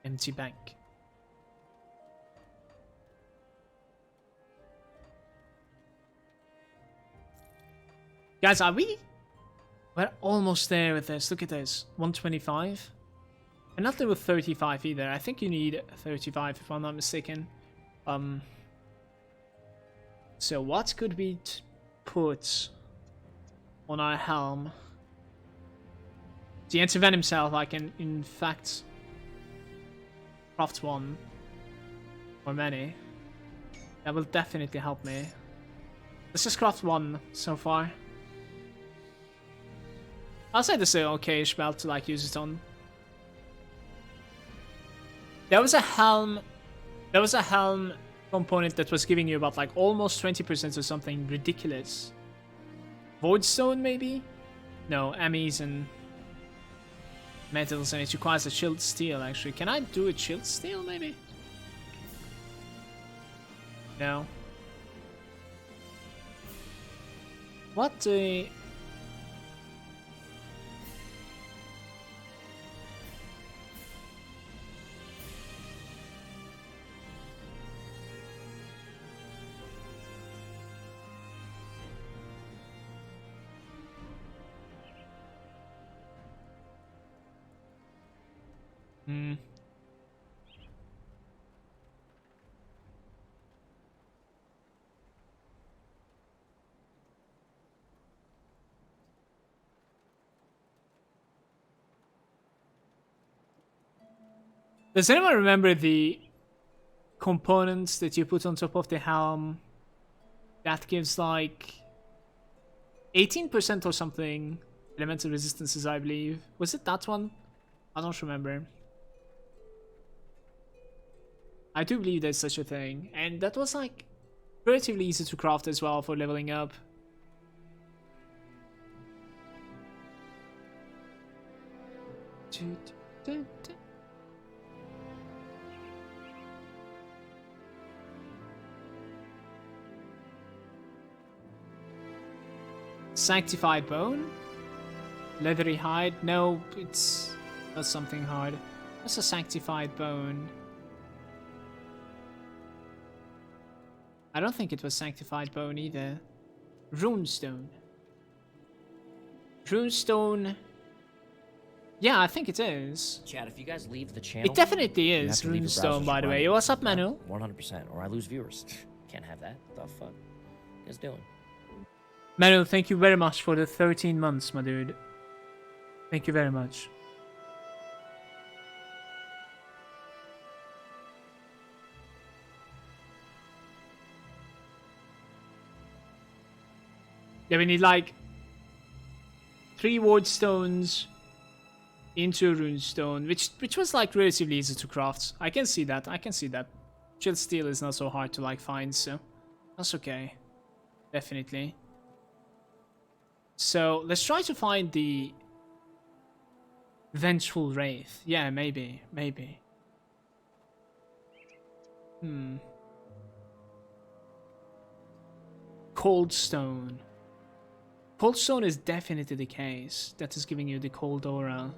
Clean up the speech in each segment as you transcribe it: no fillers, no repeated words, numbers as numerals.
Empty bank. Guys, are we? We're almost there with this. Look at this. 125. And not level 35 either. I think you need 35 if I'm not mistaken. So what could we put on our helm? The anti-venom himself, I can in fact craft one or many. That will definitely help me. Let's just craft one so far. I'll say this is an okay spell to like use it on. There was a helm component that was giving you about like almost 20% or something ridiculous. Voidstone maybe? No, Emmys and metals, and it requires a chilled steel actually. Can I do a chilled steel maybe? No. What the... Does anyone remember the components that you put on top of the helm that gives like 18% or something elemental resistances, I believe? Was it that one? I don't remember. I do believe there's such a thing, and that was like relatively easy to craft as well for leveling up. Sanctified bone? Leathery hide? No, it's not something hard. What's a sanctified bone? I don't think it was sanctified bone either. Runestone. Runestone. Yeah, I think it is. Chat, if you guys leave the channel, it definitely is Runestone, by the way. What's up, Manu? 100%, or I lose viewers. Can't have that. The fuck? You guys doing? Manu, thank you very much for the 13 months, my dude. Thank you very much. Yeah, we need like 3 ward stones into a runestone, which was like relatively easy to craft. I can see that. I can see that. Chill steel is not so hard to like find, so that's okay. Definitely. So let's try to find the Vengeful Wraith. Yeah, maybe. Cold Stone. Cold Stone is definitely the case. That is giving you the cold aura.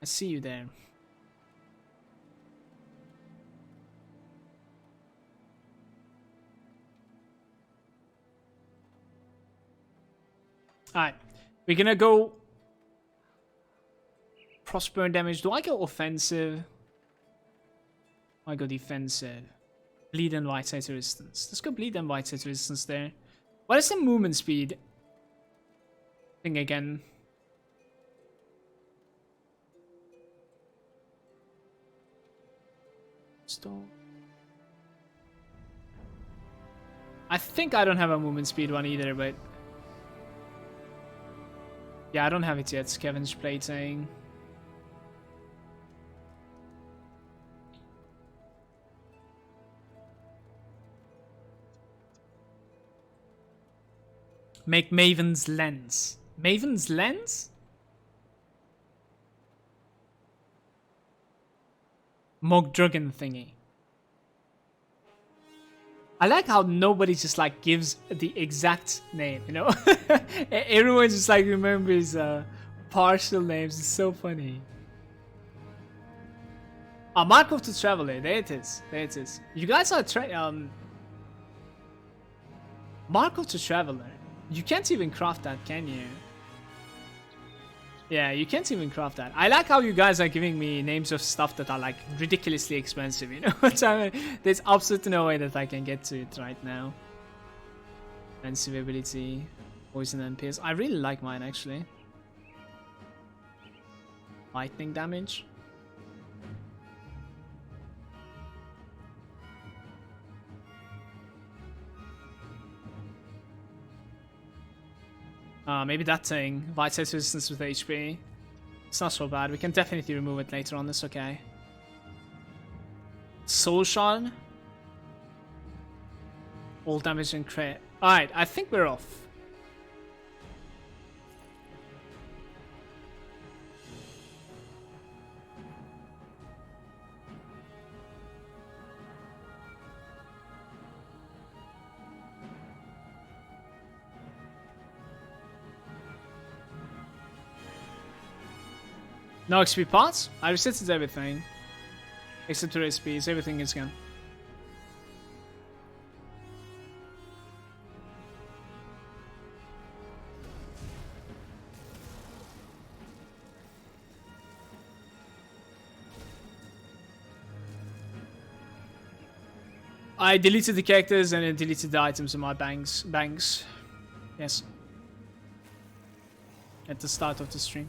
I see you there. Alright, we're gonna go crossburn damage. Do I go offensive? I go defensive. Bleed and white side resistance. Let's go bleed and white side resistance there. What is the movement speed thing again? Stop. I think I don't have a movement speed one either, but yeah, I don't have it yet. Scavenge plating. Make Maven's Lens. Maven's Lens? Mogdrugan thingy. I like how nobody just like gives the exact name, you know? Everyone just like remembers Partial names is so funny. Ah, Markov the Traveler. There it is. There it is. You guys are Markov the Traveler. You can't even craft that, can you? Yeah, you can't even craft that. I like how you guys are giving me names of stuff that are like ridiculously expensive, you know what I mean? There's absolutely no way that I can get to it right now. Defensive ability, poison and pierce. I really like mine actually. Lightning damage. Maybe that thing. Vitesse resistance with HP. It's not so bad. We can definitely remove it later on. It's okay. Soul Shard. All damage and crit. Alright, I think we're off. No XP parts? I resetted everything. Except for SPs, everything is gone. I deleted the characters and then deleted the items in my banks. Yes. At the start of the stream.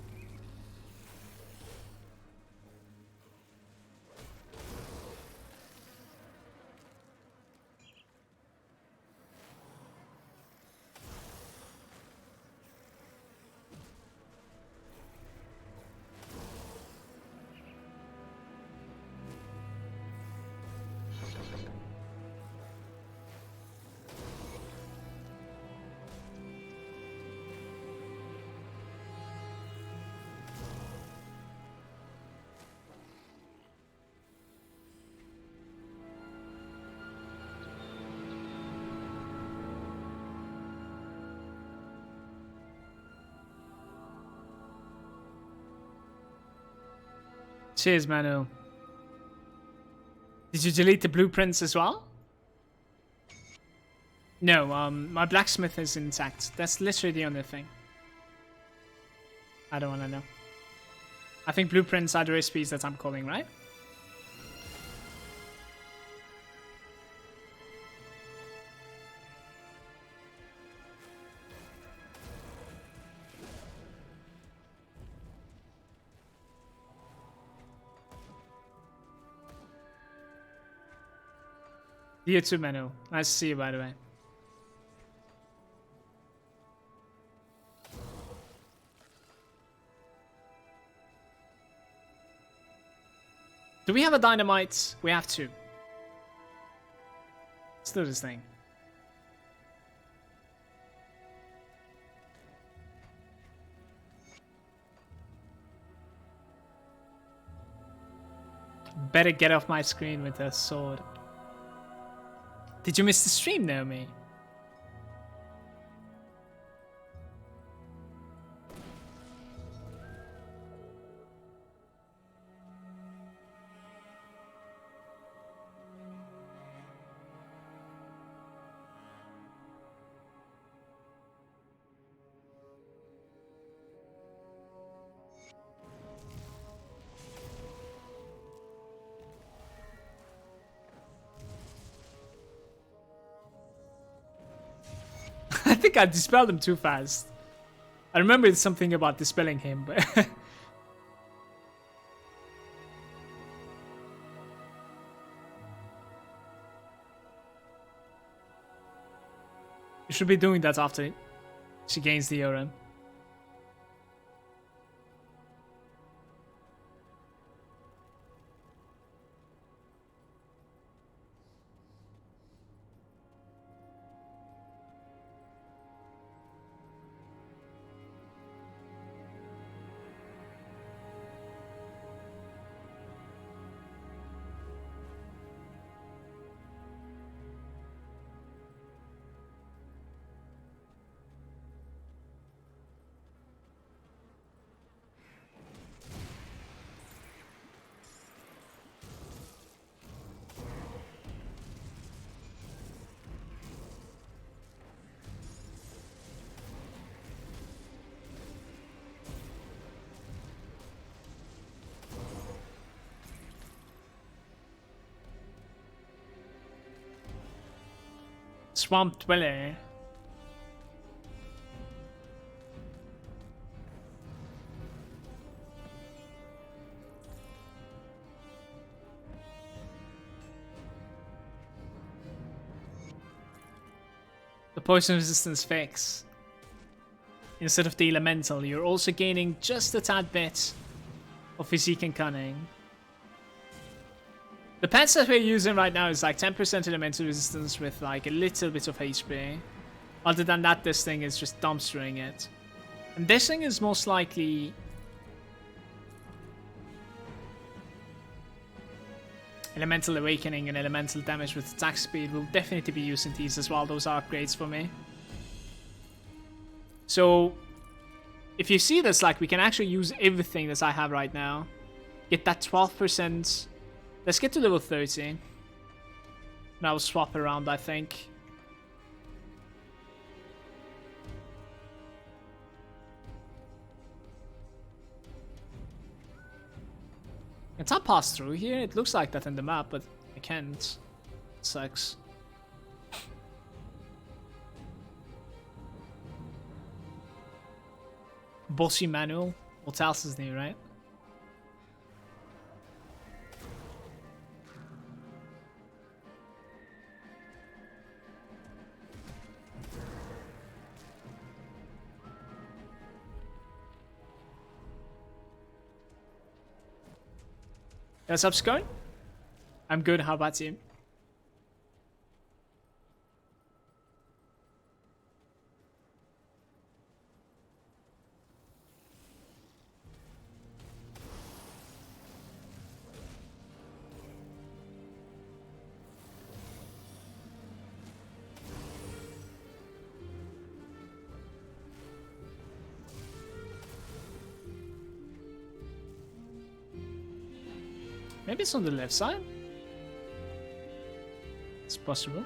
Cheers, Manu. Did you delete the blueprints as well? No, my blacksmith is intact. That's literally the only thing. I don't want to know. I think blueprints are the recipes that I'm calling, right? You too, Manu. Nice to see you, by the way. Do we have a dynamite? We have two. Let's do this thing. Better get off my screen with a sword. Did you miss the stream, Naomi? I think I dispelled him too fast. I remembered something about dispelling him, but... You should be doing that after she gains the Oran. Swamp Dweller. The poison resistance fix. Instead of the elemental, you're also gaining just a tad bit of physique and cunning. The pets that we're using right now is like 10% elemental resistance with like a little bit of HP. Other than that, this thing is just dumpstering it. And this thing is most likely... Elemental Awakening and Elemental Damage with attack speed will definitely be using these as well. Those are upgrades for me. So, if you see this, like, we can actually use everything that I have right now. Get that 12%. Let's get to level 30. And I'll swap around, I think. Can I pass through here? It looks like that in the map, but I can't. Sucks. Bossy manual. What else is new, right? What's up, Scone? I'm good. How about you? Maybe it's on the left side. It's possible.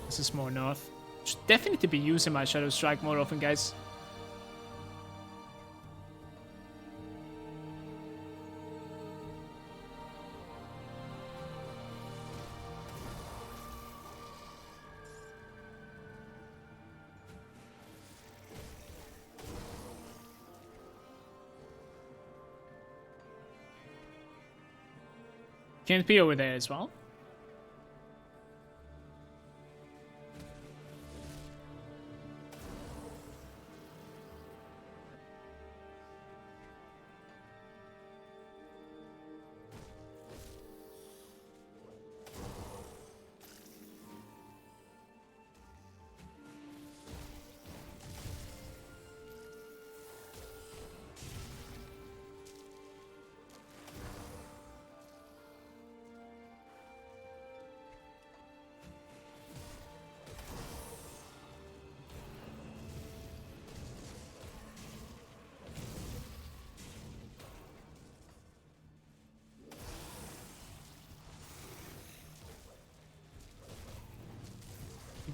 This is more north. Should definitely be using my Shadow Strike more often, guys. Can it be over there as well?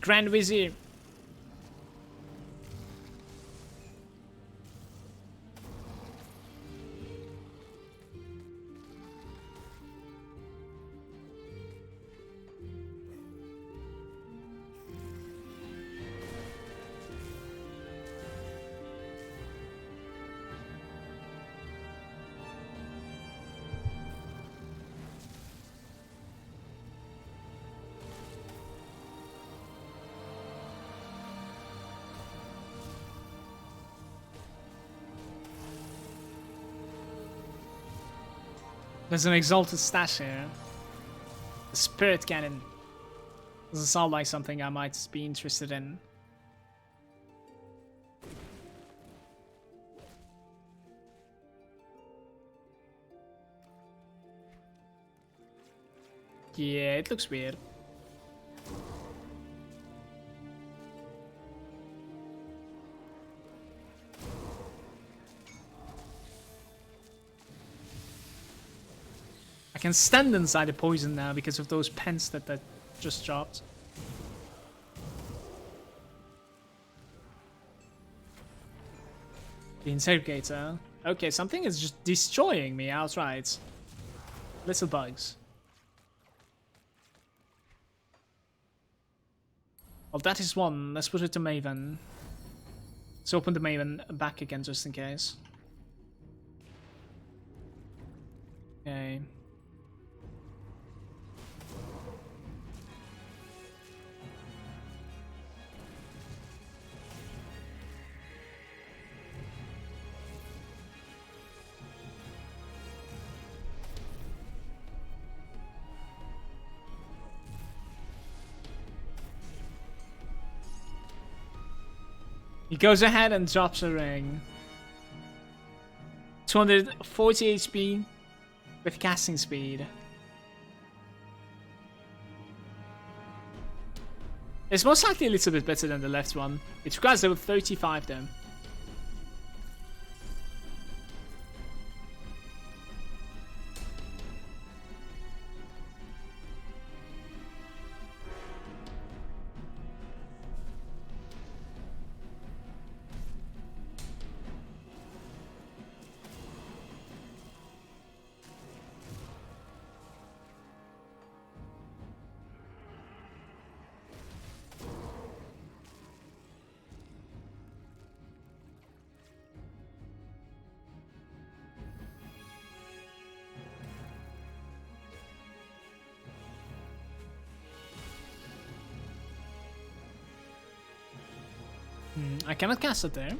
Grand Vizier. There's an exalted stash here. The Spirit Cannon. Doesn't sound like something I might be interested in. Yeah, it looks weird. I can stand inside the poison now because of those pens that just dropped. The Interrogator. Okay, something is just destroying me outright. Little bugs. Well, that is one. Let's put it to Maven. Let's open the Maven back again just in case. Okay. He goes ahead and drops a ring. 240 HP with casting speed. It's most likely a little bit better than the left one. It requires level 35 though. I cannot cast it there.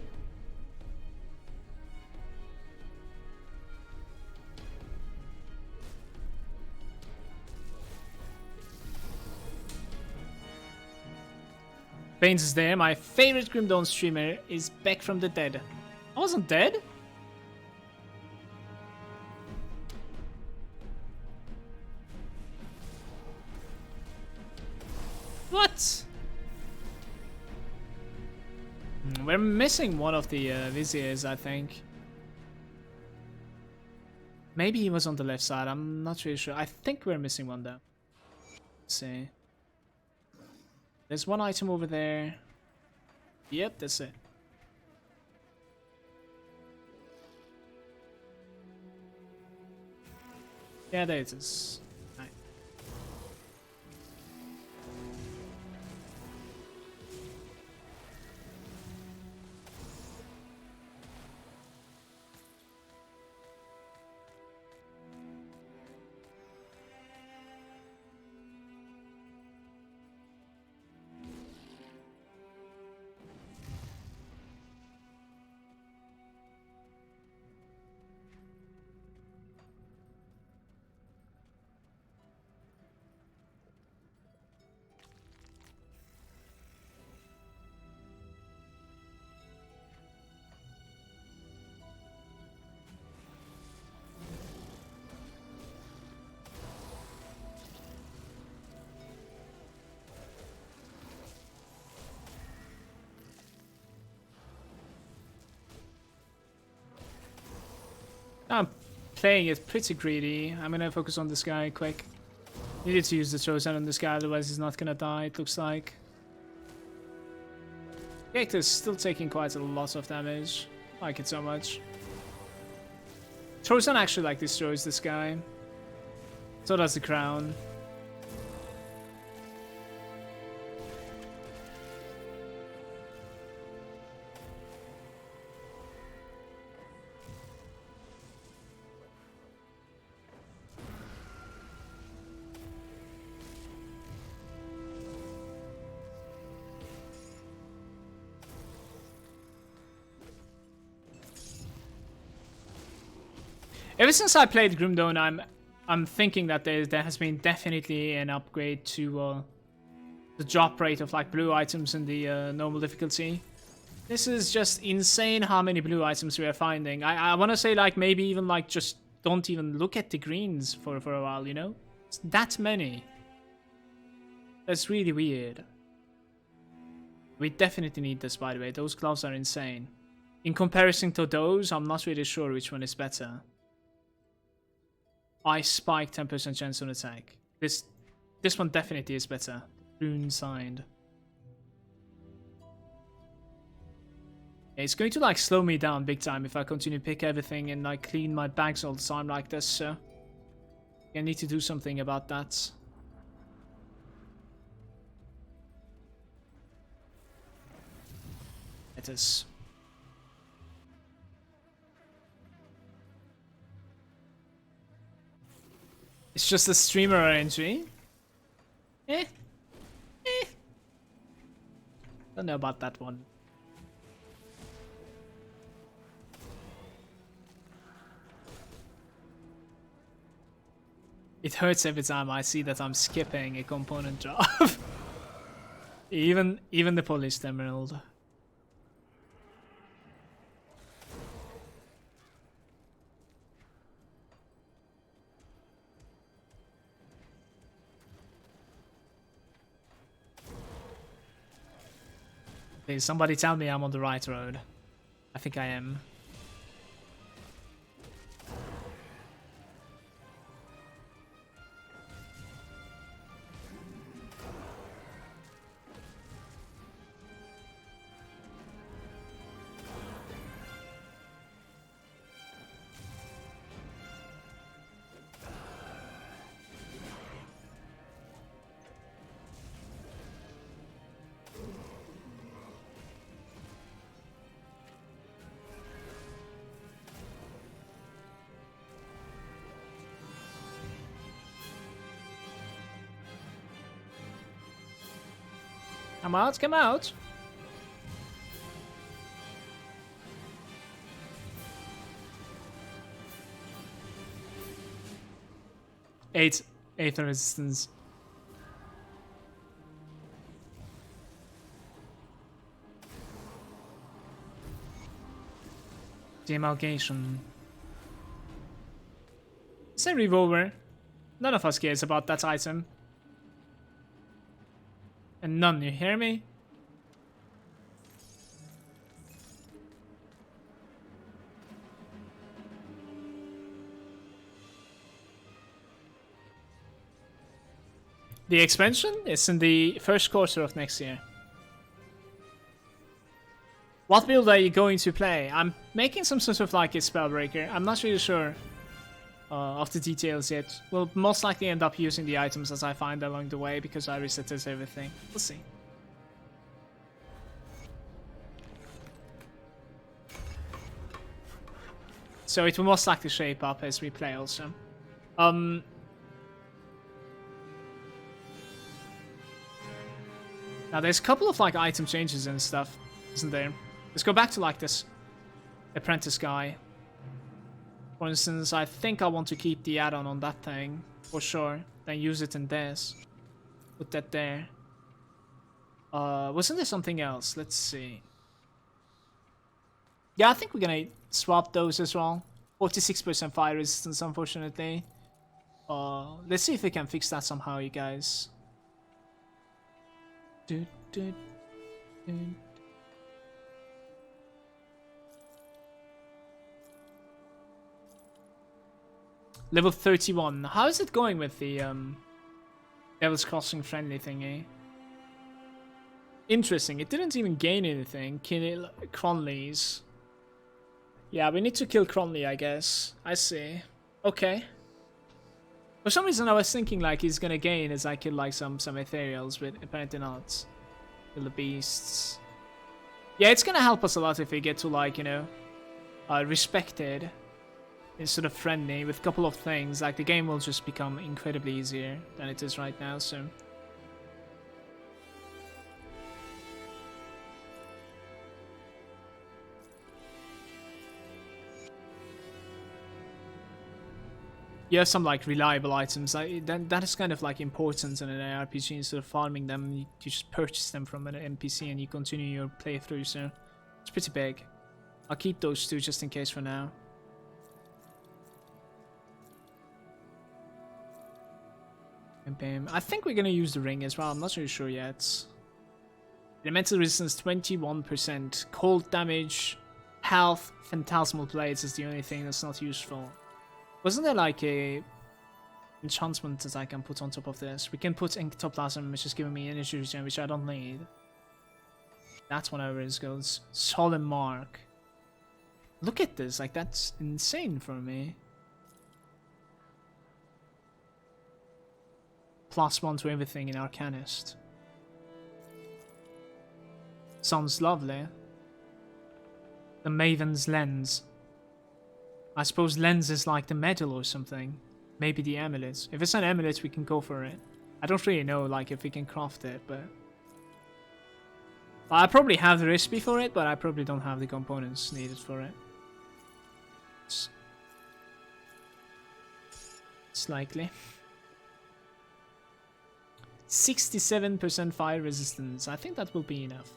Baines is there. My favorite Grim Dawn streamer is back from the dead. I wasn't dead. What? We're missing one of the viziers, I think. Maybe he was on the left side. I'm not really sure. I think we're missing one though. Let's see. There's one item over there. Yep, that's it. Yeah, there it is. Right. I'm playing it pretty greedy. I'm gonna focus on this guy quick. Needed to use the Chosen on this guy, otherwise he's not gonna die, it looks like. Gector's still taking quite a lot of damage. I like it so much. Chosen actually like destroys this guy. So does the crown. Ever since I played Grim Dawn, I'm thinking that there has been definitely an upgrade to the drop rate of like blue items in the normal difficulty. This is just insane how many blue items we are finding. I want to say like maybe even like just don't even look at the greens for a while, you know? It's that many. That's really weird. We definitely need this, by the way. Those gloves are insane. In comparison to those, I'm not really sure which one is better. Ice Spike, 10% chance on attack. This one definitely is better. Rune signed. It's going to like slow me down big time if I continue to pick everything and like clean my bags all the time like this, so I need to do something about that. It is. It's just a streamer RNG. Eh. Don't know about that one. It hurts every time I see that I'm skipping a component drop. even the polished emerald. Please, somebody tell me I'm on the right road. I think I am. Come out, come out. Eight resistance. The allocation. It's a revolver. None of us cares about that item. And none, you hear me? The expansion is in the first quarter of next year. What build are you going to play? I'm making some sort of like a Spellbreaker. I'm not really sure of the details yet. We'll most likely end up using the items as I find along the way because I resetted everything. We'll see. So it will most likely shape up as we play also. Now there's a couple of like item changes and stuff, isn't there? Let's go back to like this apprentice guy. For instance, I think I want to keep the add-on on that thing, for sure. Then use it in this. Put that there. Wasn't there something else? Let's see. Yeah, I think we're gonna swap those as well. 46% fire resistance, unfortunately. Let's see if we can fix that somehow, you guys. Level 31. How is it going with the Devil's Crossing friendly thingy? Interesting. It didn't even gain anything. Kill Cronleys. Yeah, we need to kill Cronley, I guess. I see. Okay. For some reason, I was thinking like he's gonna gain as I kill like some ethereals, but apparently not. Kill the beasts. Yeah, it's gonna help us a lot if we get to like, you know, respected instead of friendly with a couple of things. Like the game will just become incredibly easier than it is right now, so. You have some like reliable items. That is kind of like important in an ARPG. Instead of farming them, you just purchase them from an NPC and you continue your playthrough. So it's pretty big. I'll keep those two just in case for now. And bam. I think we're gonna use the ring as well. I'm not really sure yet. Elemental resistance 21%. Cold damage, health, phantasmal blades is the only thing that's not useful. Wasn't there like a enchantment that I can put on top of this? We can put Ectoplasm, which is giving me energy regen, which I don't need. That's one over his goals. Solemn Mark. Look at this, like that's insane for me. +1 to everything in Arcanist. Sounds lovely. The Maven's Lens. I suppose Lens is like the medal or something. Maybe the amulet. If it's an amulet, we can go for it. I don't really know like if we can craft it, but... I probably have the recipe for it, but I probably don't have the components needed for it. It's likely. 67% fire resistance. I think that will be enough.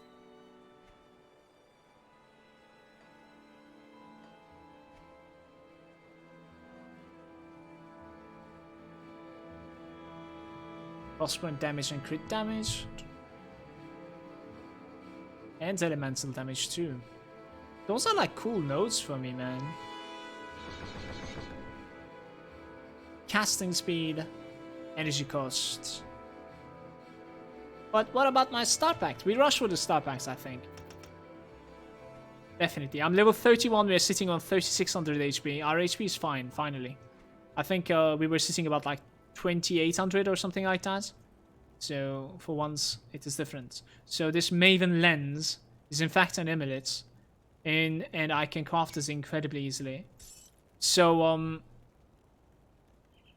Crosspoint damage and crit damage. And elemental damage too. Those are like cool nodes for me, man. Casting speed, energy cost. But what about my star pack? We rush for the star packs, I think. Definitely. I'm level 31. We're sitting on 3600 HP. Our HP is fine, finally. I think we were sitting about like 2800 or something like that. So for once, it is different. So this Maven Lens is in fact an amulet. And I can craft this incredibly easily. So,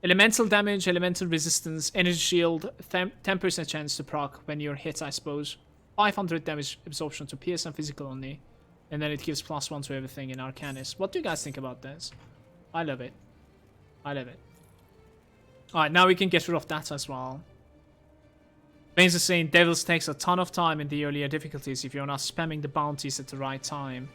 elemental damage, elemental resistance, energy shield, 10% chance to proc when you're hit, I suppose. 500 damage absorption to pierce and physical only. And then it gives +1 to everything in Arcanist. What do you guys think about this? I love it. I love it. Alright, now we can get rid of that as well. Baines is saying Devils takes a ton of time in the earlier difficulties if you're not spamming the bounties at the right time.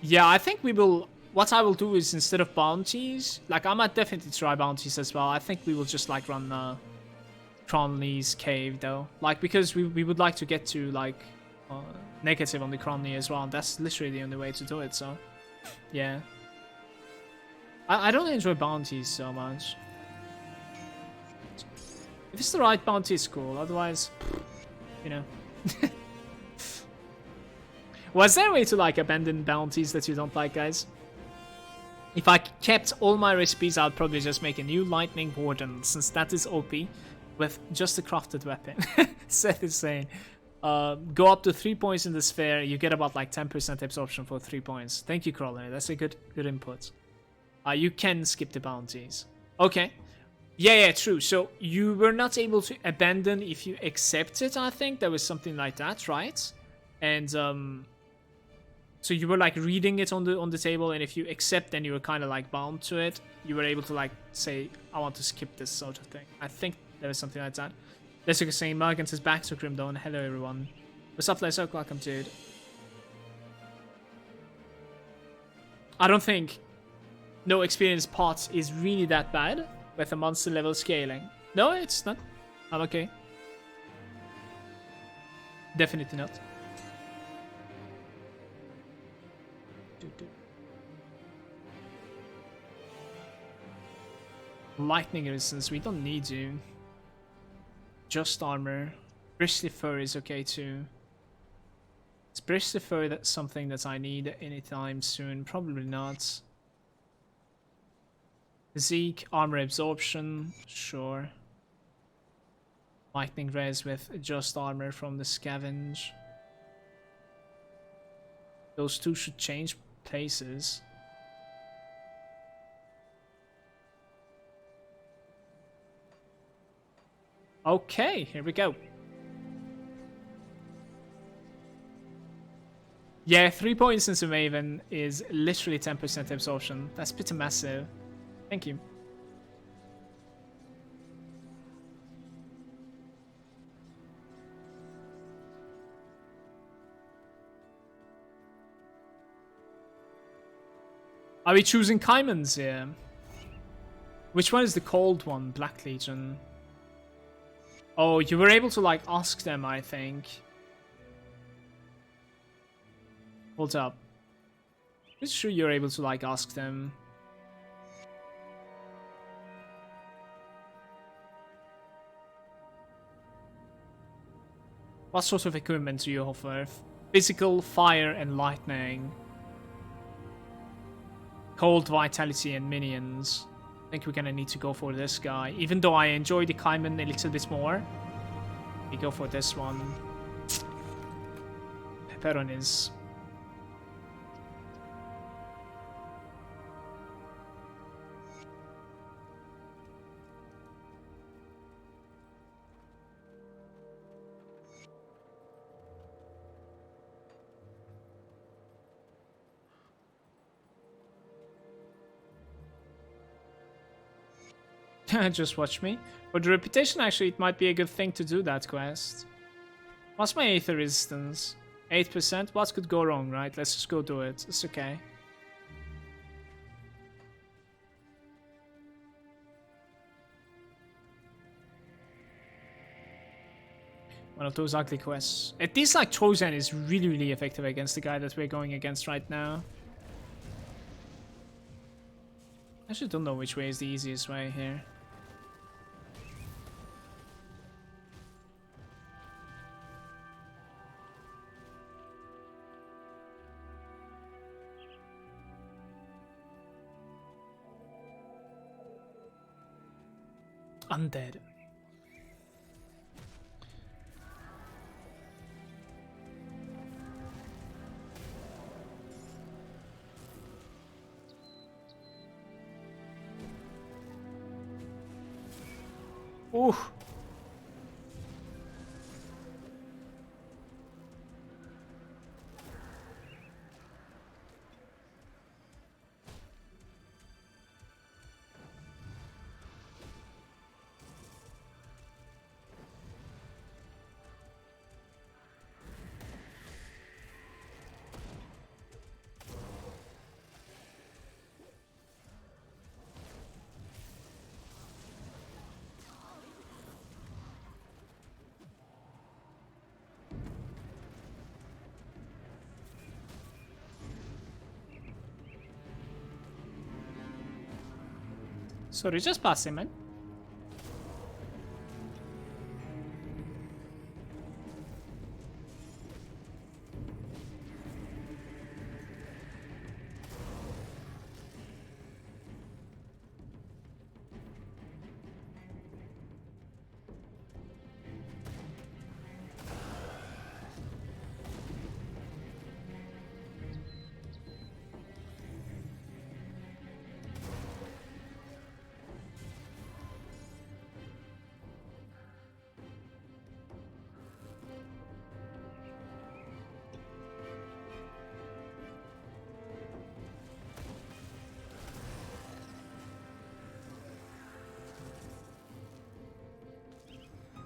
Yeah, I think we will... What I will do is instead of bounties... Like, I might definitely try bounties as well. I think we will just, like, run Cronley's cave, though. Like, because we would like to get to, like, negative on the Cronley as well. And that's literally the only way to do it, so... Yeah. I don't enjoy bounties so much. If it's the right bounty, it's cool. Otherwise, you know. Was there a way to, like, abandon bounties that you don't like, guys? If I kept all my recipes, I'd probably just make a new Lightning Warden, since that is OP, with just a crafted weapon. Seth is saying, go up to 3 points in the sphere, you get about, like, 10% absorption for 3 points. Thank you, Crawler. That's a good input. You can skip the bounties. Okay. Yeah, true. So you were not able to abandon if you accepted, I think. There was something like that, right? And so you were like reading it on the table, and if you accept, then you were kind of like bound to it. You were able to like say, I want to skip this sort of thing. I think there was something like that. Lesser is saying, Malagant is back to Grimdawn. Hello, everyone. What's up, Lesser? Welcome, dude. I don't think no experience pot is really that bad with a monster level scaling. No, it's not. I'm okay. Definitely not. Lightning resistance, we don't need to. Just armor. Bristly fur is okay too. Is bristly fur that something that I need anytime soon? Probably not. Physique, armor absorption, sure. Lightning res with just armor from the scavenge. Those two should change places. Okay, here we go. Yeah, 3 points into Maven is literally 10% absorption. That's pretty massive. Thank you. Are we choosing Caimans here? Which one is the cold one? Black Legion. Oh, you were able to like ask them, I think. Hold up. Pretty sure you're able to like ask them. What sort of equipment do you offer? Physical, fire, and lightning. Cold, vitality, and minions. I think we're gonna need to go for this guy. Even though I enjoy the Kaiman a little bit more. We go for this one. Pepperonis. Just watch me. For the reputation, actually, it might be a good thing to do that quest. What's my Aether resistance? 8%? What could go wrong, right? Let's just go do it. It's okay. One of those ugly quests. At least, like, Chosen is really, really effective against the guy that we're going against right now. I actually don't know which way is the easiest way here. Undead. Ooh. Sorry, just pass him, man.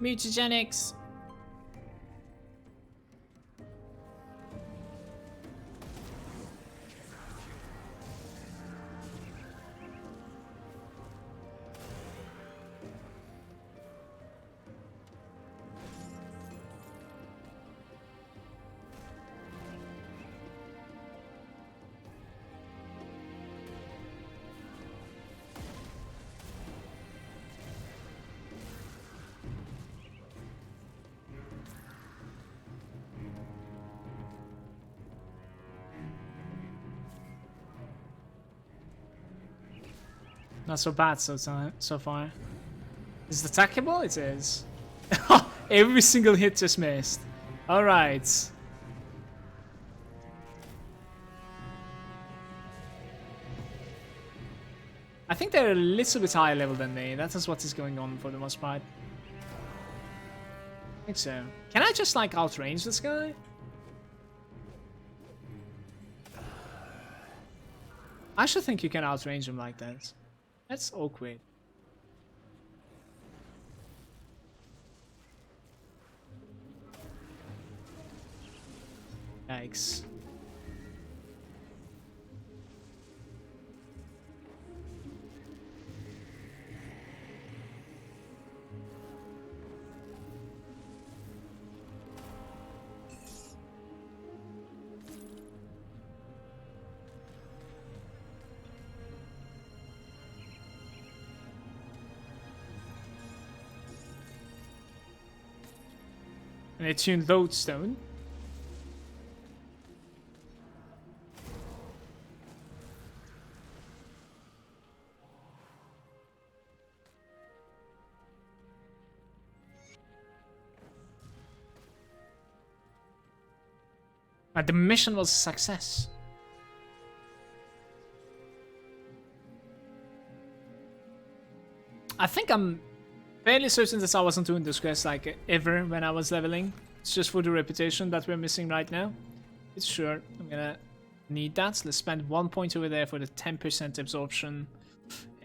Mutagenics. Not so bad so far. Is it attackable? It is. Every single hit just missed. Alright. I think they're a little bit higher level than me. That is what is going on for the most part. I think so. Can I just like outrange this guy? I should think you can outrange him like that. That's awkward. Yikes. An attuned lodestone. The mission was a success. I think I'm fairly certain that I wasn't doing this quest like ever when I was leveling. It's just for the reputation that we're missing right now. It's sure I'm gonna need that. Let's spend 1 point over there for the 10% absorption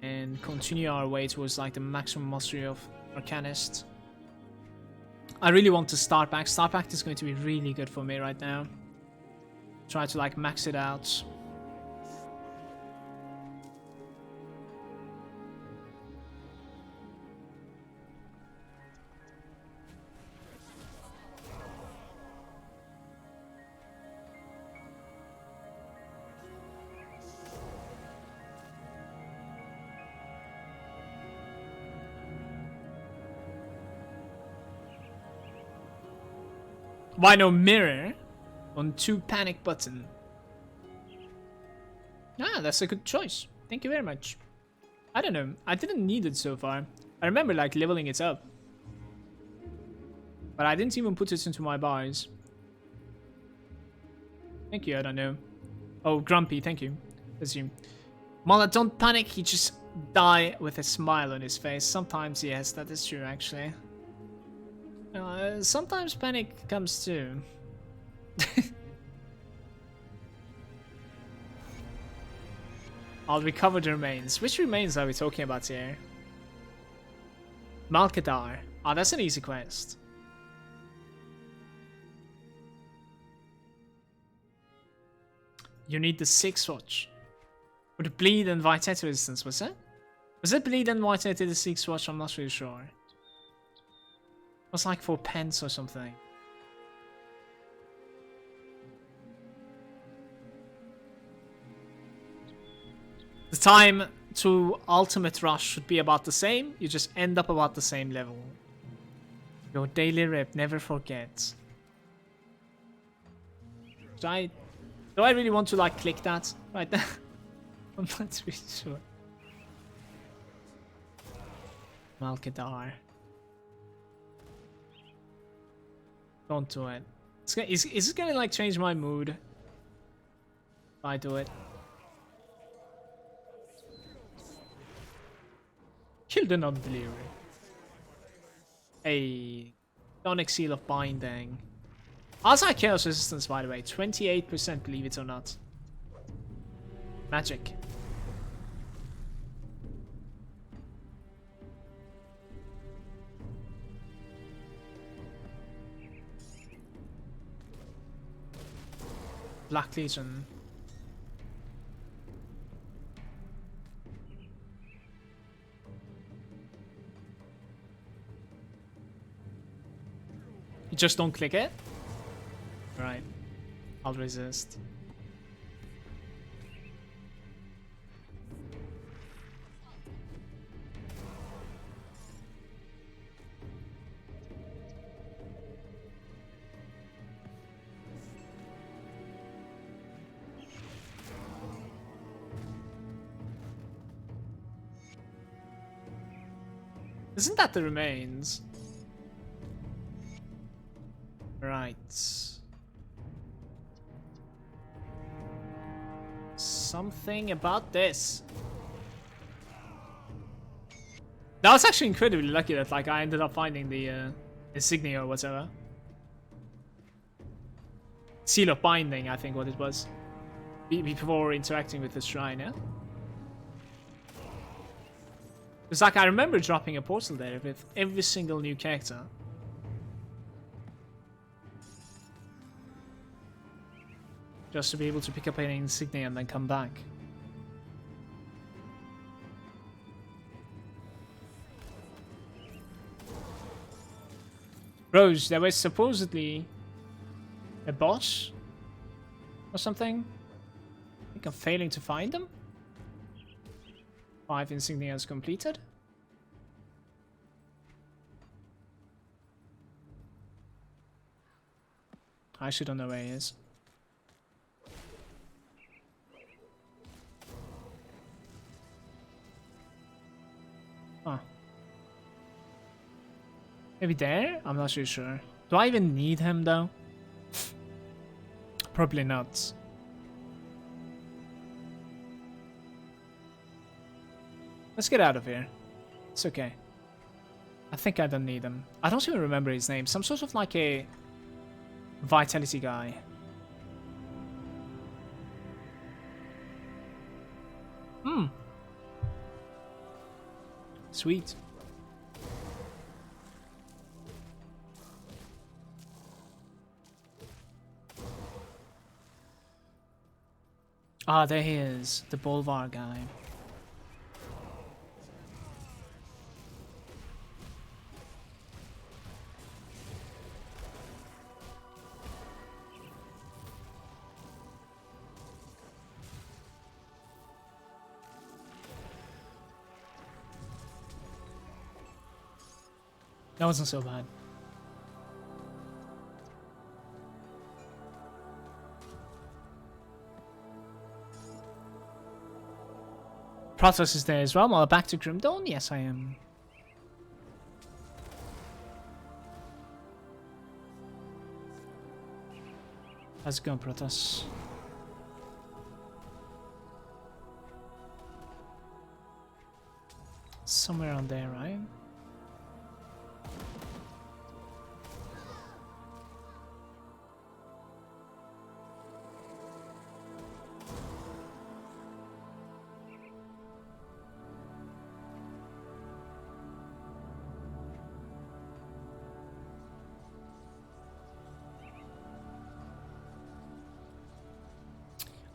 and continue our way towards like the maximum mastery of Arcanist. I really want to start back. Start back is going to be really good for me right now. Try to like max it out. Why no mirror on 2 panic button? Ah, that's a good choice. Thank you very much. I don't know. I didn't need it so far. I remember like leveling it up. But I didn't even put it into my bars. Thank you, I don't know. Oh, Grumpy, thank you. That's you. Mala, don't panic. He just die with a smile on his face. Sometimes, yes, that is true actually. Sometimes panic comes too. I'll recover the remains. Which remains are we talking about here? Malkadar. Oh, that's an easy quest. You need the 6th watch. Or the bleed and vitality resistance, was it? Was it bleed and vitality the 6th watch? I'm not really sure. It was like 4 pence or something. The time to ultimate rush should be about the same. You just end up about the same level. Your daily rep, never forget. Do I really want to like click that right now? I'm not really sure. Malkadar. Don't do it. Is it gonna like change my mood if I do it? Kill the non-delivery. A Sonic Seal of Binding. Outside Chaos Resistance, by the way. 28%, believe it or not. Magic. Black Legion. You just don't click it? Right. I'll resist. Isn't that the remains? Right. Something about this. That was actually incredibly lucky that like I ended up finding the insignia or whatever. Seal of Binding, I think what it was. Before interacting with the shrine, yeah? It's like I remember dropping a portal there with every single new character. Just to be able to pick up an insignia and then come back. Rose, there was supposedly a boss or something. I think I'm failing to find them. 5 insignias completed. I actually don't know where he is. Huh. Maybe there? I'm not really sure. Do I even need him though? Probably not. Let's get out of here. It's okay. I think I don't need him. I don't even remember his name. Some sort of like a vitality guy. Sweet. Ah, there he is. The Bolvar guy. That wasn't so bad. Protoss is there as well. Well, back to Grimdawn? Yes, I am. How's it going, Protoss? Somewhere on there, right?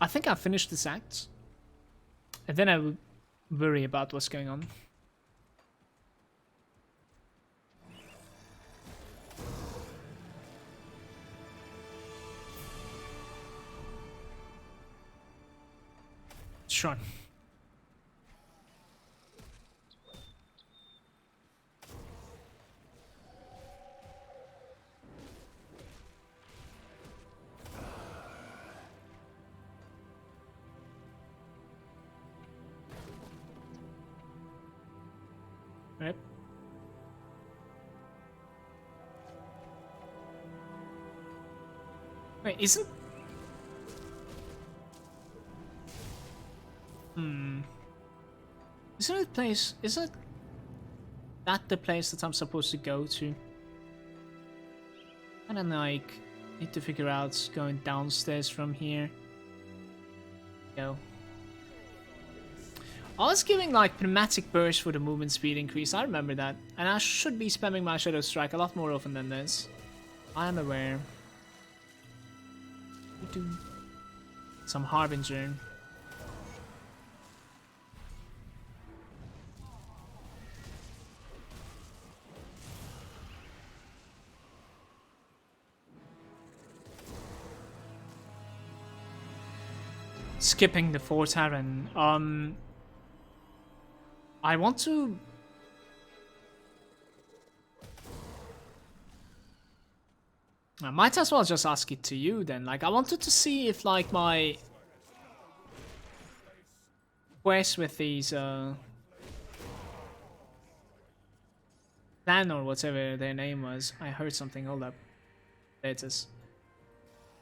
I think I finished this act, and then I will worry about what's going on. Sure. Right. Wait, isn't... Isn't it place... Isn't that the place that I'm supposed to go to? And then, like, need to figure out going downstairs from here. Go. I was giving like pneumatic burst for the movement speed increase, I remember that. And I should be spamming my Shadow Strike a lot more often than this. I am aware. Some Harbinger. Skipping the Fort Terran. I want to... I might as well just ask it to you then. Like, I wanted to see if, like, my quest with these, Clan or whatever their name was. I heard something, hold up. There it is.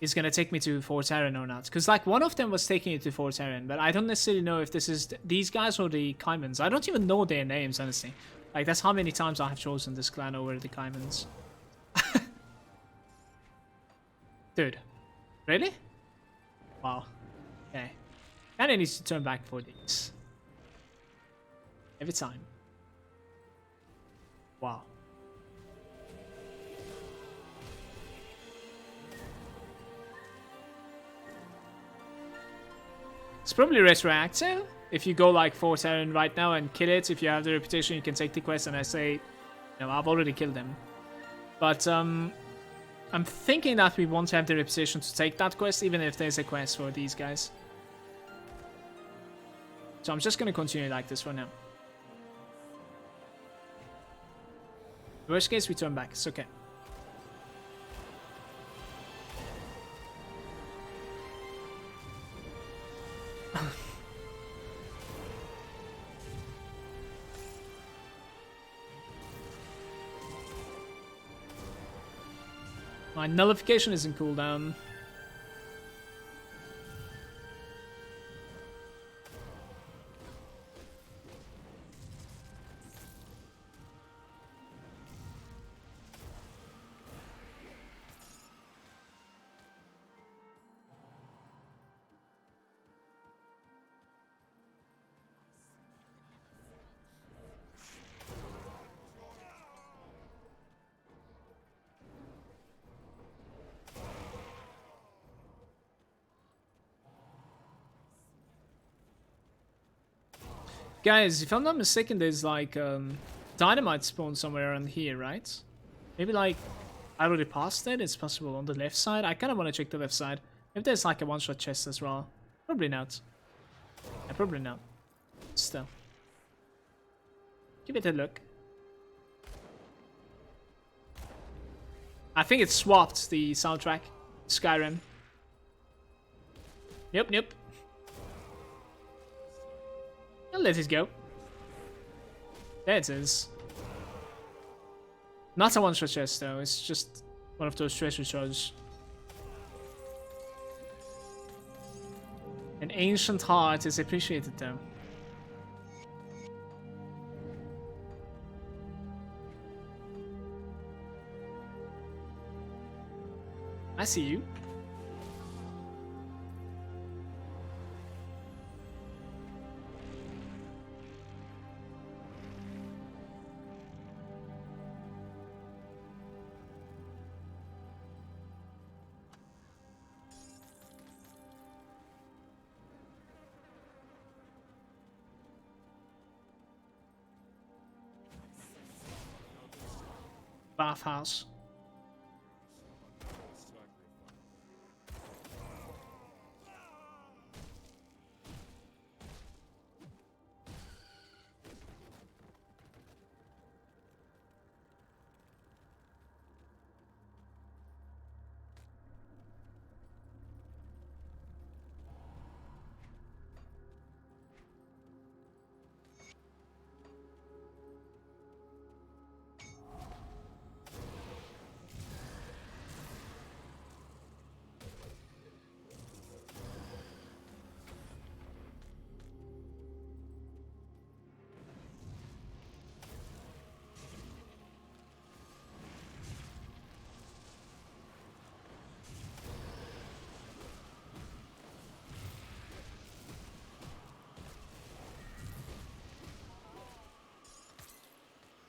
Is gonna take me to Fort Terran or not. Because, like, one of them was taking it to Fort Terran, but I don't necessarily know if this is these guys or the Caimans. I don't even know their names, honestly. Like, that's how many times I have chosen this clan over the Caimans. Dude. Really? Wow. Okay. Kinda needs to turn back for these. Every time. Wow. It's probably retroactive. If you go like Fort Terran right now and kill it, if you have the reputation, you can take the quest. And I say, no, I've already killed him. But I'm thinking that we won't have the reputation to take that quest, even if there's a quest for these guys. So I'm just gonna continue like this for now. Worst case, we turn back. It's okay. My nullification is in cooldown. Guys, if I'm not mistaken, there's like dynamite spawn somewhere around here, right? Maybe like I already passed it. It's possible on the left side. I kind of want to check the left side. If there's like a one-shot chest as well. Probably not. Yeah, probably not. Still. Give it a look. I think it swapped the soundtrack. Skyrim. Yep. I'll let it go. There it is. Not a one-shot chest though, it's just one of those treasure troves. An ancient heart is appreciated though. I see you. Bathhouse.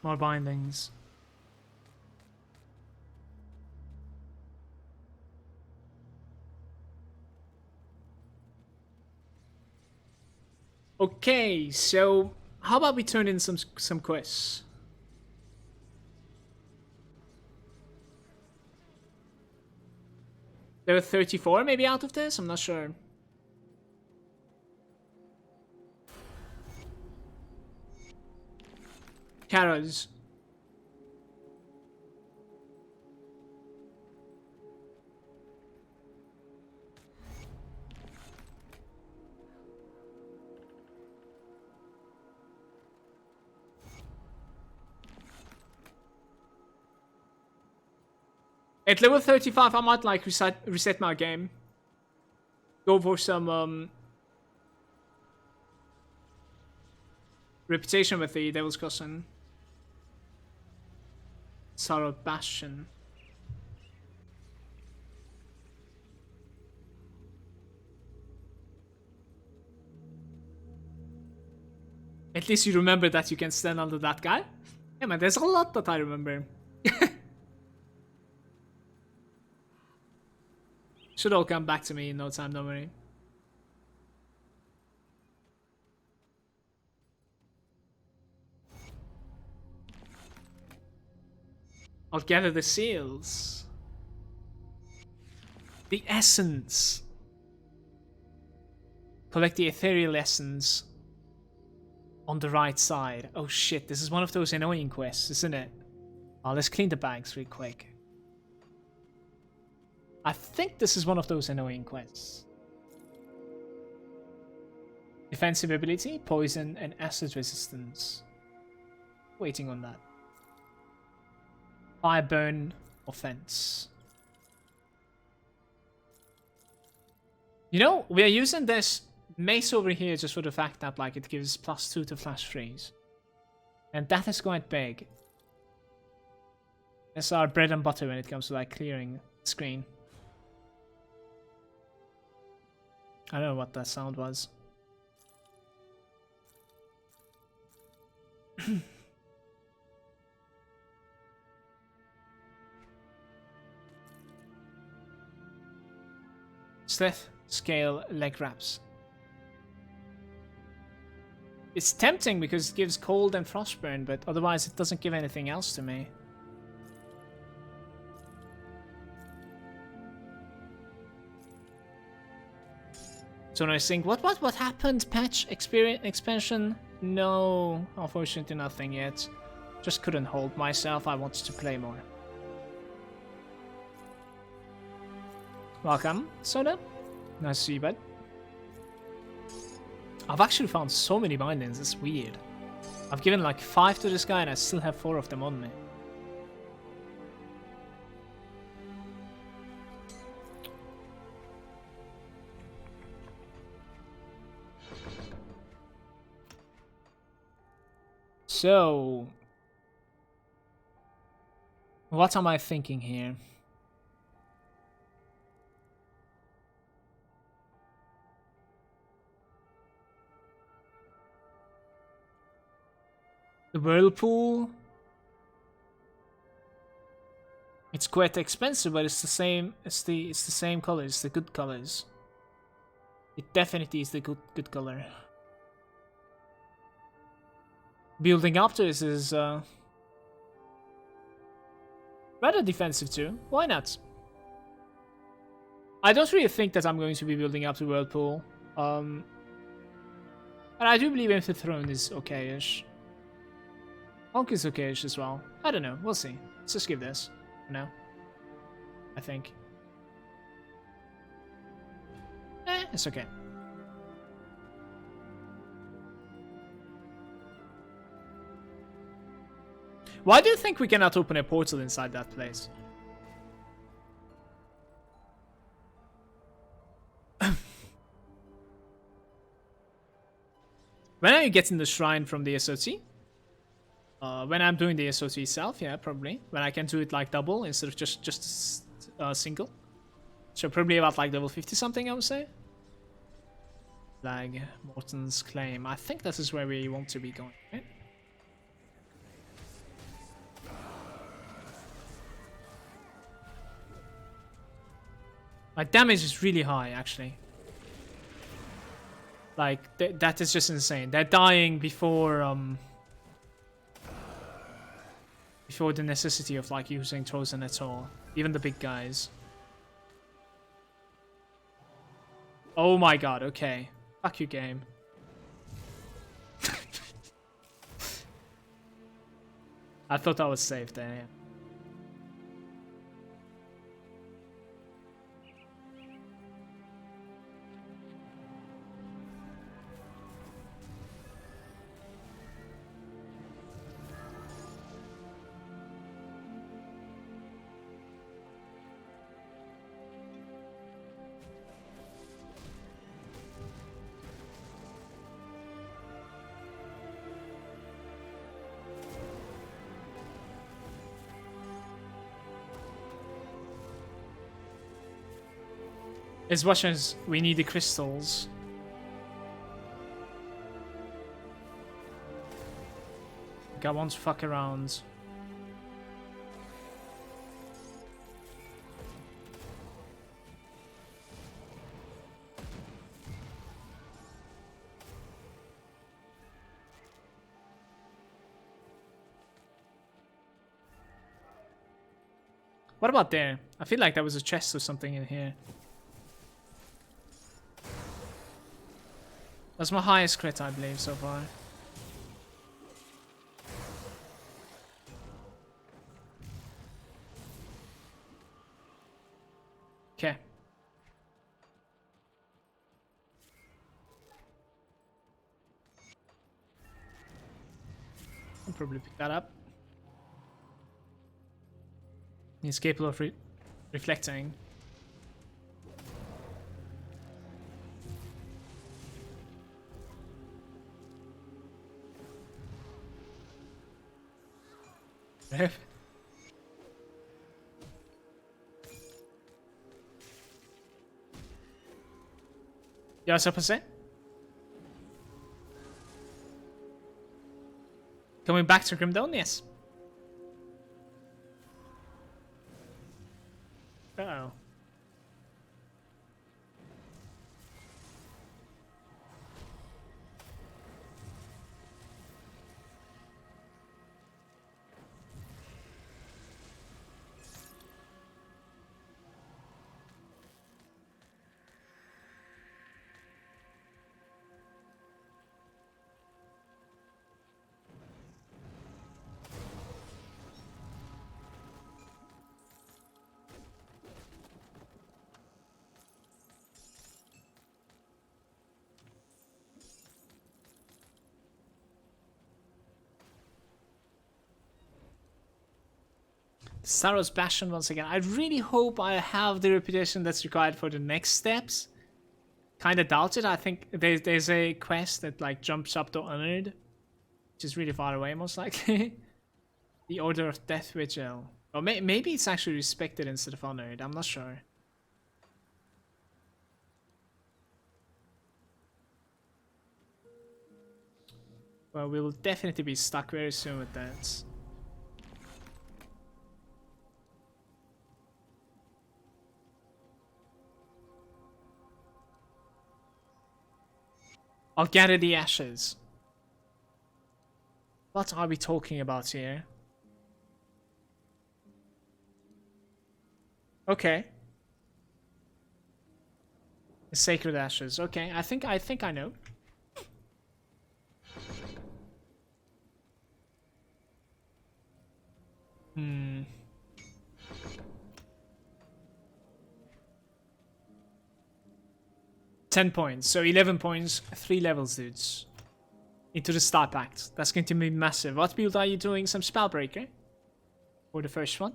More bindings. Okay, so how about we turn in some quests? There are 34 maybe out of this? I'm not sure. Carrots. At level 35, I might like reset my game. Go for some reputation with the Devil's Cousin. Sorrow Bastion. At least you remember that you can stand under that guy. Yeah, man, there's a lot that I remember. Should all come back to me in no time, don't worry. I'll gather the seals. The essence. Collect the ethereal essence on the right side. Oh shit, this is one of those annoying quests, isn't it? Oh, let's clean the bags real quick. I think this is one of those annoying quests. Defensive ability, poison, and acid resistance. Waiting on that. Fire burn, offense. You know, we are using this mace over here just for the fact that like it gives +2 to flash freeze. And that is quite big. That's our bread and butter when it comes to like clearing the screen. I don't know what that sound was. Slith, scale, leg wraps. It's tempting because it gives cold and frostburn, but otherwise it doesn't give anything else to me. So now I think, what happened? Patch experience expansion? No, unfortunately nothing yet. Just couldn't hold myself. I wanted to play more. Welcome, Soda. Nice to see you, bud. I've actually found so many bindings. It's weird. I've given like 5 to this guy, and I still have 4 of them on me. So, what am I thinking here? The Whirlpool. It's quite expensive, but it's the same. It's the same colors, the good colors. It definitely is the good color. Building up to this is rather defensive too. Why not? I don't really think that I'm going to be building up to Whirlpool. And I do believe Empty Throne is okay-ish. Honk is okay-ish as well. I don't know. We'll see. Let's just give this for now. I think. It's okay. Why do you think we cannot open a portal inside that place? When are you getting the shrine from the SOT? When I'm doing the SOT itself, yeah, probably. When I can do it like double instead of just single. So probably about like level 50 something, I would say. Flag, Morton's Claim. I think this is where we want to be going, right? My damage is really high, actually. Like, that is just insane. They're dying before, before the necessity of, like, using Trozen at all. Even the big guys. Oh my god, okay. Fuck you, game. I thought I was safe there, yeah. As much as we need the crystals. Like, I want to fuck around. What about there? I feel like there was a chest or something in here. That's my highest crit, I believe, so far. Okay. I'll probably pick that up. He's capable of reflecting. Rip. You're supposed to say? Coming back to Grimdone, yes. Uh-oh. Saros Bastion once again. I really hope I have the reputation that's required for the next steps. Kinda doubt it. I think there's a quest that like jumps up to Honored, which is really far away most likely. The Order of Death Vigil. Or maybe it's actually respected instead of honored. I'm not sure. Well, we will definitely be stuck very soon with that. I'll gather the ashes. What are we talking about here? Okay. The sacred ashes. Okay, I think I know. Hmm. $10 points. So 11 points, 3 levels, dudes. Into the Star Pact. That's going to be massive. What build are you doing? Some Spellbreaker? For the first one.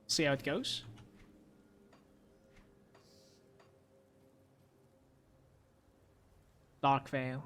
See how it goes. Dark Veil.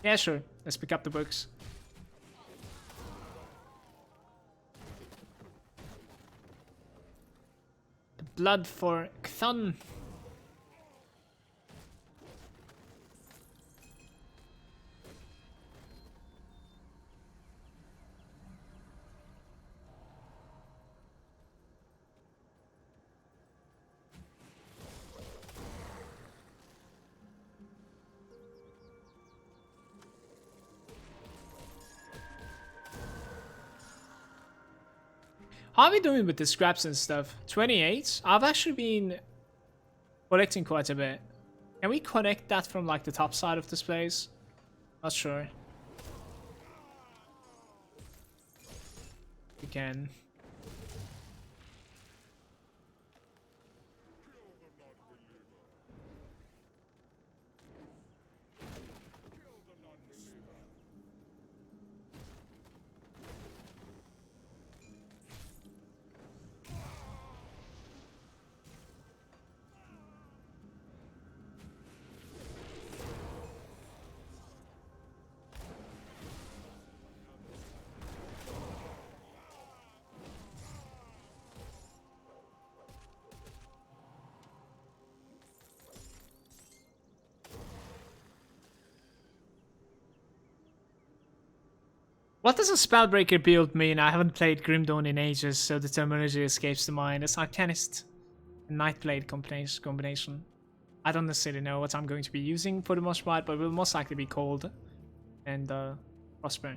Yeah, sure. Let's pick up the books. The blood for Cthon. How are we doing with the scraps and stuff? 28? I've actually been collecting quite a bit. Can we connect that from like the top side of this place? Not sure. We can. What does a Spellbreaker build mean? I haven't played Grimdone in ages, so the terminology escapes the mind. It's Arcanist and Nightblade combination. I don't necessarily know what I'm going to be using for the most part, but it will most likely be Cold and Prosper.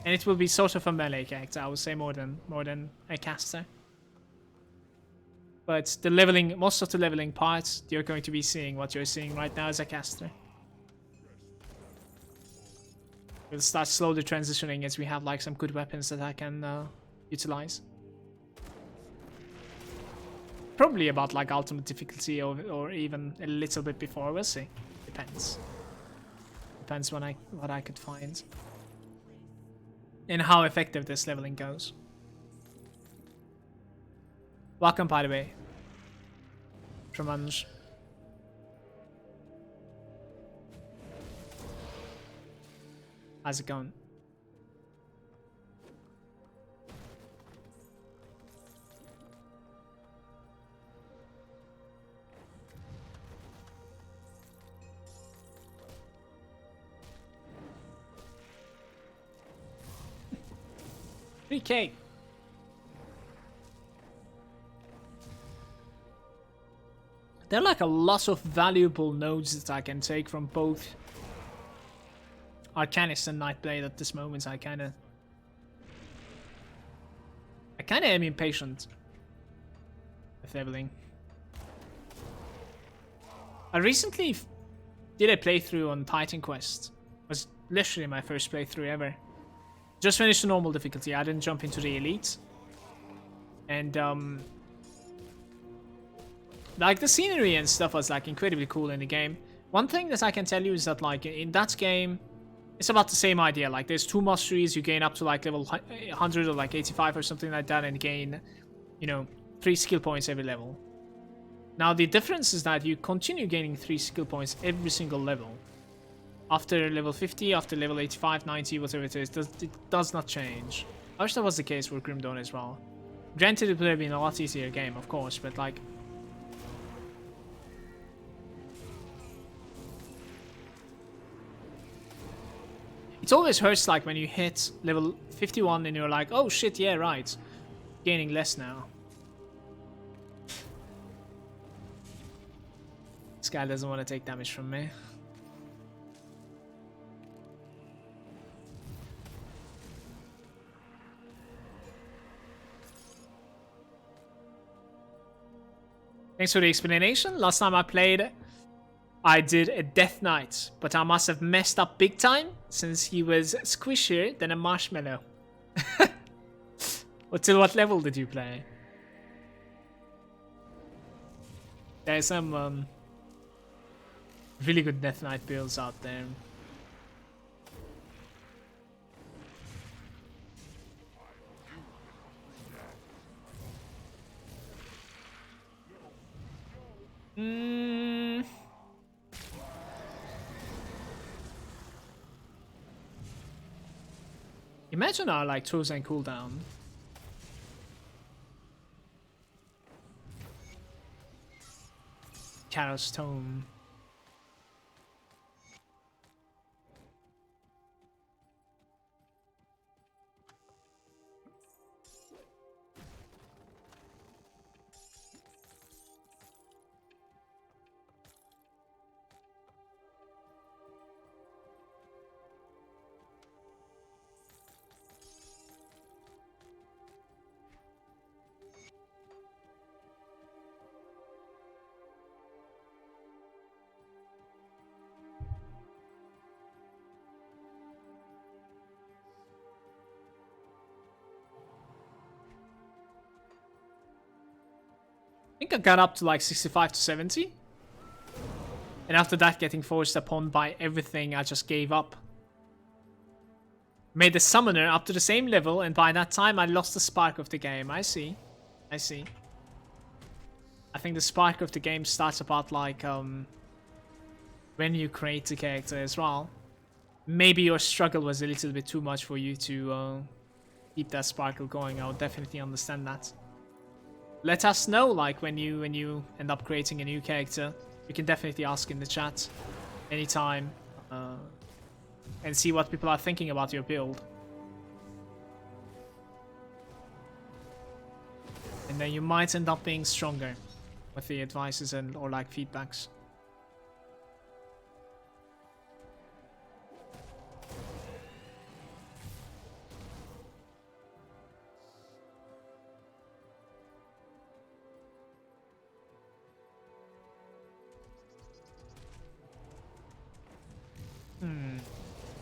And it will be sort of a melee character, I would say, more than a caster. But the leveling, most of the leveling parts, you're going to be seeing what you're seeing right now as a caster. We'll start slowly transitioning as we have like some good weapons that I can utilize. Probably about like ultimate difficulty or even a little bit before. We'll see. Depends. Depends what I could find. And how effective this leveling goes. Welcome, by the way. Tremange. How's it going? $3K. There are like a lot of valuable nodes that I can take from both Arcanist and Nightblade at this moment. I kinda am impatient with leveling. I recently did a playthrough on Titan Quest. It was literally my first playthrough ever. Just finished the normal difficulty. I didn't jump into the elite. And like the scenery and stuff was like incredibly cool in the game. One thing that I can tell you is that like in that game, it's about the same idea. Like there's 2 masteries, you gain up to like level 100 or like 85 or something like that, and gain, you know, 3 skill points every level. Now the difference is that you continue gaining 3 skill points every single level. After level 50, after level 85, 90, whatever it is, it does not change. I wish that was the case for Grim Dawn as well. Granted, it would have been a lot easier game, of course, but like... It always hurts like when you hit level 51 and you're like, oh shit, yeah, right. Gaining less now. This guy doesn't want to take damage from me. Thanks for the explanation. Last time I played, I did a Death Knight, but I must have messed up big time since he was squishier than a marshmallow. Till what level did you play? There's some really good Death Knight builds out there. Imagine our like Trozen cooldown. Karos Tome. I think I got up to like 65 to 70. And after that, getting forced upon by everything, I just gave up. Made the summoner up to the same level, and by that time I lost the spark of the game. I see. I see. I think the spark of the game starts about like when you create the character as well. Maybe your struggle was a little bit too much for you to keep that sparkle going. I would definitely understand that. Let us know, like when you end up creating a new character. You can definitely ask in the chat anytime and see what people are thinking about your build. And then you might end up being stronger with the advices and or like feedbacks.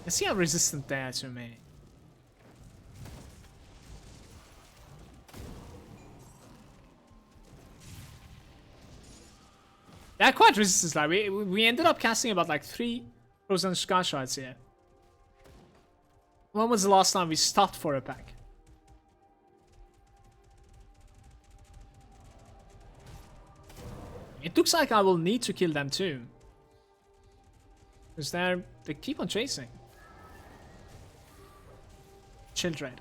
Let's see how resistant they are to me. They're quite resistant. Like we ended up casting about like 3 frozen sky shards here. When was the last time we stopped for a pack? It looks like I will need to kill them too. Because they keep on chasing. Chill trade.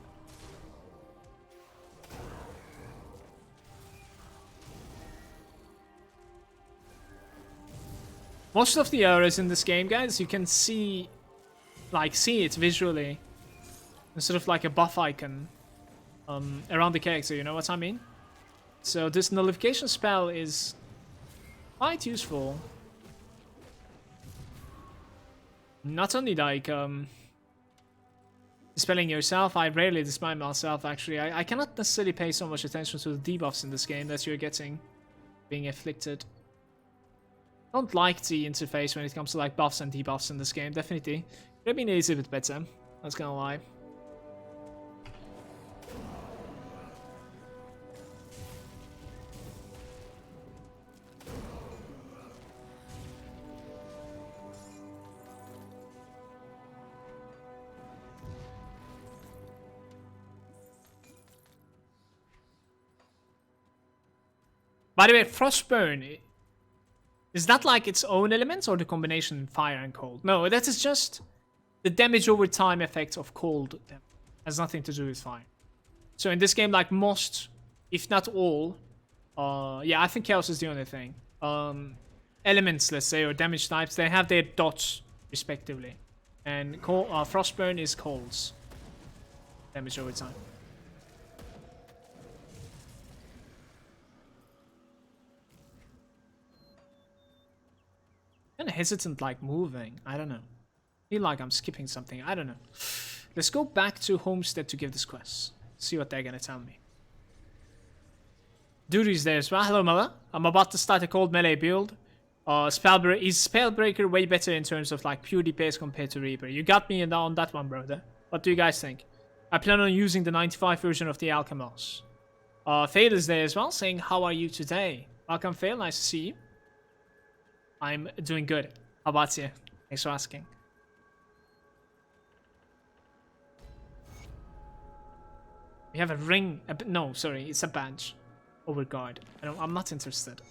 Most of the areas in this game, guys, you can see it visually. It's sort of like a buff icon around the character, you know what I mean? So this nullification spell is quite useful. Not only like dispelling yourself, I rarely dispel myself actually. I cannot necessarily pay so much attention to the debuffs in this game that you're getting being afflicted. Don't like the interface when it comes to like buffs and debuffs in this game, definitely. Could have been a little bit better, not gonna lie. By the way, Frostburn, is that like its own elements or the combination fire and cold? No, that is just the damage over time effect of cold. Has nothing to do with fire. So in this game, like most, if not all, yeah, I think Chaos is the only thing. Elements, let's say, or damage types, they have their dots respectively. And Frostburn is cold's damage over time. Kind of hesitant like moving. I don't know. Feel like I'm skipping something. I don't know. Let's go back to Homestead to give this quest. See what they're gonna tell me. Duty's there as well. Hello, Mala. I'm about to start a cold melee build. Is Spellbreaker way better in terms of like pure DPS compared to Reaper? You got me on that one, brother. What do you guys think? I plan on using the 95 version of the Alchemist. Fail is there as well, saying, how are you today? Welcome, Fail. Nice to see you. I'm doing good. How about you? Thanks for asking. We have a ring. No, sorry, it's a badge. Overguard. I'm not interested.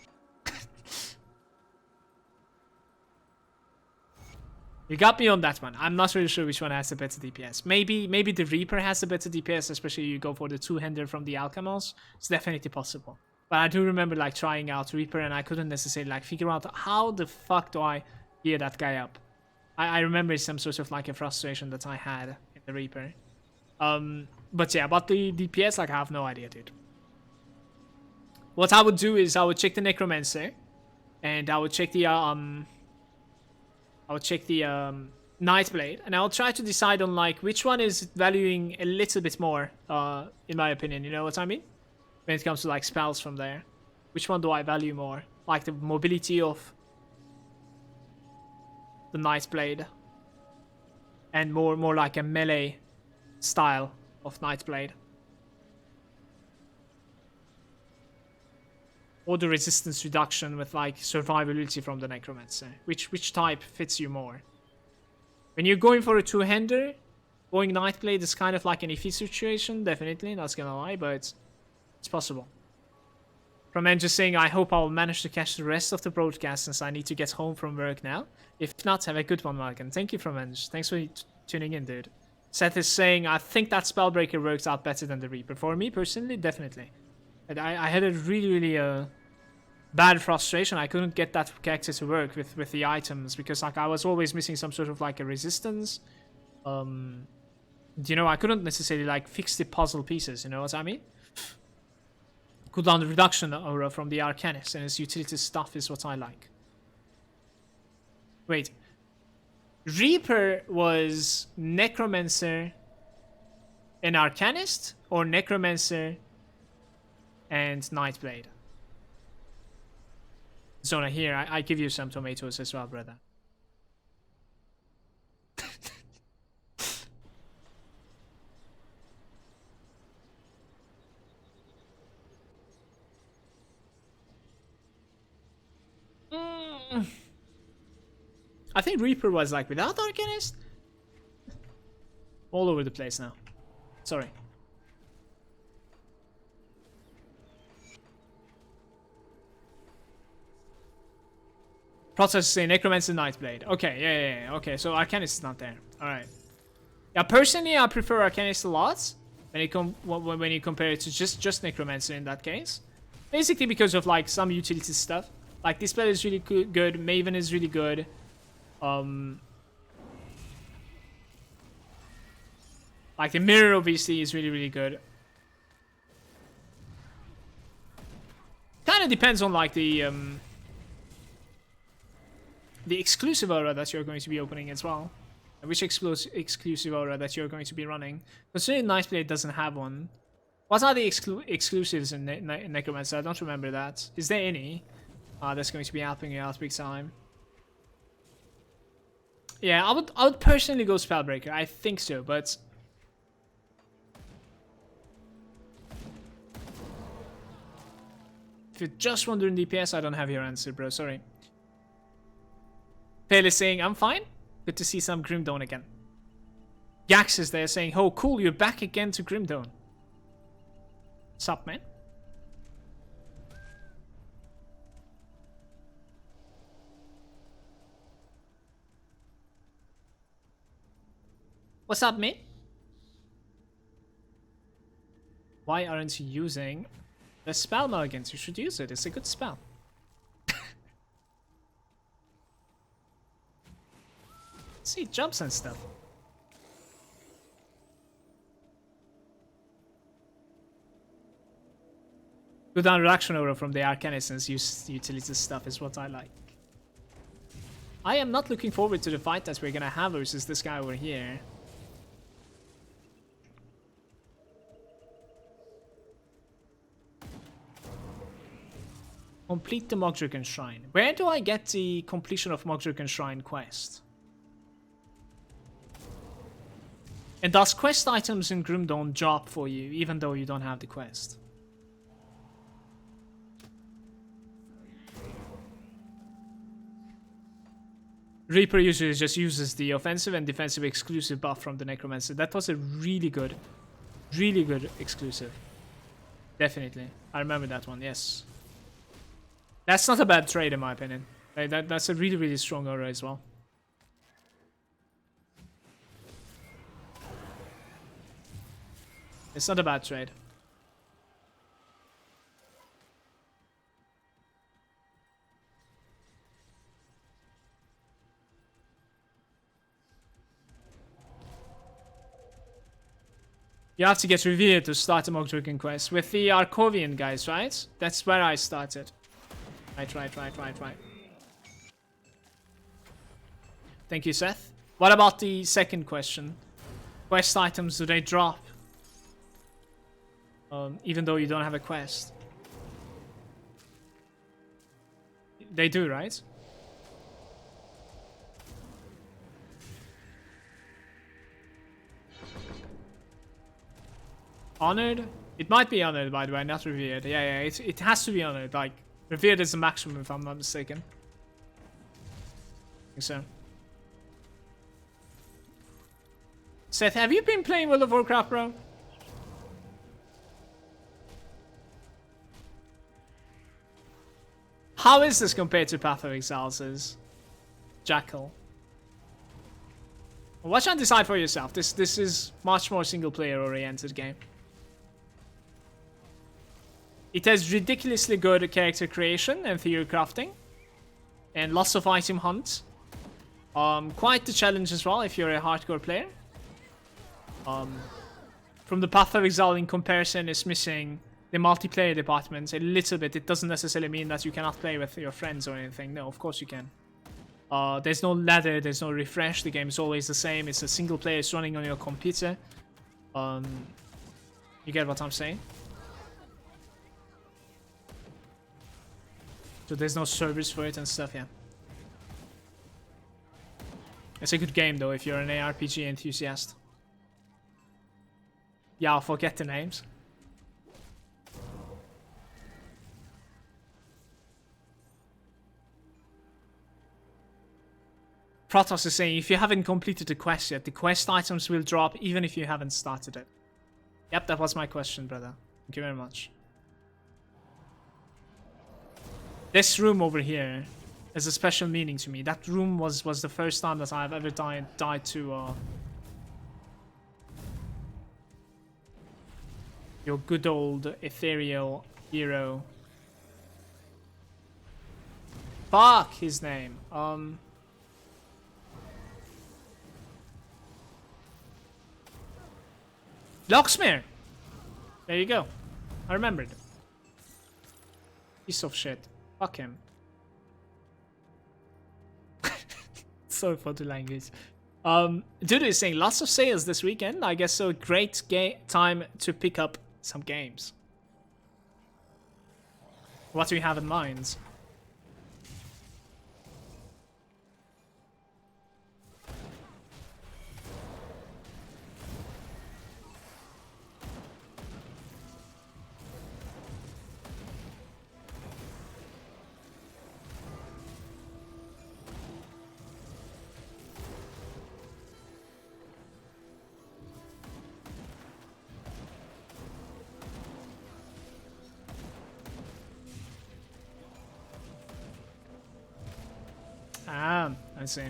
You got me on that one. I'm not really sure which one has the better DPS. Maybe the Reaper has the better DPS, especially if you go for the two-hander from the Alchemist. It's definitely possible. But I do remember like trying out Reaper and I couldn't necessarily like figure out how the fuck do I gear that guy up. I remember some sort of like a frustration that I had in the Reaper. But yeah, about the DPS, like I have no idea, dude. What I would do is I would check the Necromancer and I would check the Nightblade, and I'll try to decide on like which one is valuing a little bit more, in my opinion. You know what I mean? When it comes to like spells from there, which one do I value more? Like the mobility of the Nightblade, and more like a melee style of Nightblade, or the resistance reduction with like survivability from the Necromancer. Which type fits you more? When you're going for a two-hander, going Nightblade is kind of like an iffy situation, definitely, not gonna lie, but it's possible. From Eng just saying, I hope I'll manage to catch the rest of the broadcast since I need to get home from work now. If not, have a good one, Malagant. Thank you, from Eng. Thanks for tuning in, dude. Seth is saying, I think that Spellbreaker works out better than the Reaper. For me, personally, definitely. I had a really bad frustration. I couldn't get that character to work with the items because like I was always missing some sort of like a resistance. You know, I couldn't necessarily like fix the puzzle pieces, you know what I mean? Cooldown reduction aura from the Arcanist and his utility stuff is what I like. Wait. Reaper was Necromancer and Arcanist, or Necromancer and Nightblade? Zona, here, I give you some tomatoes as well, brother. I think Reaper was like without Arcanist. All over the place now. Sorry. Process say Necromancer Nightblade. Okay, yeah. Okay, so Arcanist is not there. Alright. Yeah, personally I prefer Arcanist a lot when you compare it to just Necromancer in that case. Basically because of like some utility stuff. Like this spell is really good, Maven is really good. Like the mirror obviously is really good. Kind of depends on like the exclusive aura that you're going to be opening as well. And which exclusive aura that you're going to be running. Considering Nightblade doesn't have one. What are the exclusives in Necromancer? I don't remember that. Is there any? That's going to be helping you out big time. Yeah, I would personally go Spellbreaker. I think so, but if you're just wondering DPS, I don't have your answer, bro. Sorry. Pale is saying, I'm fine. Good to see some Grim Dawn again. Gax is there saying, oh, cool, you're back again to Grim Dawn. What's up, man? What's up, man? Why aren't you using the spell Malagant? You should use it. It's a good spell. See, jumps and stuff. Good down reaction aura from the Arcanist and use utility stuff is what I like. I am not looking forward to the fight that we're gonna have versus this guy over here. Complete the Mogdruken Shrine. Where do I get the completion of Mogdruken Shrine quest? And does quest items in Grim Dawn drop for you, even though you don't have the quest? Reaper usually just uses the offensive and defensive exclusive buff from the Necromancer. That was a really good exclusive. Definitely. I remember that one, yes. That's not a bad trade in my opinion. That's a really strong aura as well. It's not a bad trade. You have to get revered to start the Mogdruken quest with the Arcovian guys, right? That's where I started. Right. Thank you, Seth. What about the second question? Quest items, do they drop? Even though you don't have a quest. They do, right? Honored? It might be honored, by the way, not revered. Yeah, it has to be honored. Like, revered is the maximum, if I'm not mistaken. I think so. Seth, have you been playing World of Warcraft, bro? How is this compared to Path of Exiles' Jackal? Watch and decide for yourself. This is much more single player oriented game. It has ridiculously good character creation and theory crafting. And lots of item hunts. Quite the challenge as well if you're a hardcore player. From the Path of Exile in comparison is missing the multiplayer department a little bit. It doesn't necessarily mean that you cannot play with your friends or anything. No, of course you can. There's no ladder, there's no refresh. The game is always the same. It's a single player, it's running on your computer. You get what I'm saying? So there's no servers for it and stuff, yeah. It's a good game though if you're an ARPG enthusiast. Yeah, I'll forget the names. Protoss is saying, if you haven't completed the quest yet, the quest items will drop even if you haven't started it. Yep, that was my question, brother. Thank you very much. This room over here has a special meaning to me. That room was the first time that I've ever died to your good old ethereal hero. Fuck his name. Locksmere! There you go. I remembered. Piece of shit. Fuck him. So for the language. Dude is saying lots of sales this weekend. I guess so. Great time to pick up some games. What do you have in mind? Ah, I see.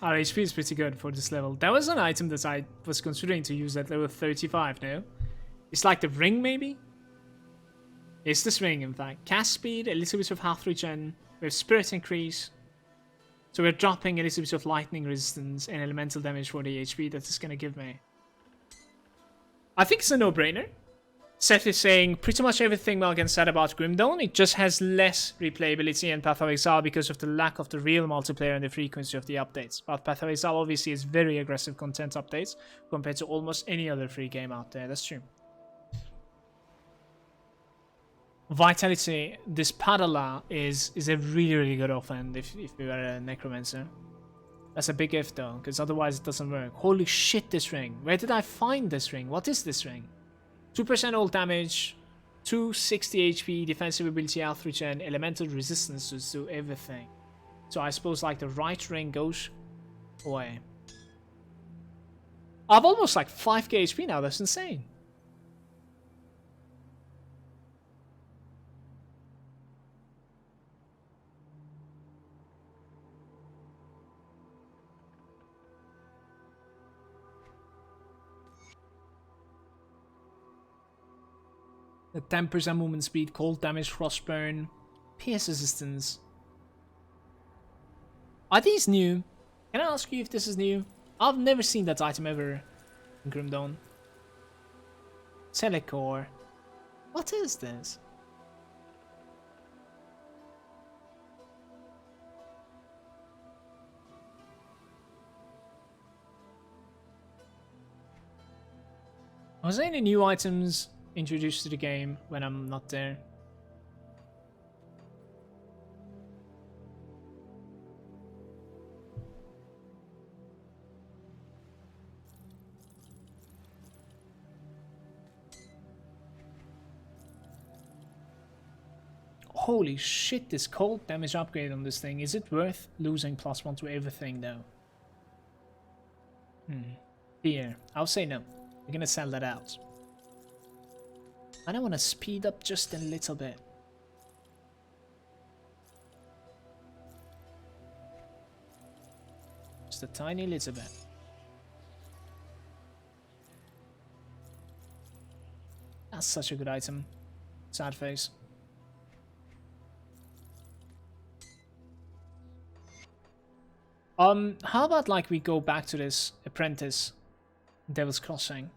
Our HP is pretty good for this level. That was an item that I was considering to use at level 35 now. It's like the ring, maybe? It's this ring, in fact. Cast speed, a little bit of health regen, we have spirit increase. So we're dropping a little bit of lightning resistance and elemental damage for the HP that it's gonna give me. I think it's a no-brainer. Seth is saying pretty much everything Malagant said about Grim Dawn. It just has less replayability and Path of Exile because of the lack of the real multiplayer and the frequency of the updates. But Path of Exile obviously is very aggressive content updates compared to almost any other free game out there. That's true. Vitality, this Padala is a really good offhand if you are a Necromancer. That's a big if though, because otherwise it doesn't work. Holy shit, this ring. Where did I find this ring? What is this ring? 2% all damage, 260 HP, defensive ability, health regen, elemental resistance to do everything. So I suppose like the right ring goes away. I've almost like 5k HP now, that's insane. The 10% movement speed, cold damage, frostburn, pierce resistance. Are these new? Can I ask you if this is new? I've never seen that item ever in Grim Dawn. Telecore. What is this? Was there any new items introduced to the game when I'm not there? Holy shit, this cold damage upgrade on this thing. Is it worth losing +1 to everything though? Here, I'll say no. We're gonna sell that out. And I want to speed up just a little bit. Just a tiny little bit. That's such a good item. Sad face. How about like we go back to this apprentice, Devil's Crossing?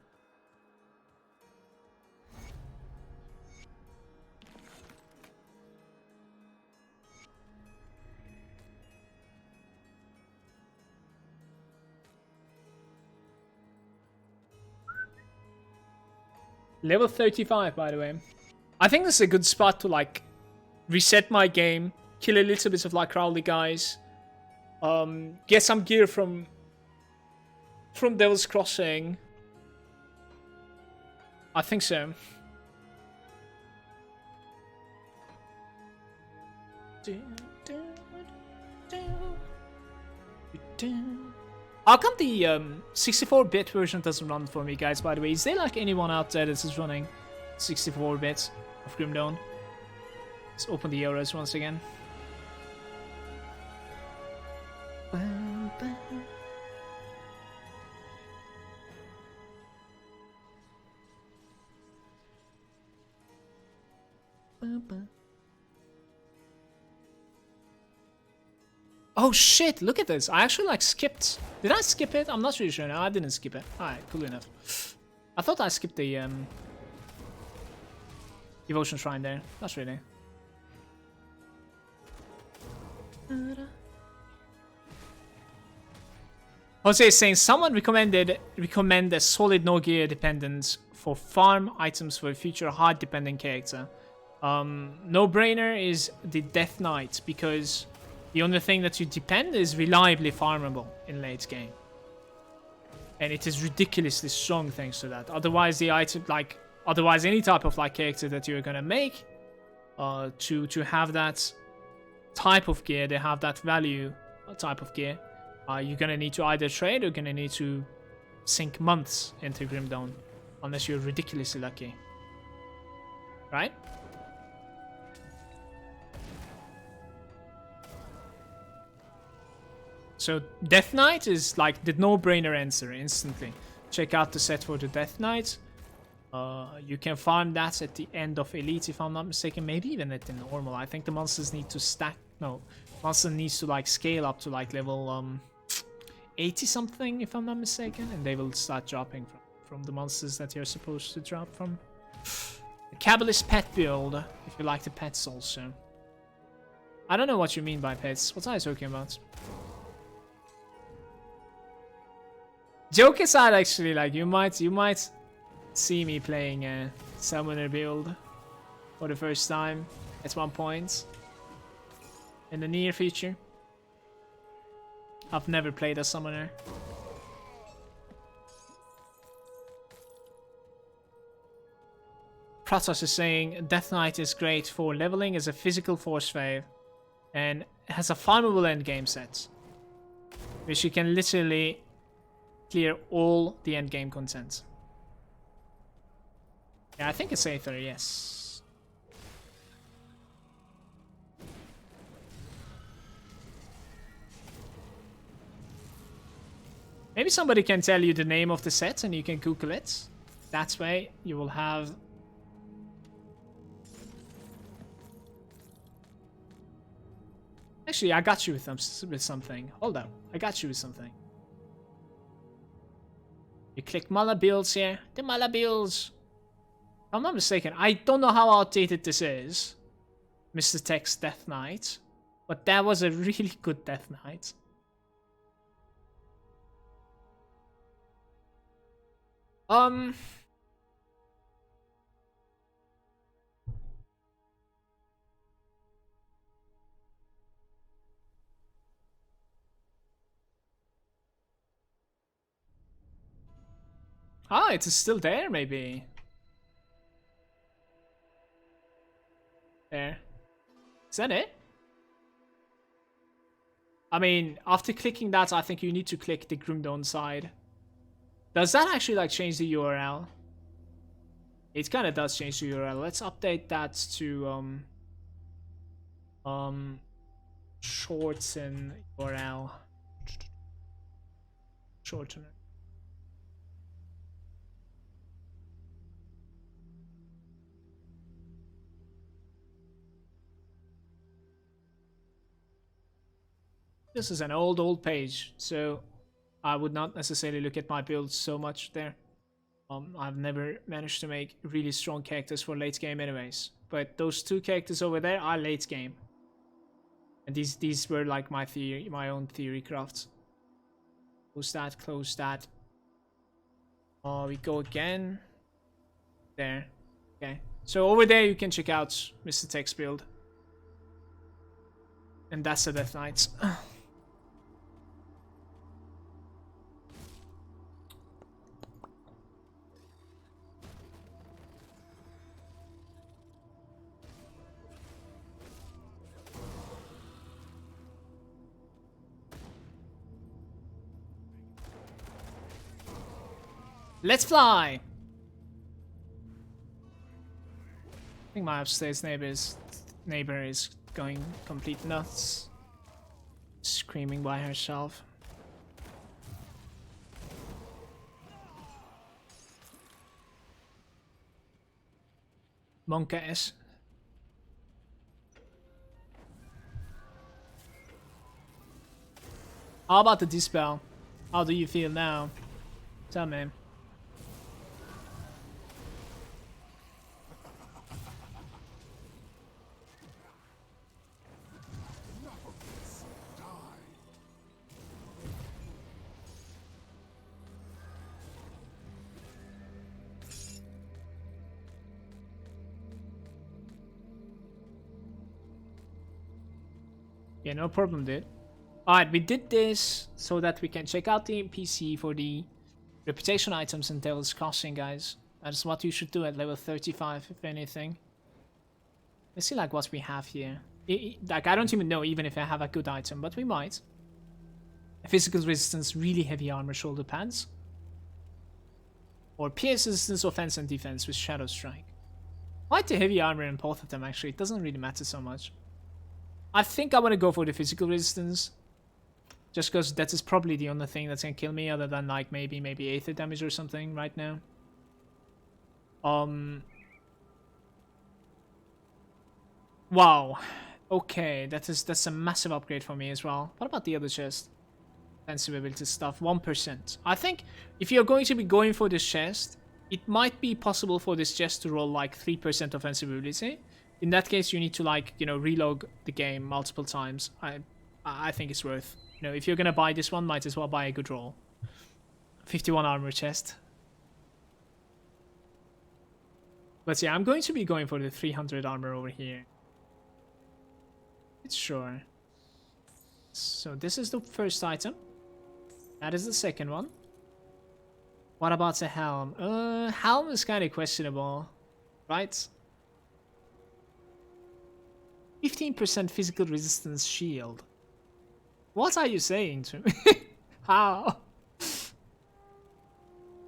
Level 35, by the way. I think this is a good spot to like reset my game, kill a little bit of like Crowley guys, get some gear from Devil's Crossing, I think so. How come the 64-bit version doesn't run for me, guys, by the way? Is there like anyone out there that is running 64 bits of Grim Dawn? Let's open the euros once again. Oh shit, look at this. I actually like skipped. Did I skip it? I'm not really sure. No, I didn't skip it. Alright, cool enough. I thought I skipped the Devotion Shrine there. Not really. Jose is saying someone recommend a solid no gear dependence for farm items for a future hard dependent character. No brainer is the Death Knight, because the only thing that you depend is reliably farmable in late game. And it is ridiculously strong thanks to that. Otherwise the item, like, otherwise any type of like character that you're gonna make to have that type of gear, they have that value type of gear, you're gonna need to either trade or gonna need to sink months into Grim Dawn, unless you're ridiculously lucky. Right? So Death Knight is like the no-brainer answer instantly. Check out the set for the Death Knight. You can farm that at the end of Elite if I'm not mistaken, maybe even at the normal. I think the monsters need to stack, no, monster needs to like scale up to like level 80 something if I'm not mistaken, and they will start dropping from the monsters that you're supposed to drop from. The Kabbalist pet build, if you like the pets also. I don't know what you mean by pets. What are you talking about? Joke aside, actually, like you might see me playing a summoner build for the first time at one point in the near future. I've never played a summoner. Pratos is saying Death Knight is great for leveling as a physical force wave and has a farmable endgame set, which you can literally clear all the endgame content. Yeah, I think it's Aether, yes. Maybe somebody can tell you the name of the set and you can Google it. That way you will have... Actually, I got you with something. Hold up, I got you with something. You click Mala builds here. The Mala builds. If I'm not mistaken, I don't know how outdated this is, Mr. Tech's Death Knight, but that was a really good Death Knight. Ah, it is still there, maybe. There. Is that it? I mean, after clicking that, I think you need to click the Grim Dawn side. Does that actually, like, change the URL? It kind of does change the URL. Let's update that to, shorten URL. Shortener. This is an old page, so I would not necessarily look at my builds so much there. I've never managed to make really strong characters for late game anyways. But those two characters over there are late game. And these were like my own theory crafts. Close that, close that. We go again. There. Okay. So over there you can check out Mr. Tech's build. And that's the Death Knight. Let's fly! I think my upstairs neighbor is going complete nuts. Screaming by herself. Monka-S. How about the dispel? How do you feel now? Tell me. Yeah, no problem, dude. Alright, we did this so that we can check out the NPC for the reputation items in Devil's Crossing, guys. That is what you should do at level 35, if anything. Let's see, like, what we have here. Like, I don't even know even if I have a good item, but we might. Physical resistance, really heavy armor, shoulder pads. Or pierce resistance, offense and defense with Shadow Strike. Quite the heavy armor in both of them, actually. It doesn't really matter so much. I think I want to go for the physical resistance. Just because that is probably the only thing that's gonna kill me, other than like maybe Aether damage or something right now. Wow. Okay, that's a massive upgrade for me as well. What about the other chest? Defensive ability stuff, 1%. I think if you're going to be going for this chest, it might be possible for this chest to roll like 3% offensive ability. In that case, you need to, like, you know, relog the game multiple times. I think it's worth. You know, if you're gonna buy this one, might as well buy a good roll. 51 armor chest. But yeah, I'm going to be going for the 300 armor over here. It's sure. So this is the first item. That is the second one. What about the helm? Helm is kind of questionable, right? 15% physical resistance shield. What are you saying to me? How?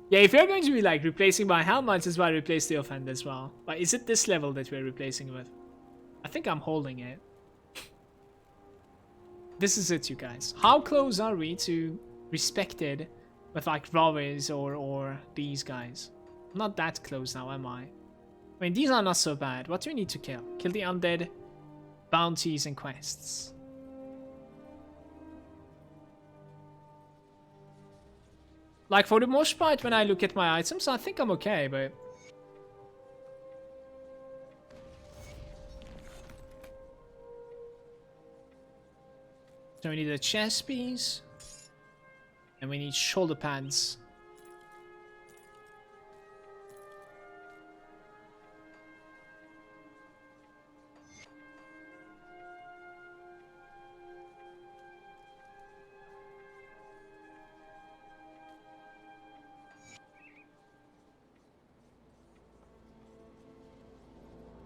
Yeah, if you're going to be like replacing my helm, might as well replace the offhand as well. But is it this level that we're replacing with? I think I'm holding it. This is it, you guys. How close are we to respected with like Ravis or these guys? I'm not that close now, am I? I mean, these are not so bad. What do we need to kill? Kill the undead, bounties, and quests. Like, for the most part, when I look at my items, I think I'm okay, but... So we need a chest piece. And we need shoulder pads.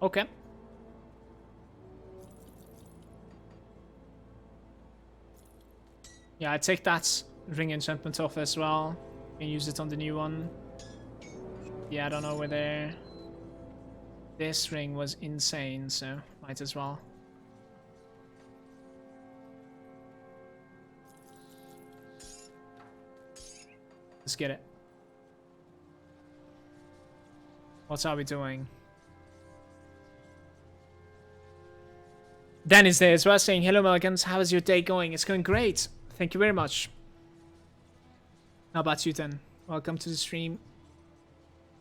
Okay. Yeah, I take that ring enchantment off as well. Can use it on the new one. Yeah, I don't know whether this ring was insane, so might as well. Let's get it. What are we doing? Dan is there as well, saying, hello Malagant, how is your day going? It's going great. Thank you very much. How about you then? Welcome to the stream.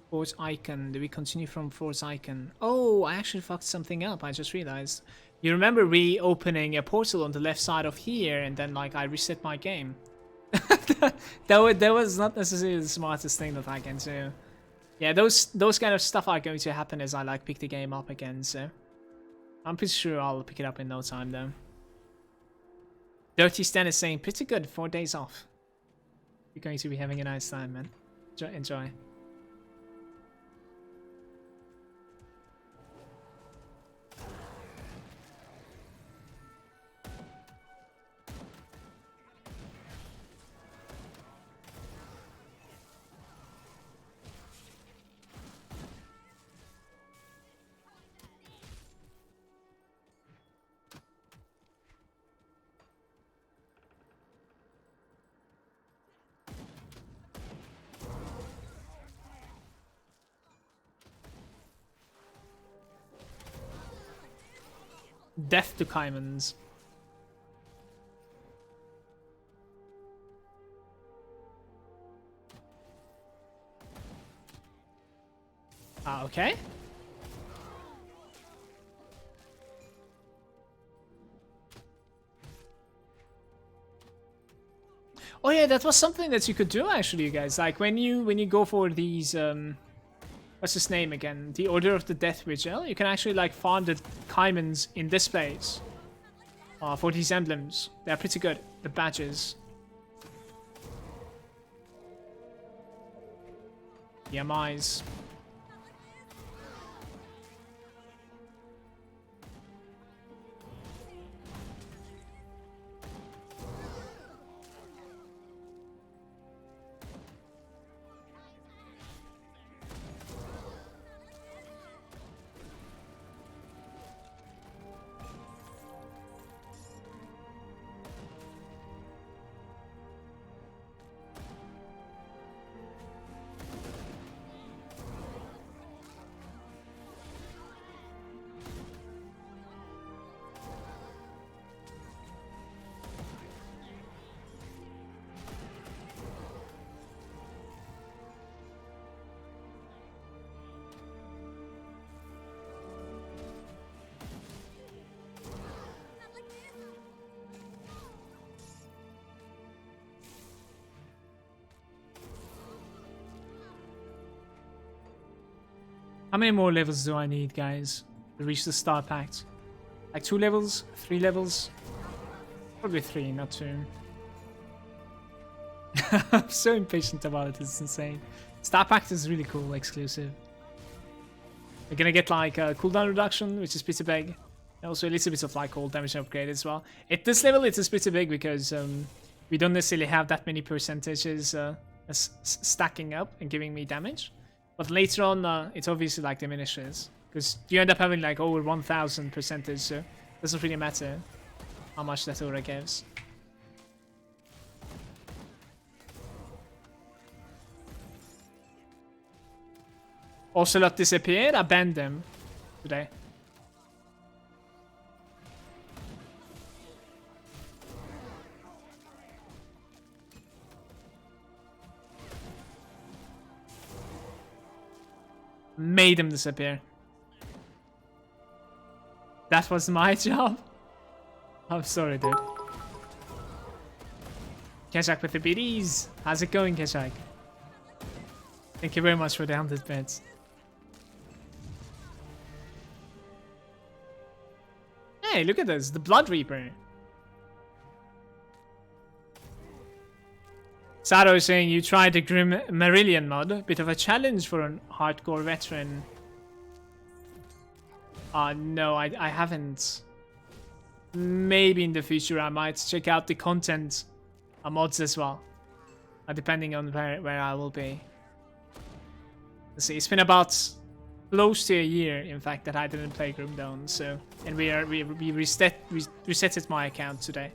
Force Icon. Do we continue from Force Icon? Oh, I actually fucked something up. I just realized. You remember reopening a portal on the left side of here, and then like I reset my game. that was not necessarily the smartest thing that I can do. Yeah, those kind of stuff are going to happen as I like pick the game up again, so I'm pretty sure I'll pick it up in no time though. Dirty Stan is saying, pretty good, 4 days off. You're going to be having a nice time, man. Enjoy. Death to Caimans. Ah, okay. Oh yeah, that was something that you could do actually, you guys. Like when you go for these what's his name again? The Order of the Death Vigil. You can actually like farm the Caimans in this place. For these emblems. They're pretty good. The badges. The MIs. How many more levels do I need, guys, to reach the Star Pact? Like 2 levels? 3 levels? Probably 3, not 2. I'm so impatient about it, it's insane. Star Pact is really cool, exclusive. We're gonna get like a cooldown reduction, which is pretty big. And also a little bit of like cold damage upgrade as well. At this level it is pretty big because we don't necessarily have that many percentages stacking up and giving me damage. But later on, it obviously like diminishes because you end up having like over 1000 percentage, so it doesn't really matter how much that aura gives. Ocelot disappeared. I banned them today. Made him disappear. That was my job. I'm sorry, dude. Keshak with the BDs. How's it going, Keshak? Thank you very much for the 100 bits. Hey, look at this. The Blood Reaper. Saro is saying you tried the Grim Marillion mod. Bit of a challenge for a hardcore veteran. No, I haven't. Maybe in the future I might check out the content mods as well. Depending on where I will be. Let's see, it's been about close to a year, in fact, that I didn't play Grimdawn, so... And we resetted my account today.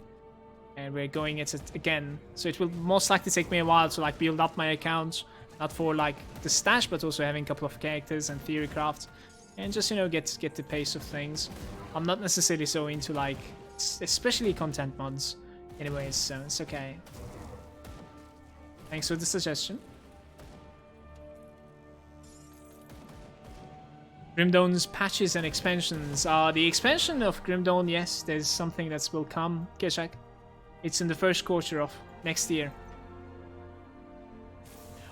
And we're going at it again. So it will most likely take me a while to like build up my account. Not for like the stash, but also having a couple of characters and theory craft. And just, you know, get the pace of things. I'm not necessarily so into like, especially content mods. Anyways, so it's okay. Thanks for the suggestion. Grimdawn's patches and expansions. The expansion of Grimdawn, yes, there's something that will come, Keshak. It's in the first quarter of next year.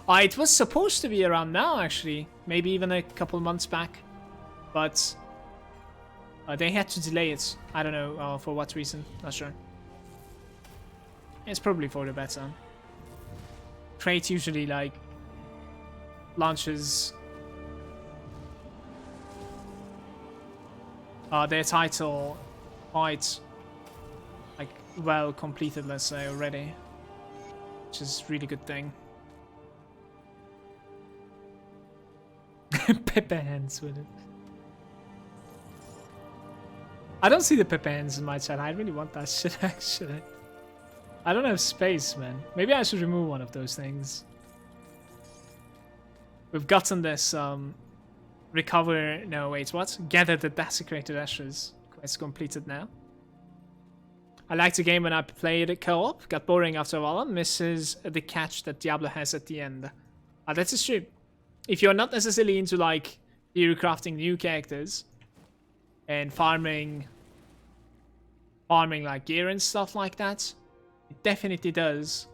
It was supposed to be around now, actually. Maybe even a couple months back. But they had to delay it. I don't know for what reason. Not sure. It's probably for the better. Crate usually, like, launches their title quite like well completed, let's say, already, which is a really good thing. Pepe hands with it. I don't see the Pepe hands in my chat. I really want that shit, actually. I don't have space, man. Maybe I should remove one of those things. We've gotten this recover, no wait, what? Gather the desecrated ashes It's completed now. I liked the game when I played it co-op. Got boring after a while. Misses the catch that Diablo has at the end. That is true. If you're not necessarily into like hero crafting new characters and farming like gear and stuff like that, it definitely does.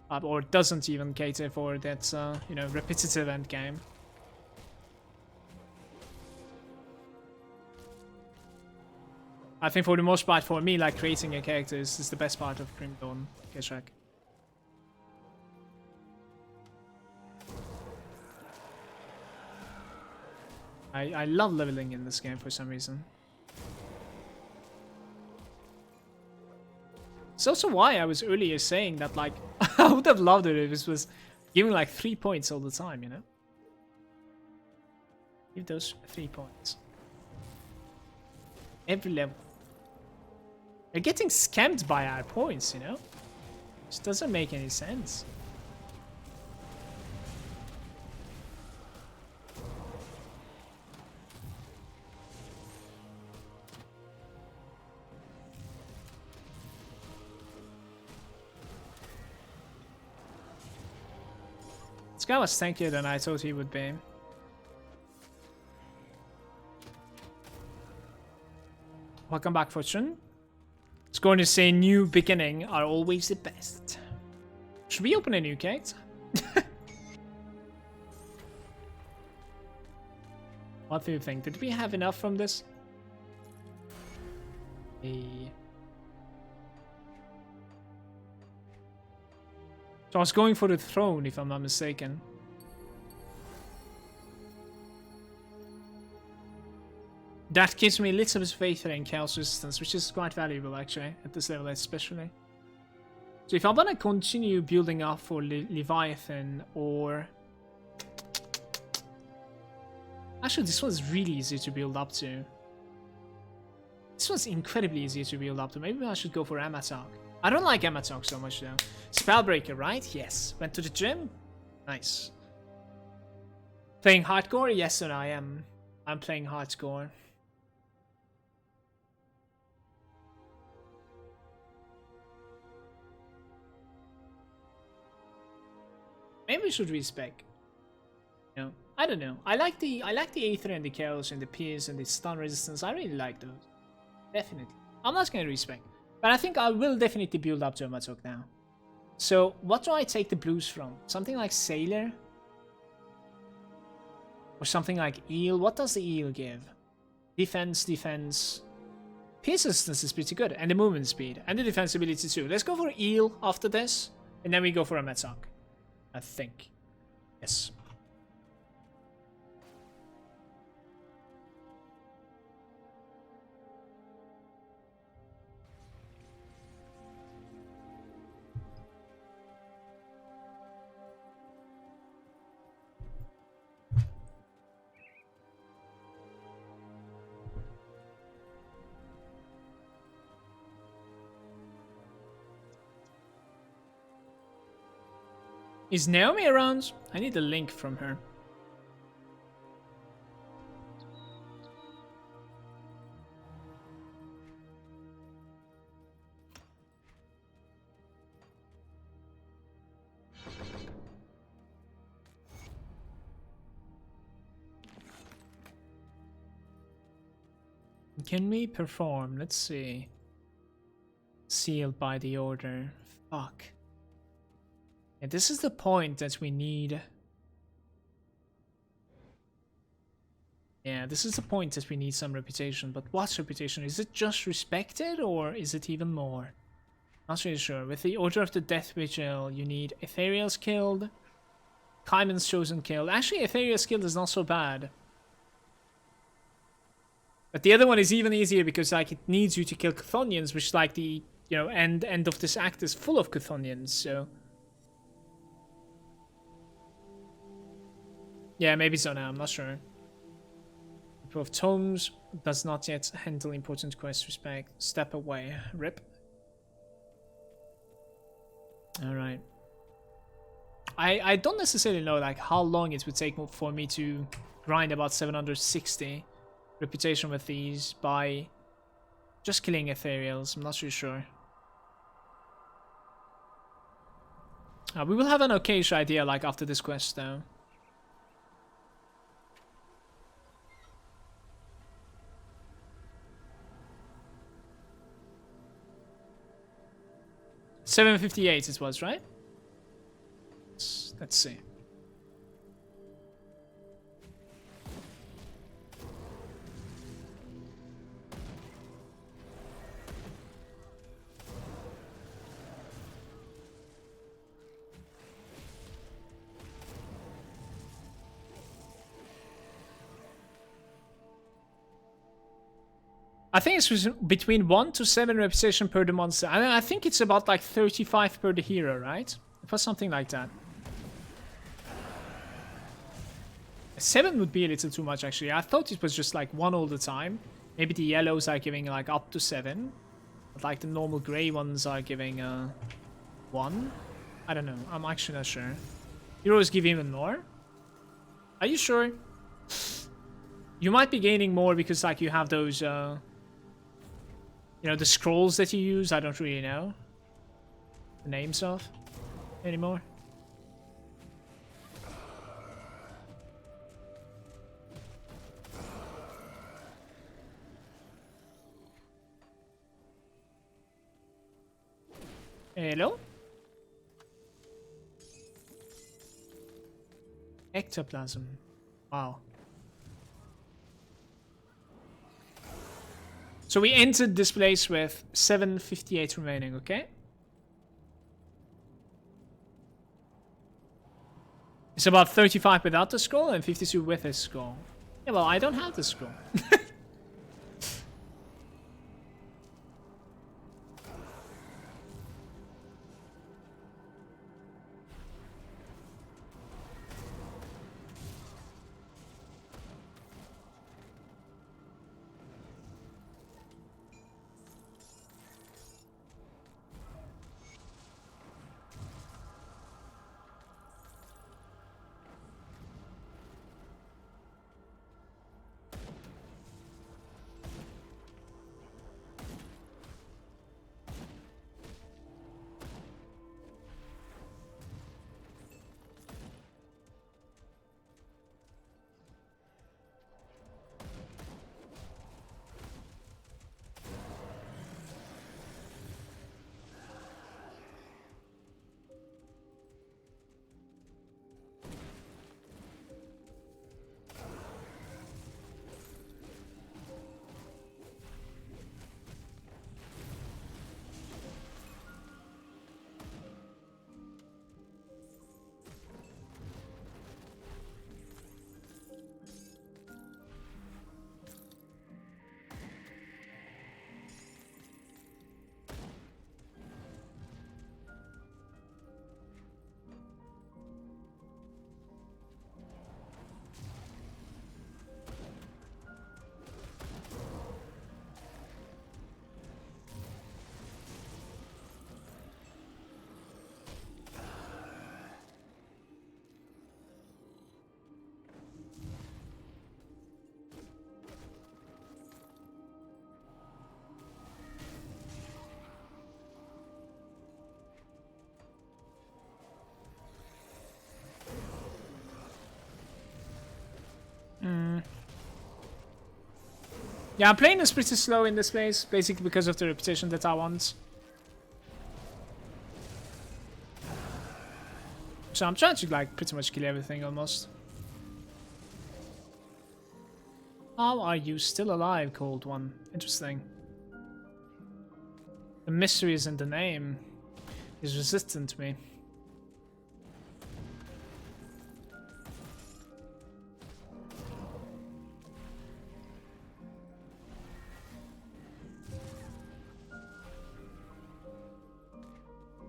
Or doesn't even cater for that, you know, repetitive end game. I think for the most part, for me, like creating a character is the best part of Grim Dawn. Keshak. I love leveling in this game for some reason. It's also why I was earlier saying that, like, I would have loved it if this was giving like 3 points all the time, you know? Give those 3 points. Every level. They're getting scammed by our points, you know? This doesn't make any sense. This guy was tankier than I thought he would be. Welcome back, Fortune. It's going to say new beginning are always the best. Should we open a new character? What do you think? Did we have enough from this? So I was going for the throne, if I'm not mistaken. That gives me a little bit of faith in chaos resistance, which is quite valuable actually, at this level especially. So if I want to continue building up for Leviathan or... Actually, this one's really easy to build up to. This one's incredibly easy to build up to. Maybe I should go for Amatok. I don't like Amatok so much though. Spellbreaker, right? Yes. Went to the gym? Nice. Playing hardcore? Yes, and I am. I'm playing hardcore. Maybe we should respec. No, I don't know. I like the Aether and the Chaos and the Pierce and the stun resistance. I really like those. Definitely. I'm not gonna respec. But I think I will definitely build up to a Matok now. So, what do I take the blues from? Something like Sailor? Or something like Eel? What does the Eel give? Defense, defense. Pierce resistance is pretty good. And the movement speed. And the defense ability too. Let's go for Eel after this. And then we go for a Matok. I think. Yes. Is Naomi around? I need a link from her. Can we perform? Let's see. Sealed by the order. Fuck. And this is the point that we need. Yeah, this is the point that we need some reputation. But what reputation? Is it just respected or is it even more? Not really sure. With the Order of the Death Vigil, you need Ethereal's killed, Kaiman's chosen killed. Actually, Ethereal's killed is not so bad. But the other one is even easier because like it needs you to kill Chthonians, which like the end of this act is full of Chthonians, so. Yeah, maybe so now, I'm not sure. People of Tomes does not yet handle important quests. Respect. Step away. Rip. Alright. I don't necessarily know like how long it would take for me to grind about 760 reputation with these by Just killing ethereals, I'm not really sure. We will have an okayish idea like after this quest though. $7.58 it was, right? Let's see. I think it's between 1 to 7 reputation per the monster. I mean, I think it's about like 35 per the hero, right? It was something like that. 7 would be a little too much, actually. I thought it was just like 1 all the time. Maybe the yellows are giving like up to 7. But like the normal grey ones are giving 1. I don't know. I'm actually not sure. Heroes give even more? Are you sure? You might be gaining more because like you have those... you know, the scrolls that you use, I don't really know the names of anymore. Hello? Ectoplasm. Wow. So we entered this place with 758 remaining, okay? It's about 35 without the scroll and 52 with his scroll. Yeah, well, I don't have the scroll. Yeah, playing is pretty slow in this place, basically because of the reputation that I want. So I'm trying to like pretty much kill everything almost. How are you still alive, Cold One? Interesting. The mystery is in the name. He's resistant to me.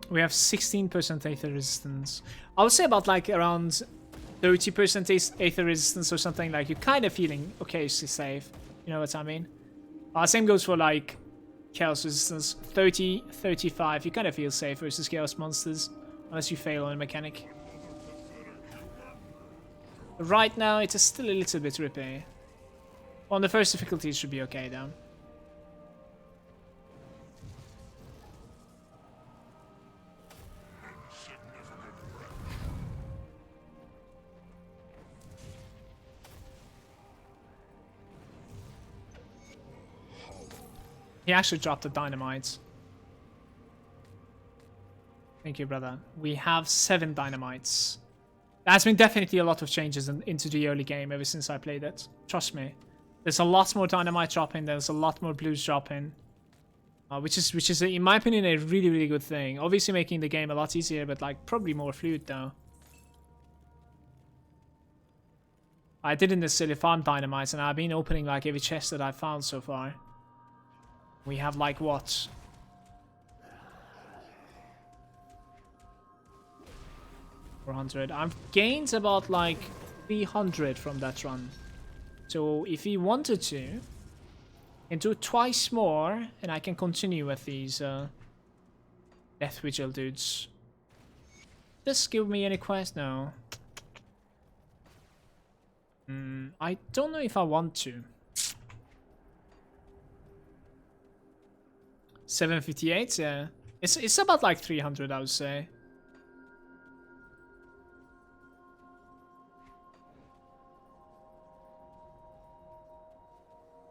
We have 16% Aether resistance. I would say about like around 30% Aether resistance or something. Like you're kind of feeling occasionally safe. You know what I mean? Same goes for like Chaos resistance. 30, 35. You kind of feel safe versus Chaos monsters. Unless you fail on a mechanic. But right now it is still a little bit rippy. On the first difficulty it should be okay though. He actually dropped the dynamite. Thank you, brother. We have 7 dynamites. There's been definitely a lot of changes into the early game ever since I played it. Trust me. There's a lot more dynamite dropping. There's a lot more blues dropping. Which is, in my opinion, a really, really good thing. Obviously making the game a lot easier, but like probably more fluid though. I didn't necessarily farm dynamites, and I've been opening like every chest that I've found so far. We have like what? $400. I've gained about like 300 from that run. So if he wanted to, he can do twice more, and I can continue with these Death Vigil dudes. Does this give me any quest? No. I don't know if I want to. 758, yeah. It's about like 300, I would say.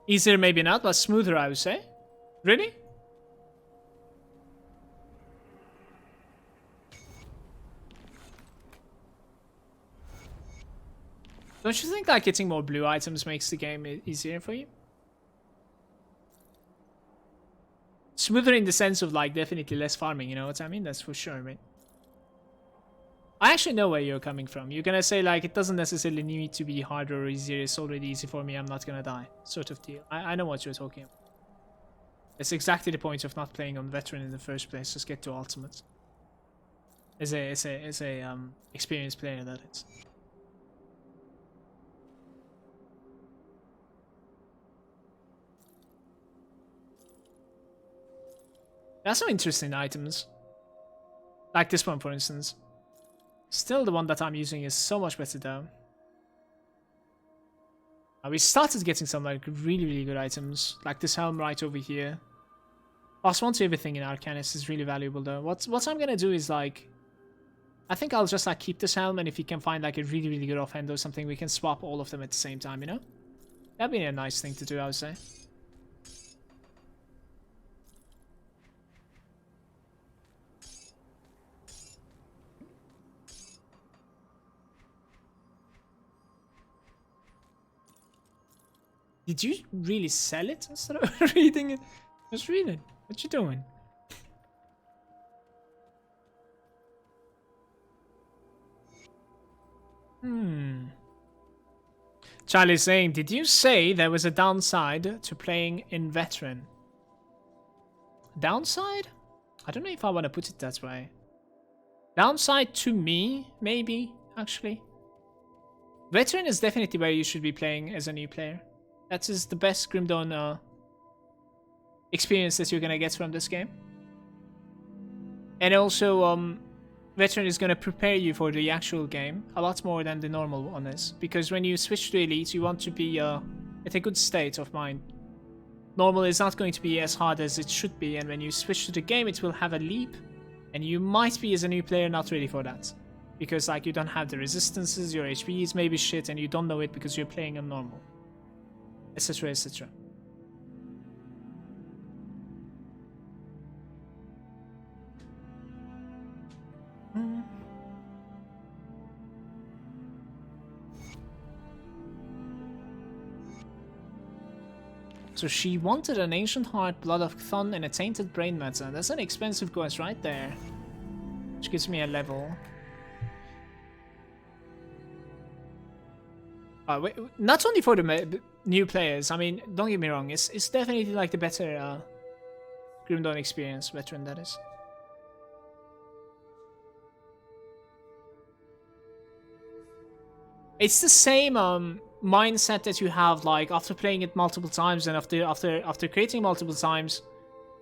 Easier maybe not, but smoother, I would say. Really? Don't you think like getting more blue items makes the game easier for you? Smoother in the sense of like definitely less farming, you know what I mean? That's for sure, right? I actually know where you're coming from. You're gonna say like it doesn't necessarily need to be harder or easier. It's already easy for me. I'm not gonna die, sort of deal. I know what you're talking about. It's exactly the point of not playing on veteran in the first place. Just get to ultimate. As a experienced player, that is. There's some interesting items. Like this one, for instance. Still, the one that I'm using is so much better, though. We started getting some like really, really good items. Like this helm right over here. Plus one to everything in Arcanist is really valuable, though. What I'm gonna do is like... I think I'll just like keep this helm, and if you can find like a really, really good offhand or something, we can swap all of them at the same time, you know? That'd be a nice thing to do, I would say. Did you really sell it instead of reading it? Just read it. What you doing? Charlie's saying, did you say there was a downside to playing in veteran? Downside? I don't know if I want to put it that way. Downside to me, maybe, actually. Veteran is definitely where you should be playing as a new player. That is the best Grim Dawn experience that you're gonna get from this game. And also, Veteran is gonna prepare you for the actual game a lot more than the normal one is. Because when you switch to Elite, you want to be at a good state of mind. Normal is not going to be as hard as it should be, and when you switch to the game, it will have a leap. And you might be, as a new player, not ready for that. Because like you don't have the resistances, your HP is maybe shit, and you don't know it because you're playing on normal. Etc, etc. So she wanted an ancient heart, blood of Thun, and a tainted brain matter. That's an expensive quest right there. Which gives me a level. Wait, not only for the new players, I mean, don't get me wrong, it's definitely like the better Grim Dawn experience, veteran that is. It's the same mindset that you have like after playing it multiple times and after creating multiple times,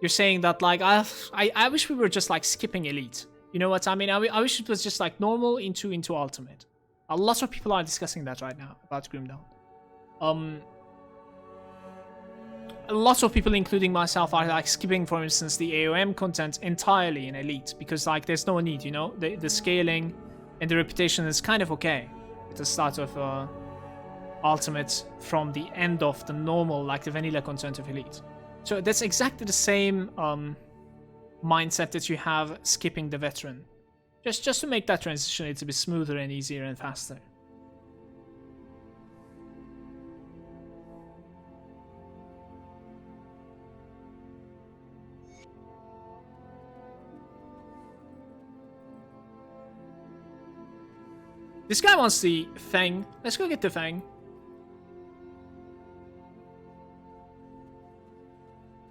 you're saying that like I wish we were just like skipping Elite. You know what I mean? I wish it was just like normal into Ultimate. A lot of people are discussing that right now about Grim Dawn. A lot of people, including myself, are like skipping, for instance, the AOM content entirely in Elite because like there's no need, you know, the scaling and the reputation is kind of okay at the start of Ultimate from the end of the normal, like the vanilla content of Elite. So that's exactly the same mindset that you have skipping the veteran. Just to make that transition a little bit smoother and easier and faster. This guy wants the Fang. Let's go get the Fang.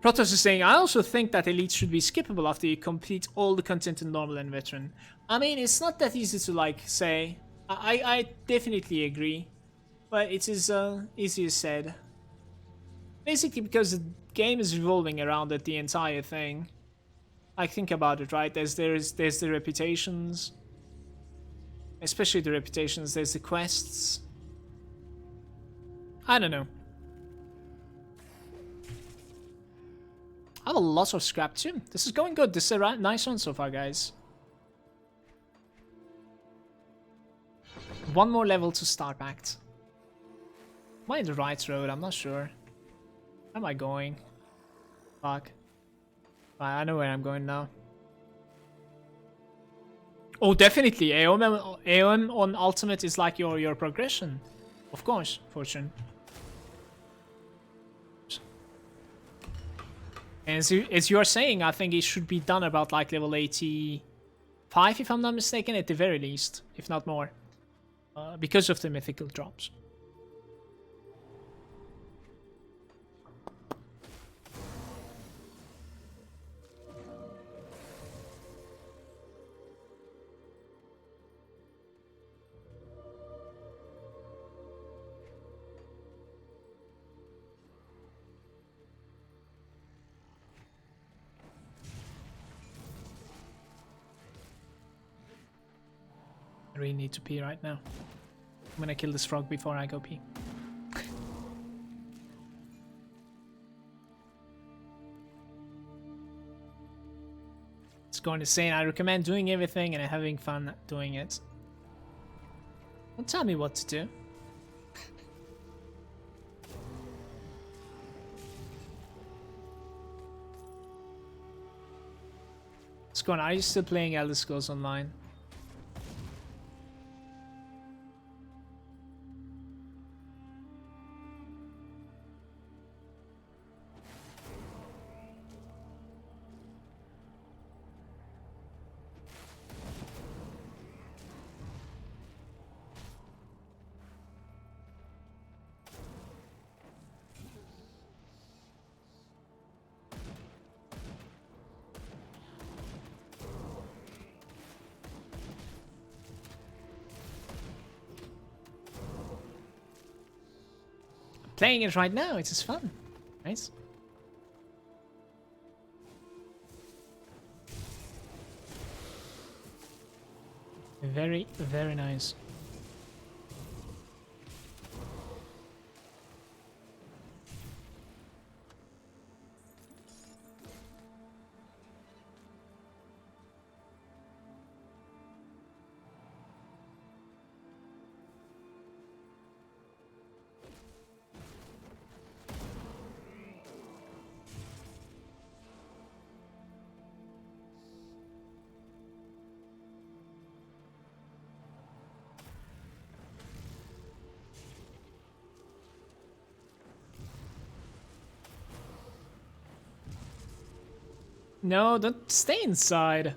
Protoss is saying, I also think that Elite should be skippable after you complete all the content in normal and veteran. I mean, it's not that easy to like say. I definitely agree. But it is easier said. Basically because the game is revolving around it, the entire thing. Like, think about it, right? There's the reputations. Especially the reputations, there's the quests. I don't know. I have a lot of scrap too. This is going good. This is a nice one so far, guys. One more level to Star Pact. Am I in the right road? I'm not sure. Where am I going? Fuck. I know where I'm going now. Oh, definitely. AOM on Ultimate is like your progression. Of course, Fortune. And as you are saying, I think it should be done about like level 85, if I'm not mistaken, at the very least, if not more. Because of the mythical drops. I really need to pee right now. I'm gonna kill this frog before I go pee. It's going insane. I recommend doing everything and having fun doing it. Don't tell me what to do. What's going on? Are you still playing Elder Scrolls Online? Playing it right now, it is fun. Nice. Very, very nice. No, don't stay inside.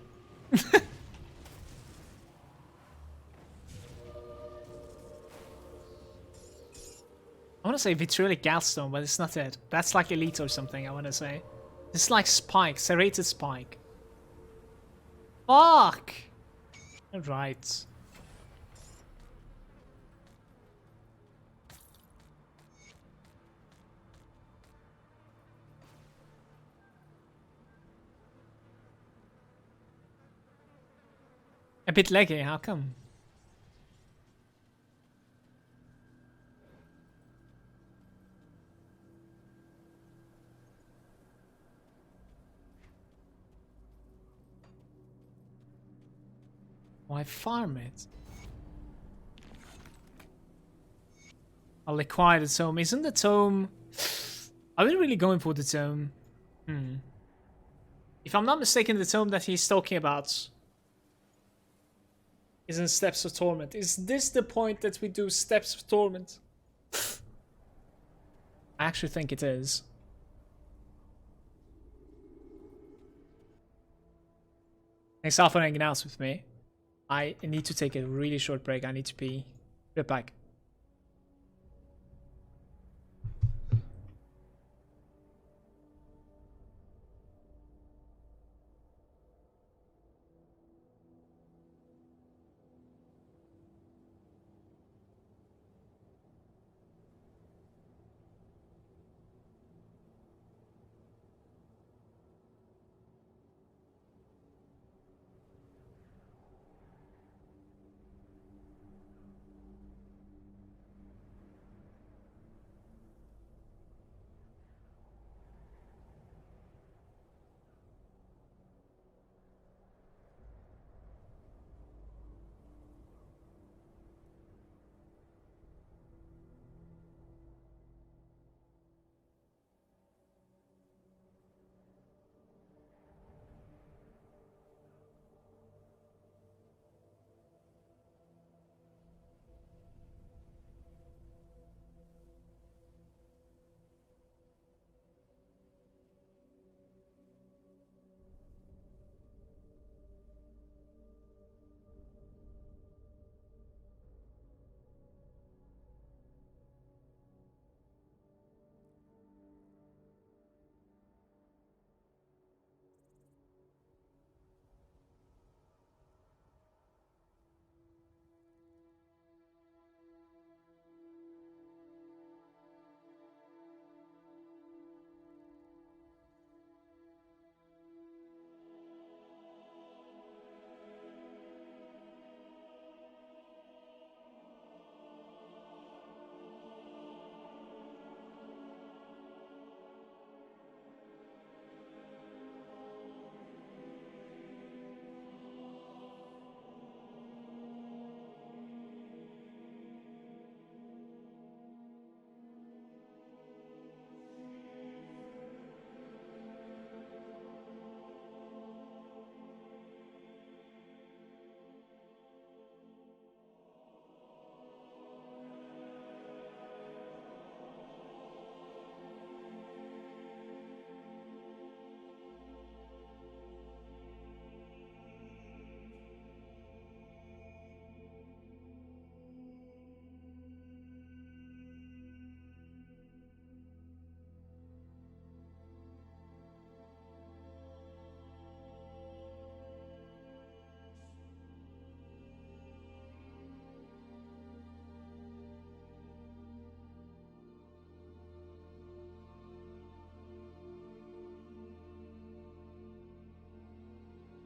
I want to say vitriolic gallstone, but it's not it. That's like elite or something, I want to say. It's like spike, serrated spike. Fuck! Alright. A bit laggy, how come? Why farm it? I'll acquire the tome. Isn't the tome... Are we really going for the tome? If I'm not mistaken, the tome that he's talking about is in Steps of Torment. Is this the point that we do Steps of Torment? I actually think it is. Thanks all for hanging out with me. I need to take a really short break. I need to pee. Be back.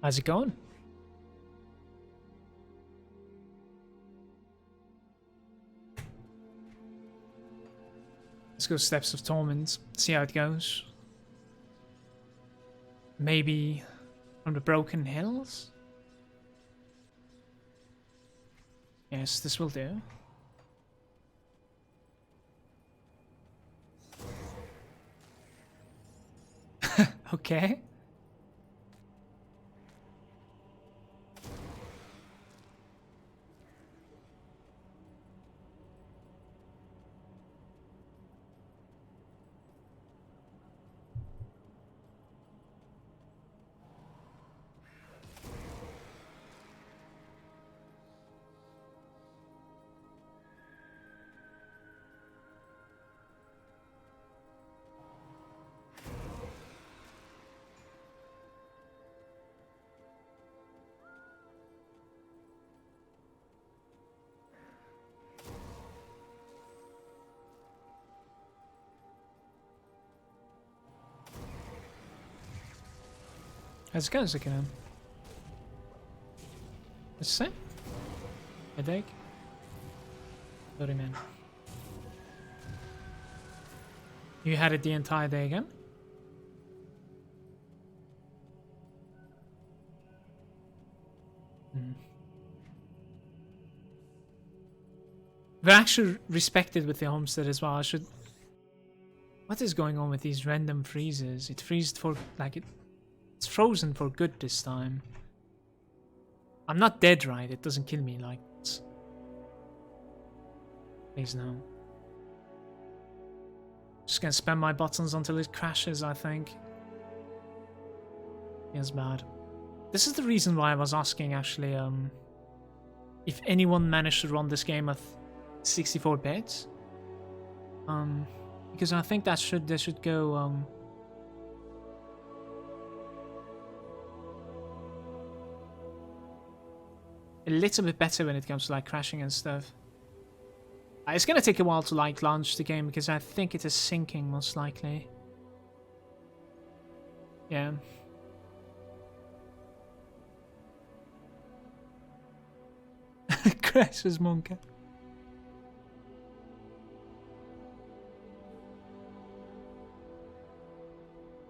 How's it going? Let's go Steps of Torment, see how it goes. Maybe from the Broken Hills? Yes, this will do. Okay. How's it going, Zikanom? What's the same? Headache? Sorry, man. You had it the entire day again? We're actually respected with the homestead as well. I should What is going on with these random freezes? It freezed for like it's frozen for good this time. I'm not dead, right? It doesn't kill me like this. Please no. Just gonna spam my buttons until it crashes, I think. Feels bad. This is the reason why I was asking actually if anyone managed to run this game at 64 bits. Because I think that should go a little bit better when it comes to like crashing and stuff. It's gonna take a while to like launch the game because I think it is syncing most likely. Yeah. Crashes, monkey.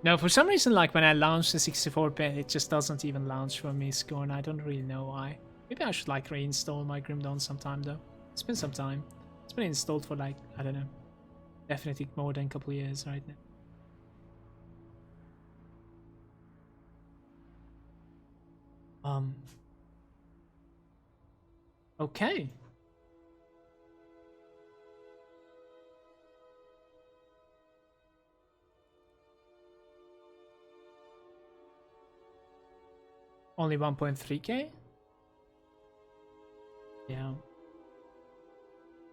No, for some reason, like when I launch the 64-bit, it just doesn't even launch for me, Scorn. I don't really know why. Maybe I should like reinstall my Grim Dawn sometime though. It's been some time. It's been installed for like, I don't know, definitely more than a couple of years right now. Okay. Only 1.3k? Yeah.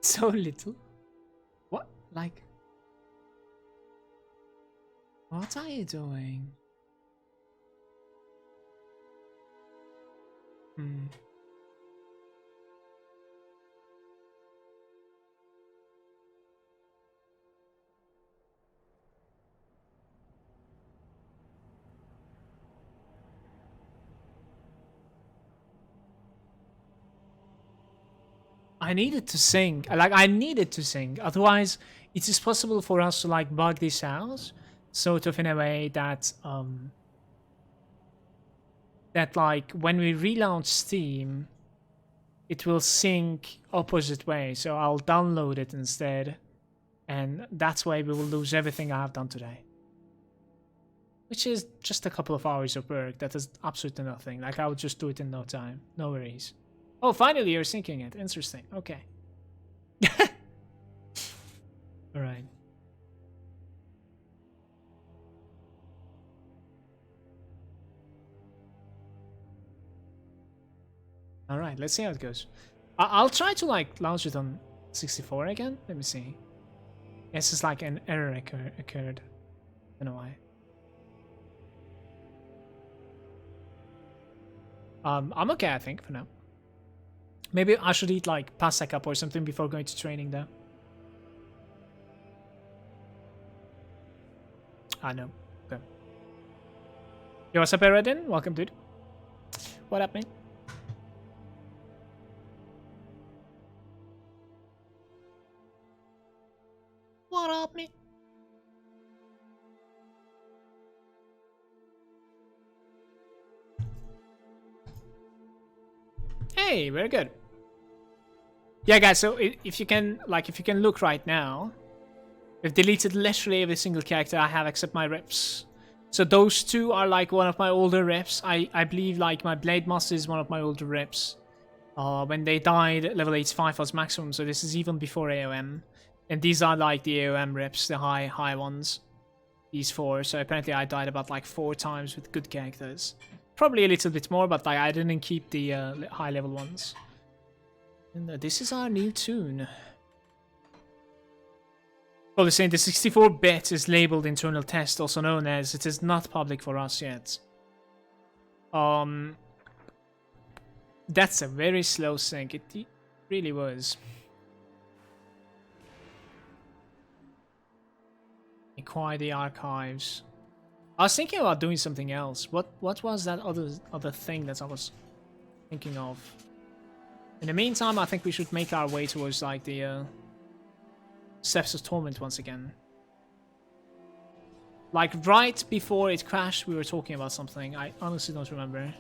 So little. What? Like... What are you doing? I needed to sync. Like, I needed to sync. Otherwise, it is possible for us to, like, bug this out. Sort of in a way that, like, when we relaunch Steam, it will sync opposite way. So I'll download it instead. And that's why we will lose everything I have done today. Which is just a couple of hours of work. That is absolutely nothing. Like, I would just do it in no time. No worries. Oh, finally you're syncing it. Interesting. Okay. Alright. Alright, let's see how it goes. I'll try to like launch it on 64 again. Let me see. It's just like an error occurred. I don't know why. I'm okay, I think, for now. Maybe I should eat like pasta cup or something before going to training though. I know. Okay. Yo, what's up, Eredin? Welcome, dude. What up, man? What up, man? Hey, very good. Yeah, guys, so if you can look right now, we've deleted literally every single character I have except my reps. So those two are like one of my older reps. I believe like my Blade Master is one of my older reps. When they died, level 85 was maximum, so this is even before AOM. And these are like the AOM reps, the high ones. These four, so apparently I died about like 4 times with good characters. Probably a little bit more, but like, I didn't keep the high level ones. And this is our new tune. Well, they're saying the 64-bit is labeled internal test, also known as it is not public for us yet. That's a very slow sync. It really was. Acquire the archives. I was thinking about doing something else. What was that other thing that I was thinking of? In the meantime, I think we should make our way towards like the Steps of Torment once again. Like right before it crashed, we were talking about something. I honestly don't remember.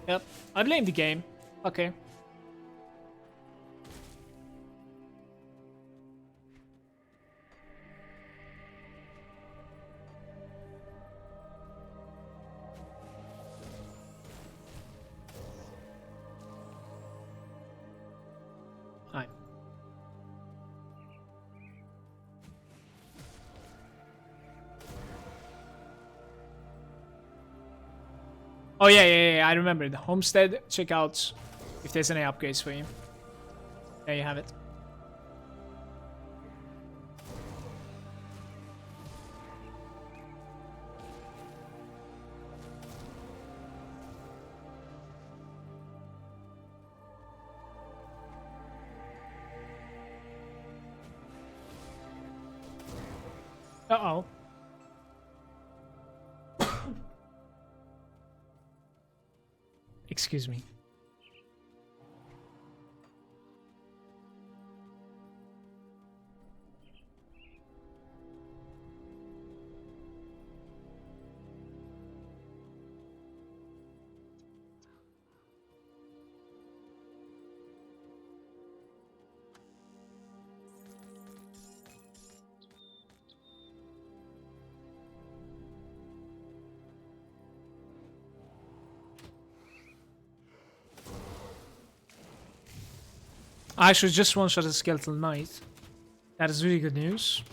Yep, I blame the game. Okay. Alright. Oh yeah, I remember. The Homestead, check out if there's any upgrades for you. There you have it. Uh-oh. Excuse me. I should just one-shot a Skeletal Knight. That is really good news.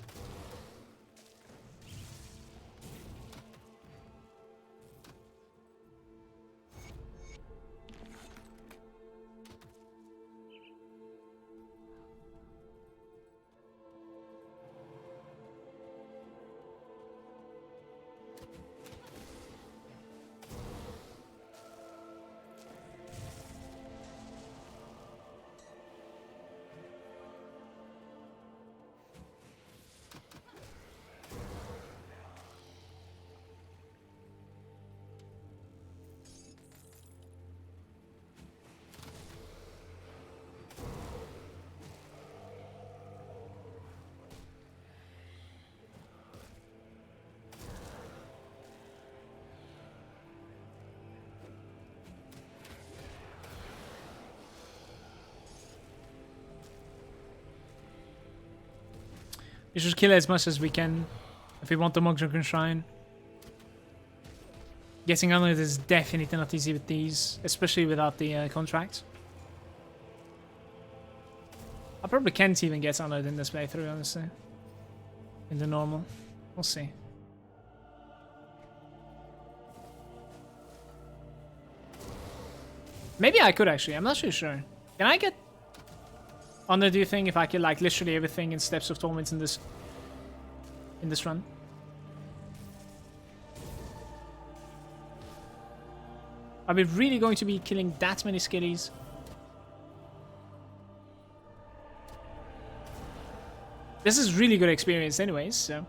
We should kill as much as we can if we want the Mogdragon Shrine. Getting on it is definitely not easy with these, especially without the contract. I probably can't even get on it in this playthrough, honestly. In the normal. We'll see. Maybe I could actually, I'm not too sure. Can I get Honor, do you think, if I kill like literally everything in Steps of Torment in this run? Are we really going to be killing that many skillies? This is really good experience anyways, so.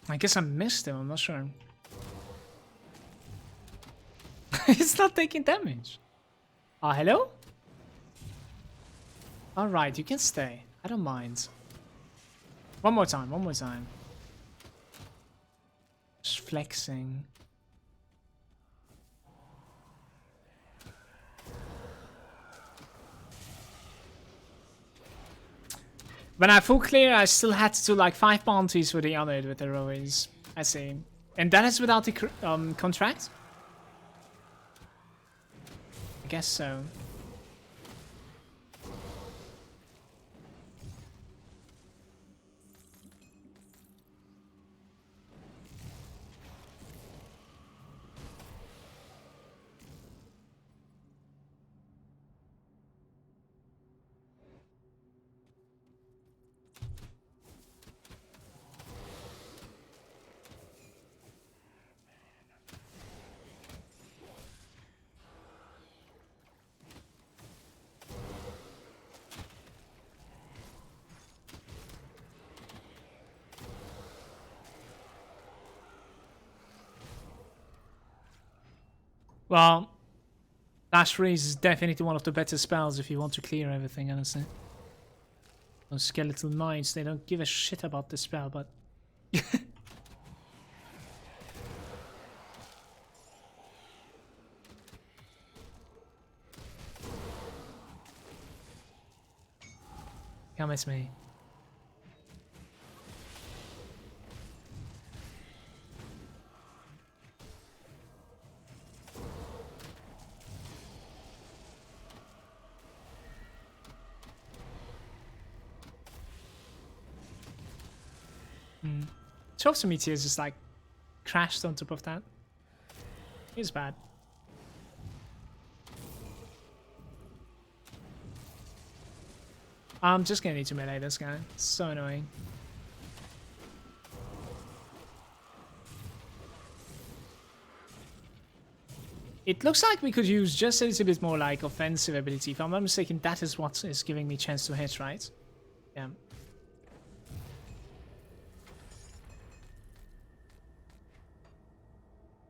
I guess I missed him, I'm not sure. He's not taking damage. Hello? Alright, you can stay. I don't mind. One more time, one more time. Just flexing. When I full clear, I still had to do like 5 bounties for the honored with the heroes. I see. And that is without the contract? I guess so. Well, Dash Freeze is definitely one of the better spells if you want to clear everything, honestly. Those Skeletal Knights, they don't give a shit about the spell, but Can't miss me. Chokes Meteors just like crashed on top of that. It's bad. I'm just gonna need to melee this guy. It's so annoying. It looks like we could use just a little bit more like offensive ability. If I'm not mistaken, that is what is giving me chance to hit, right? Yeah.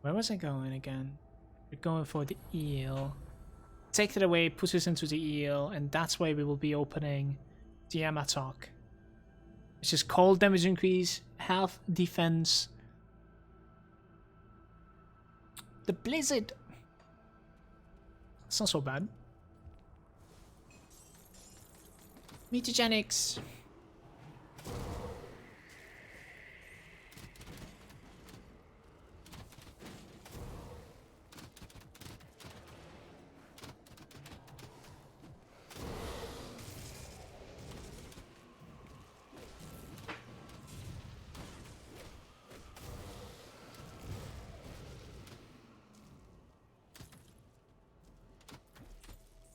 Where was I going again? We're going for the eel. Take that away, put us into the eel, and that's where we will be opening the Amatok. It's just cold damage increase, health, defense. The blizzard. It's not so bad. Mutagenics.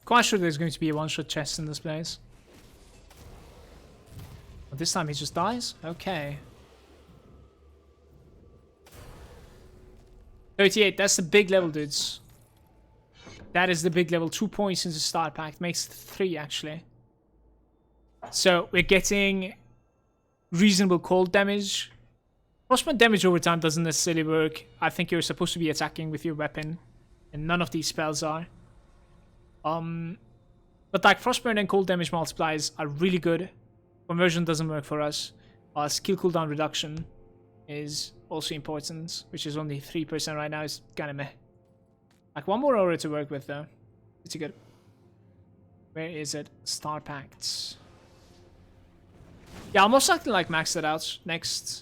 Quite sure there's going to be a one-shot chest in this place. But this time he just dies? Okay. 38, that's the big level, dudes. That is the big level. 2 points in the start pack. Makes it 3, actually. So, we're getting reasonable cold damage. Frostburn damage over time doesn't necessarily work. I think you're supposed to be attacking with your weapon. And none of these spells are. But like Frostburn and cold damage multipliers are really good. Conversion doesn't work for us. Skill cooldown reduction is also important, which is only 3% right now. It's kind of meh. Like one more aura to work with though. Pretty good. Where is it? Star Pacts. Yeah, I'll most likely like max that out next.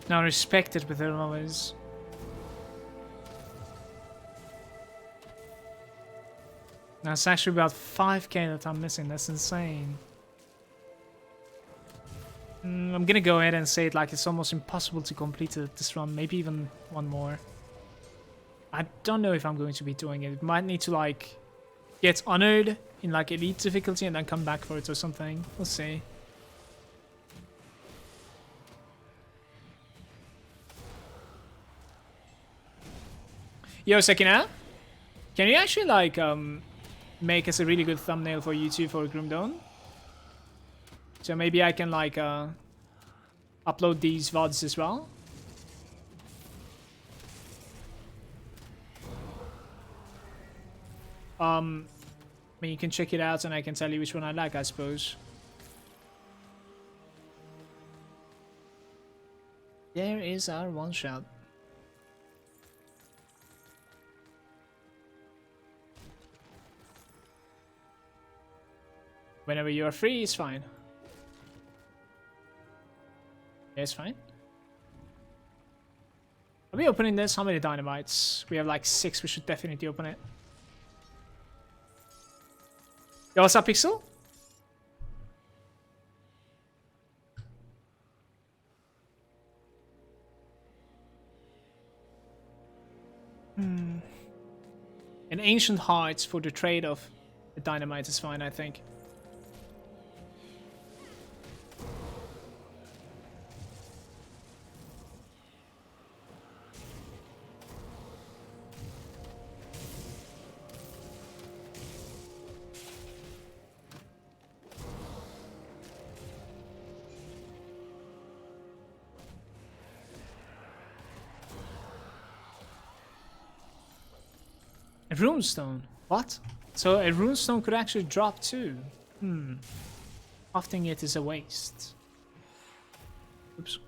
Now respected with their always. Now it's actually about 5k that I'm missing. That's insane. I'm gonna go ahead and say it like it's almost impossible to complete this run. Maybe even one more. I don't know if I'm going to be doing it. It might need to like get honored in like elite difficulty and then come back for it or something. We'll see. Yo, Sekina, can you actually like make us a really good thumbnail for YouTube for Grimdawn? So maybe I can like upload these VODs as well. I mean, you can check it out and I can tell you which one I like, I suppose. There is our one shot. Whenever you are free, it's fine. Yeah, it's fine. we opening this? How many dynamites? We have like 6. We should definitely open it. Yo, what's up, Pixel? An ancient hearts for the trade of the dynamite is fine, I think. A runestone? What? So a runestone could actually drop too. Crafting it is a waste. Oops.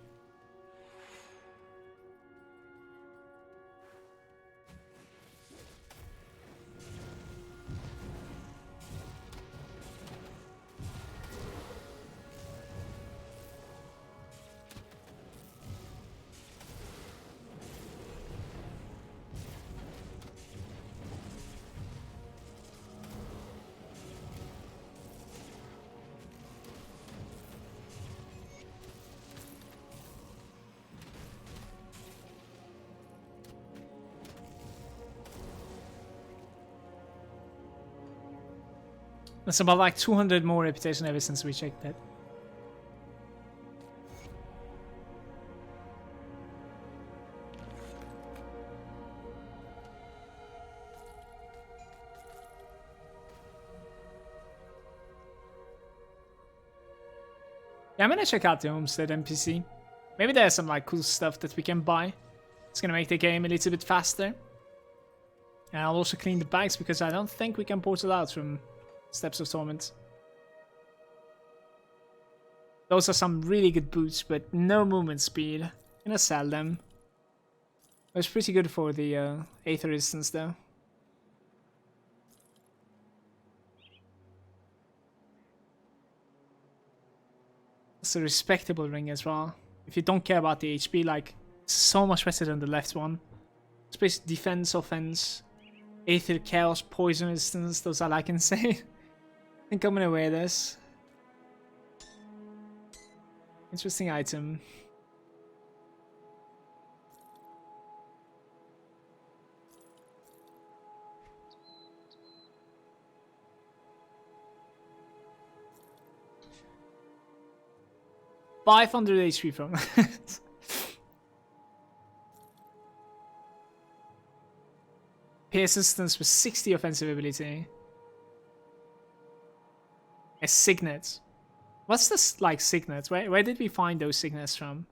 That's about like 200 more reputation ever since we checked that. Yeah, I'm gonna check out the Homestead NPC. Maybe there's some like cool stuff that we can buy. It's gonna make the game a little bit faster. And I'll also clean the bags because I don't think we can portal out from Steps of Torment. Those are some really good boots, but no movement speed. Gonna sell them. It was pretty good for the Aether resistance though. It's a respectable ring as well. If you don't care about the HP, like, it's so much better than the left one. Space defense, offense, Aether, chaos, poison resistance, those are all I can say. I think I'm gonna wear this. Interesting item. $500 HP from Pierce resistance with 60 offensive ability. A signet. What's this like signet? Where did we find those signets from?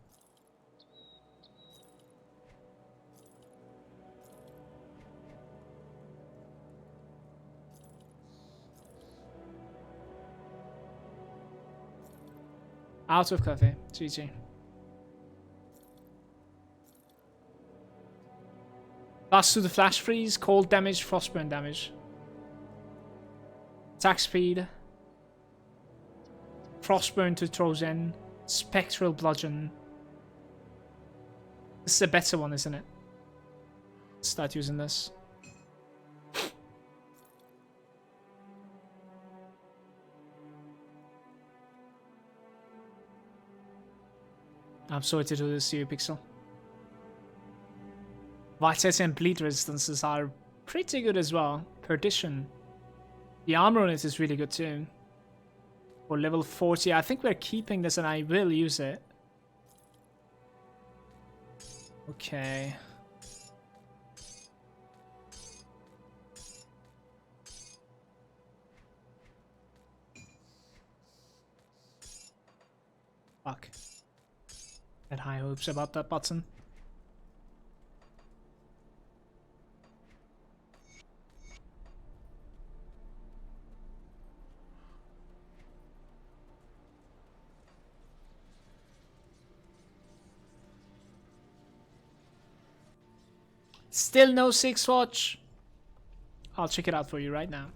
Out of coffee. GG. Plus to the flash freeze, cold damage, frostburn damage. Attack speed. Frostburn to Trojan. Spectral bludgeon. This is a better one, isn't it? Start using this. I'm sorry to do this to you, Pixel. Vitality and bleed resistances are pretty good as well. Perdition. The armor on it is really good too. For level 40, I think we're keeping this and I will use it. Okay. Fuck. Had high hopes about that button. Still no 6 watch. I'll check it out for you right now.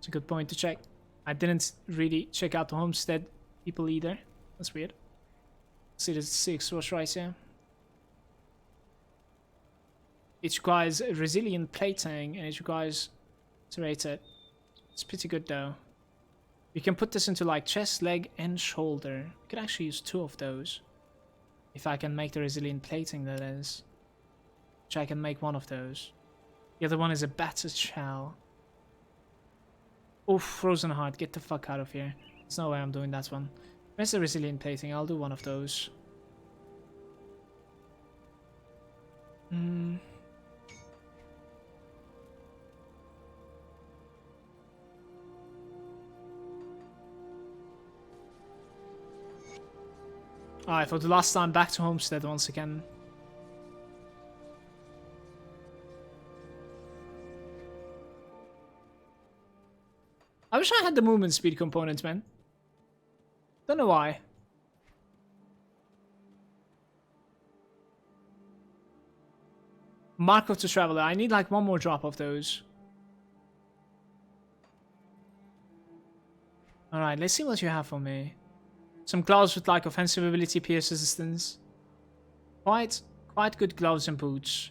It's a good point to check. I didn't really check out the homestead people either. That's weird. See, the 6 was right here. It requires resilient plating and it requires serrated. It's pretty good though. You can put this into like chest, leg, and shoulder. You could actually use 2 of those. If I can make the resilient plating, that is. Which I can make 1 of those. The other one is a battered shell. Oh, frozen heart. Get the fuck out of here. There's no way I'm doing that one. Where's the resilient plating? I'll do 1 of those. Alright, for the last time, back to Homestead once again. I wish I had the movement speed component, man. Don't know why. Mark of the Traveler. I need like 1 more drop of those. Alright, let's see what you have for me. Some gloves with like offensive ability, pierce resistance. Quite good gloves and boots.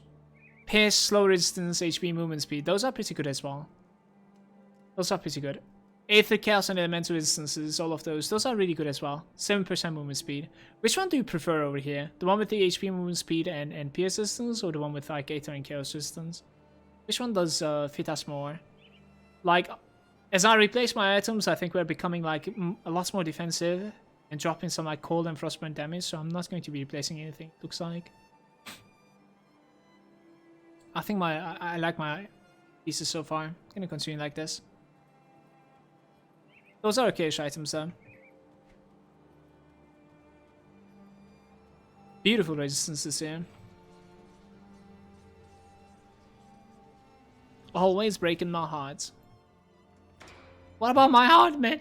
Pierce, slow resistance, HP, movement speed. Those are pretty good as well. Those are pretty good. Aether, chaos, and elemental resistances, all of those. Those are really good as well. 7% movement speed. Which one do you prefer over here? The one with the HP, movement speed, and pierce resistance, or the one with like Aether and chaos resistance? Which one does fit us more? Like, as I replace my items, I think we're becoming like a lot more defensive and dropping some like cold and frostburn damage, so I'm not going to be replacing anything, looks like. I think I like my pieces so far. I'm gonna continue like this. Those are okay items though. Beautiful resistances here. Always breaking my heart. What about my heart, man?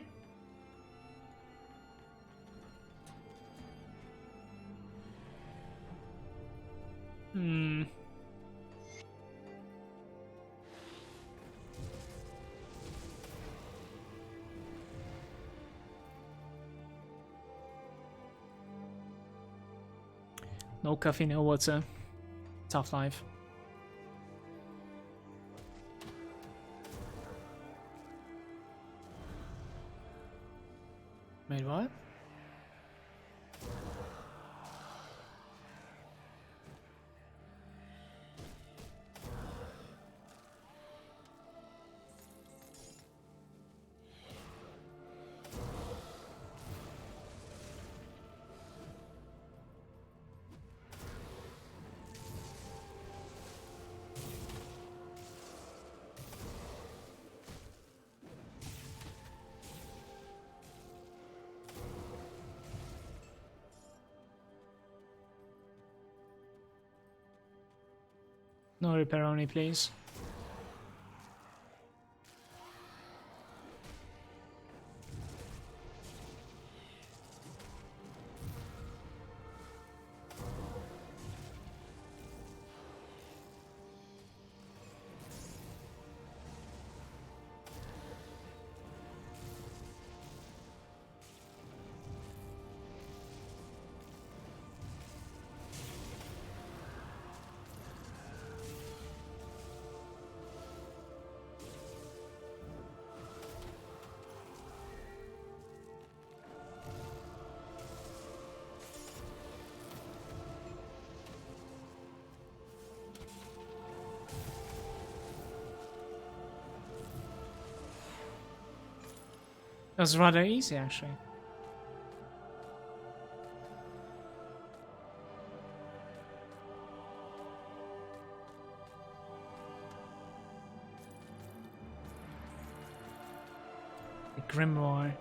No coffee, no water. Tough life. Wait, what? No ripperoni, please. That was rather easy, actually. The Grimoire.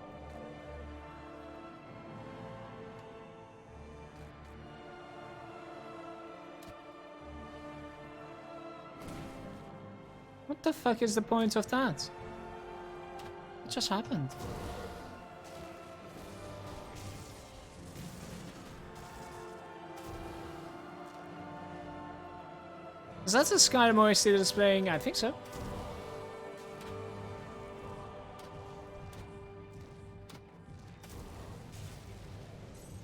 What the fuck is the point of that? What just happened? Is that the Skyrim OST that's playing? I think so.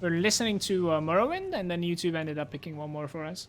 We're listening to Morrowind, and then YouTube ended up picking one more for us.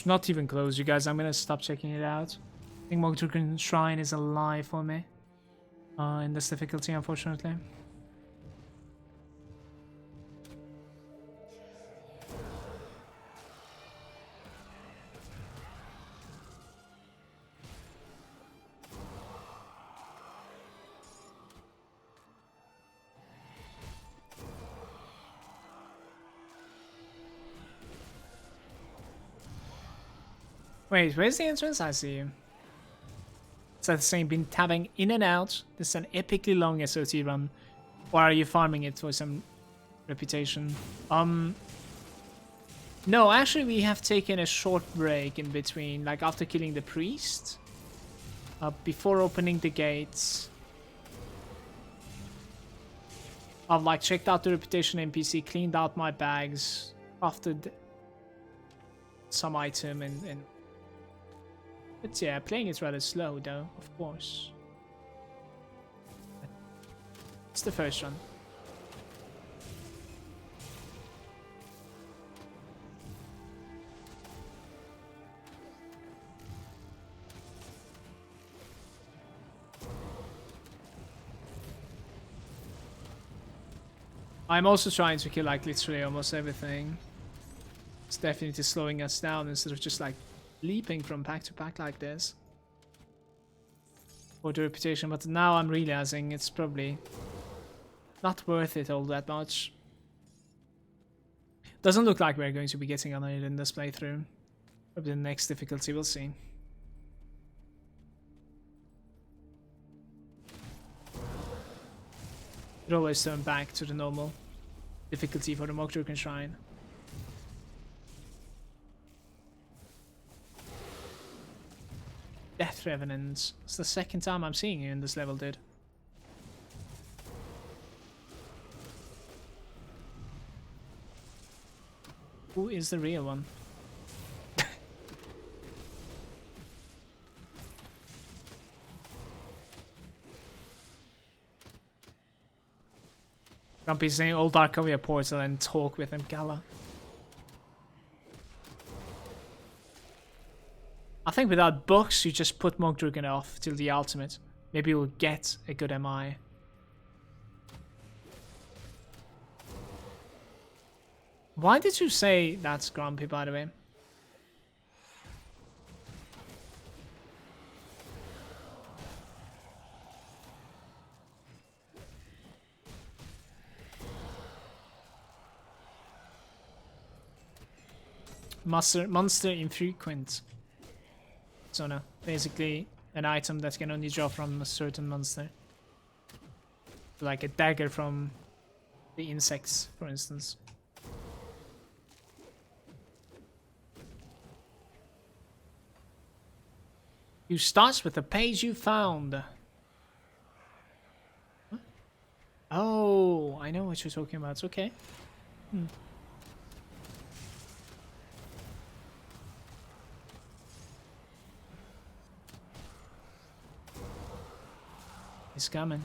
Not even close, you guys. I'm gonna stop checking it out. I think Mogdruken Shrine is a lie for me in this difficulty, unfortunately. Wait, where's the entrance? I see you. It's the same, been tabbing in and out. This is an epically long SOT run. Or are you farming it for some reputation? No, actually we have taken a short break in between, like after killing the priest. Before opening the gates. I've like checked out the reputation NPC, cleaned out my bags, crafted some item and but yeah, playing is rather slow though, of course. It's the first run. I'm also trying to kill like literally almost everything. It's definitely slowing us down instead of just like leaping from pack to pack like this for the reputation, but now I'm realizing it's probably not worth it all that much. Doesn't look like we're going to be getting on it in this playthrough. Probably the next difficulty, we'll see. It always turn back to the normal difficulty for the Mogdruken Shrine. Death Revenant. It's the second time I'm seeing you in this level, dude. Who is the real one? Grumpy's saying old Arcovia portal and talk with him, Gala. I think without books, you just put Mogdruken off till the ultimate. Maybe you'll get a good MI. Why did you say that's Grumpy, by the way? Monster infrequent. So no, basically an item that can only draw from a certain monster. Like a dagger from the insects, for instance. You start with the page you found. Huh? Oh, I know what you're talking about. It's okay. He's coming.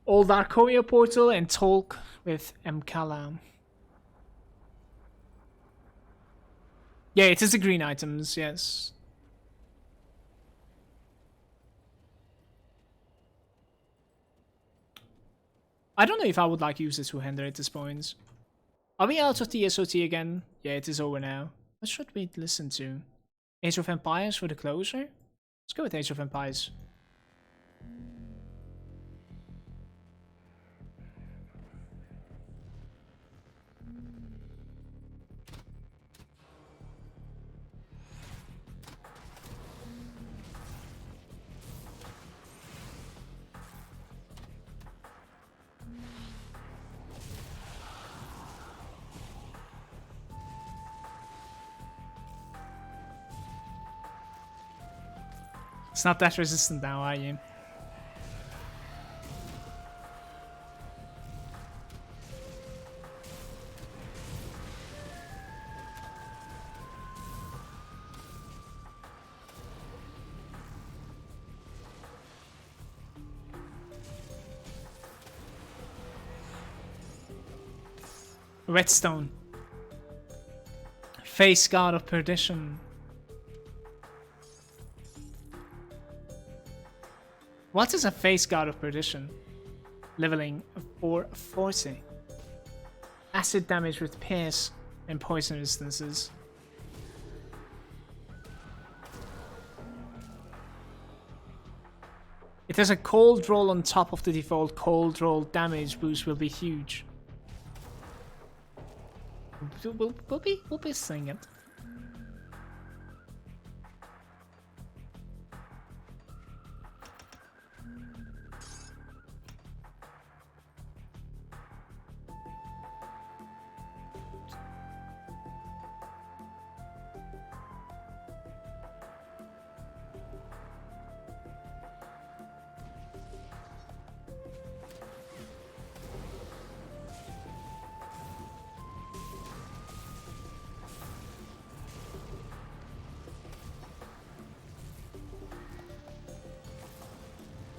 Old Arconia portal and talk with Mkala. Yeah, it is the green items, yes. I don't know if I would like use the two-hander at this point. Are we out of the SOT again? Yeah, it is over now. What should we listen to? Age of Empires for the closer? Let's go with Age of Empires. It's not that resistant now, are you? Redstone. Face Guard of Perdition. What is a Face Guard of Perdition? Leveling 440. Acid damage with pierce and poison resistances. It has a cold roll on top of the default cold roll. Damage boost will be huge. We'll be seeing it.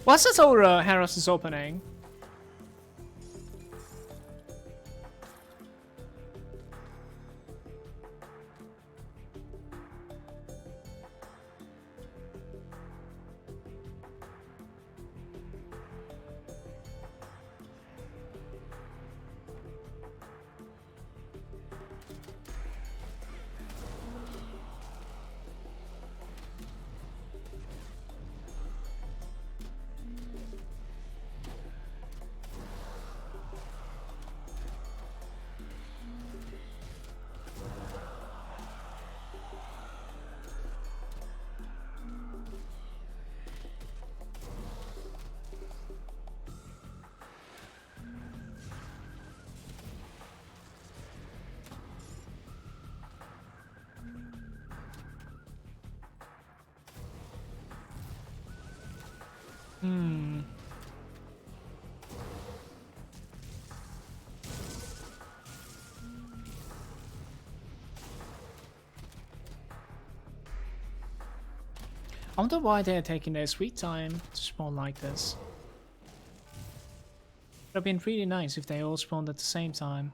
What's this Aura Harris is opening? I wonder why they're taking their sweet time to spawn like this. It would have been really nice if they all spawned at the same time.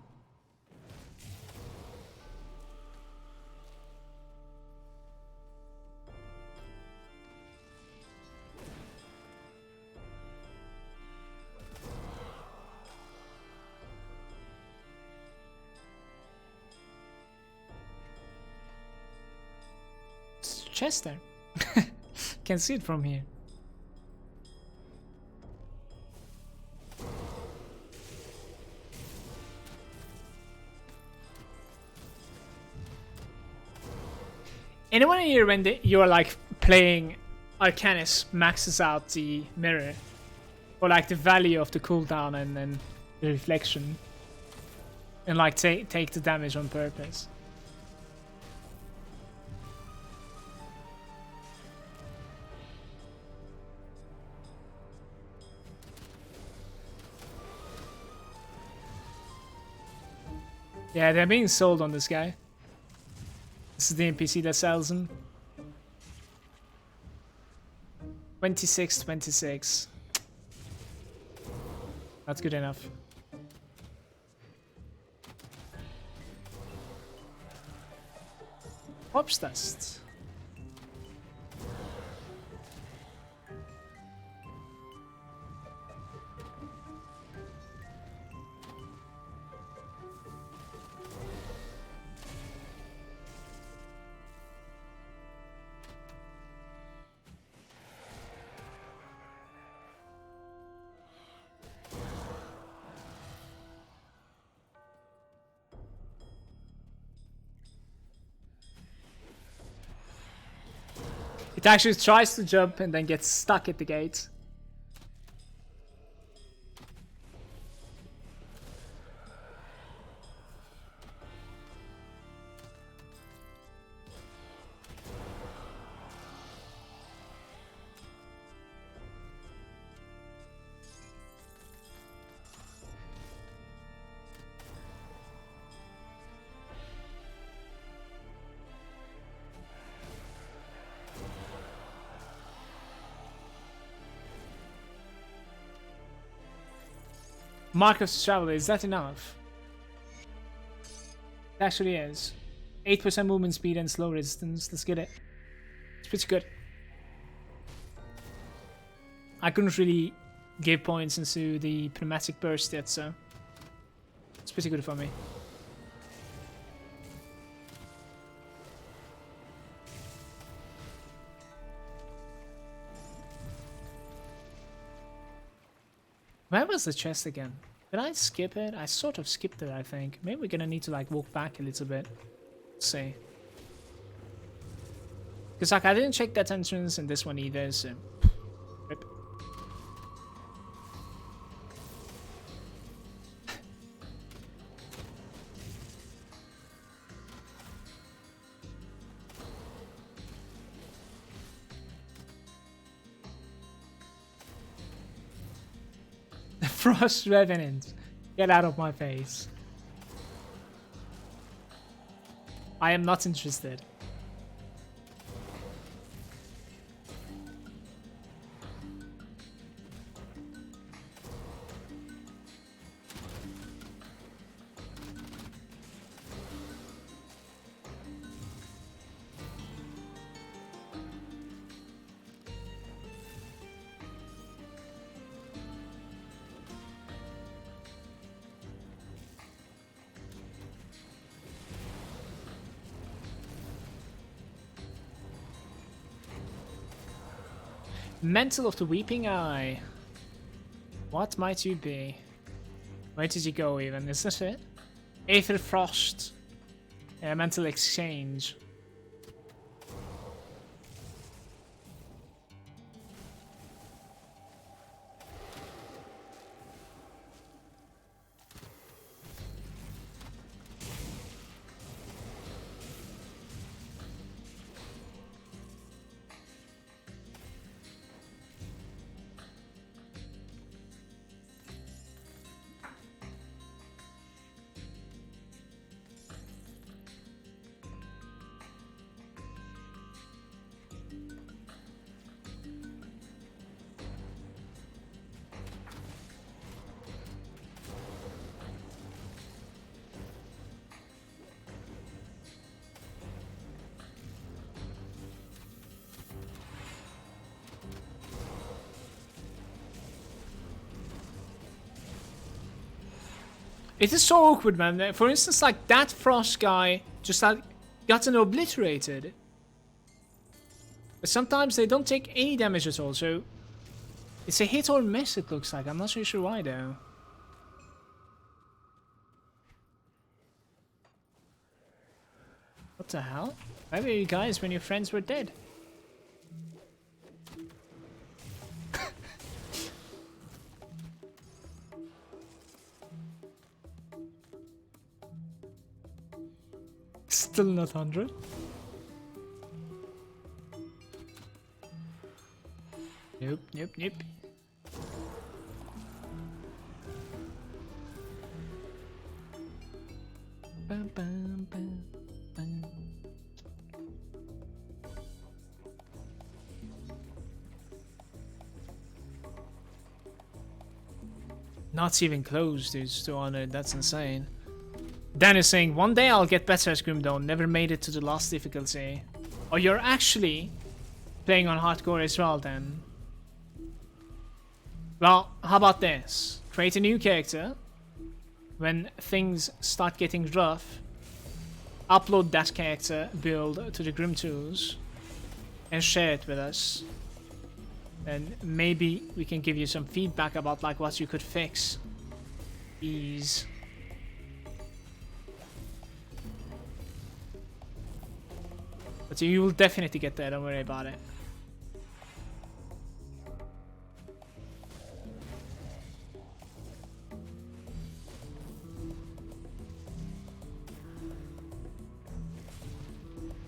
It's a chest there. Can see it from here. Anyone here when you're like playing Arcanist maxes out the mirror or like the value of the cooldown and then the reflection and like take the damage on purpose? Yeah, they're being sold on this guy. This is the NPC that sells them. 26. That's good enough. Ops test. It actually tries to jump and then gets stuck at the gate. Marcus Traveler, is that enough? It actually is. 8% movement speed and slow resistance. Let's get it. It's pretty good. I couldn't really give points into the pneumatic burst yet, so it's pretty good for me. Where was the chest again? Did I skip it? I sort of skipped it, I think. Maybe we're gonna need to like walk back a little bit. Let's see. Because like I didn't check that entrance and this one either, so rip. Frost Revenant, get out of my face. I am not interested. Mental of the Weeping Eye. What might you be? Where did you go even? Is this it? Aether Frost. Mental Exchange. It is so awkward, man. For instance, like that Frost guy just like gotten obliterated. But sometimes they don't take any damage at all, so it's a hit or miss, it looks like. I'm not really sure why though. What the hell? Where were you guys when your friends were dead? Still not 100. Nope, nope, nope. Bum, bum, bum, bum. Not even close, dude. 200. That's insane. Dan is saying, one day I'll get better at Grim Dawn. Never made it to the last difficulty. Oh, you're actually playing on hardcore as well, then. Well, how about this? Create a new character. When things start getting rough, upload that character build to the Grim Tools and share it with us. And maybe we can give you some feedback about like what you could fix. Ease. But you will definitely get there, don't worry about it.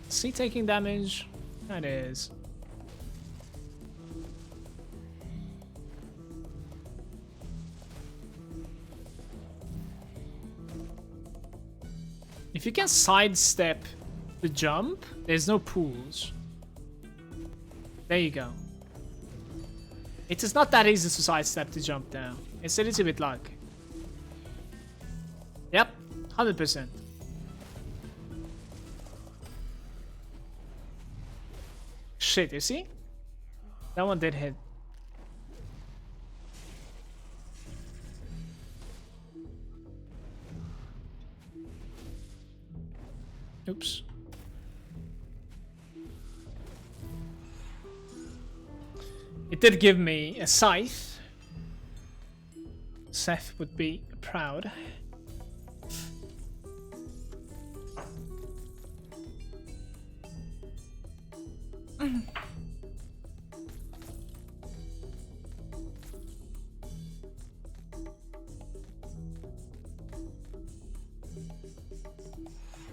Is he taking damage? That is. If you can sidestep the jump, there's no pools. There you go. It is not that easy to sidestep the jump now. It's a little bit luck. Yep, 100%. Shit, you see? That one did hit. Oops. It did give me a scythe. Seth would be proud.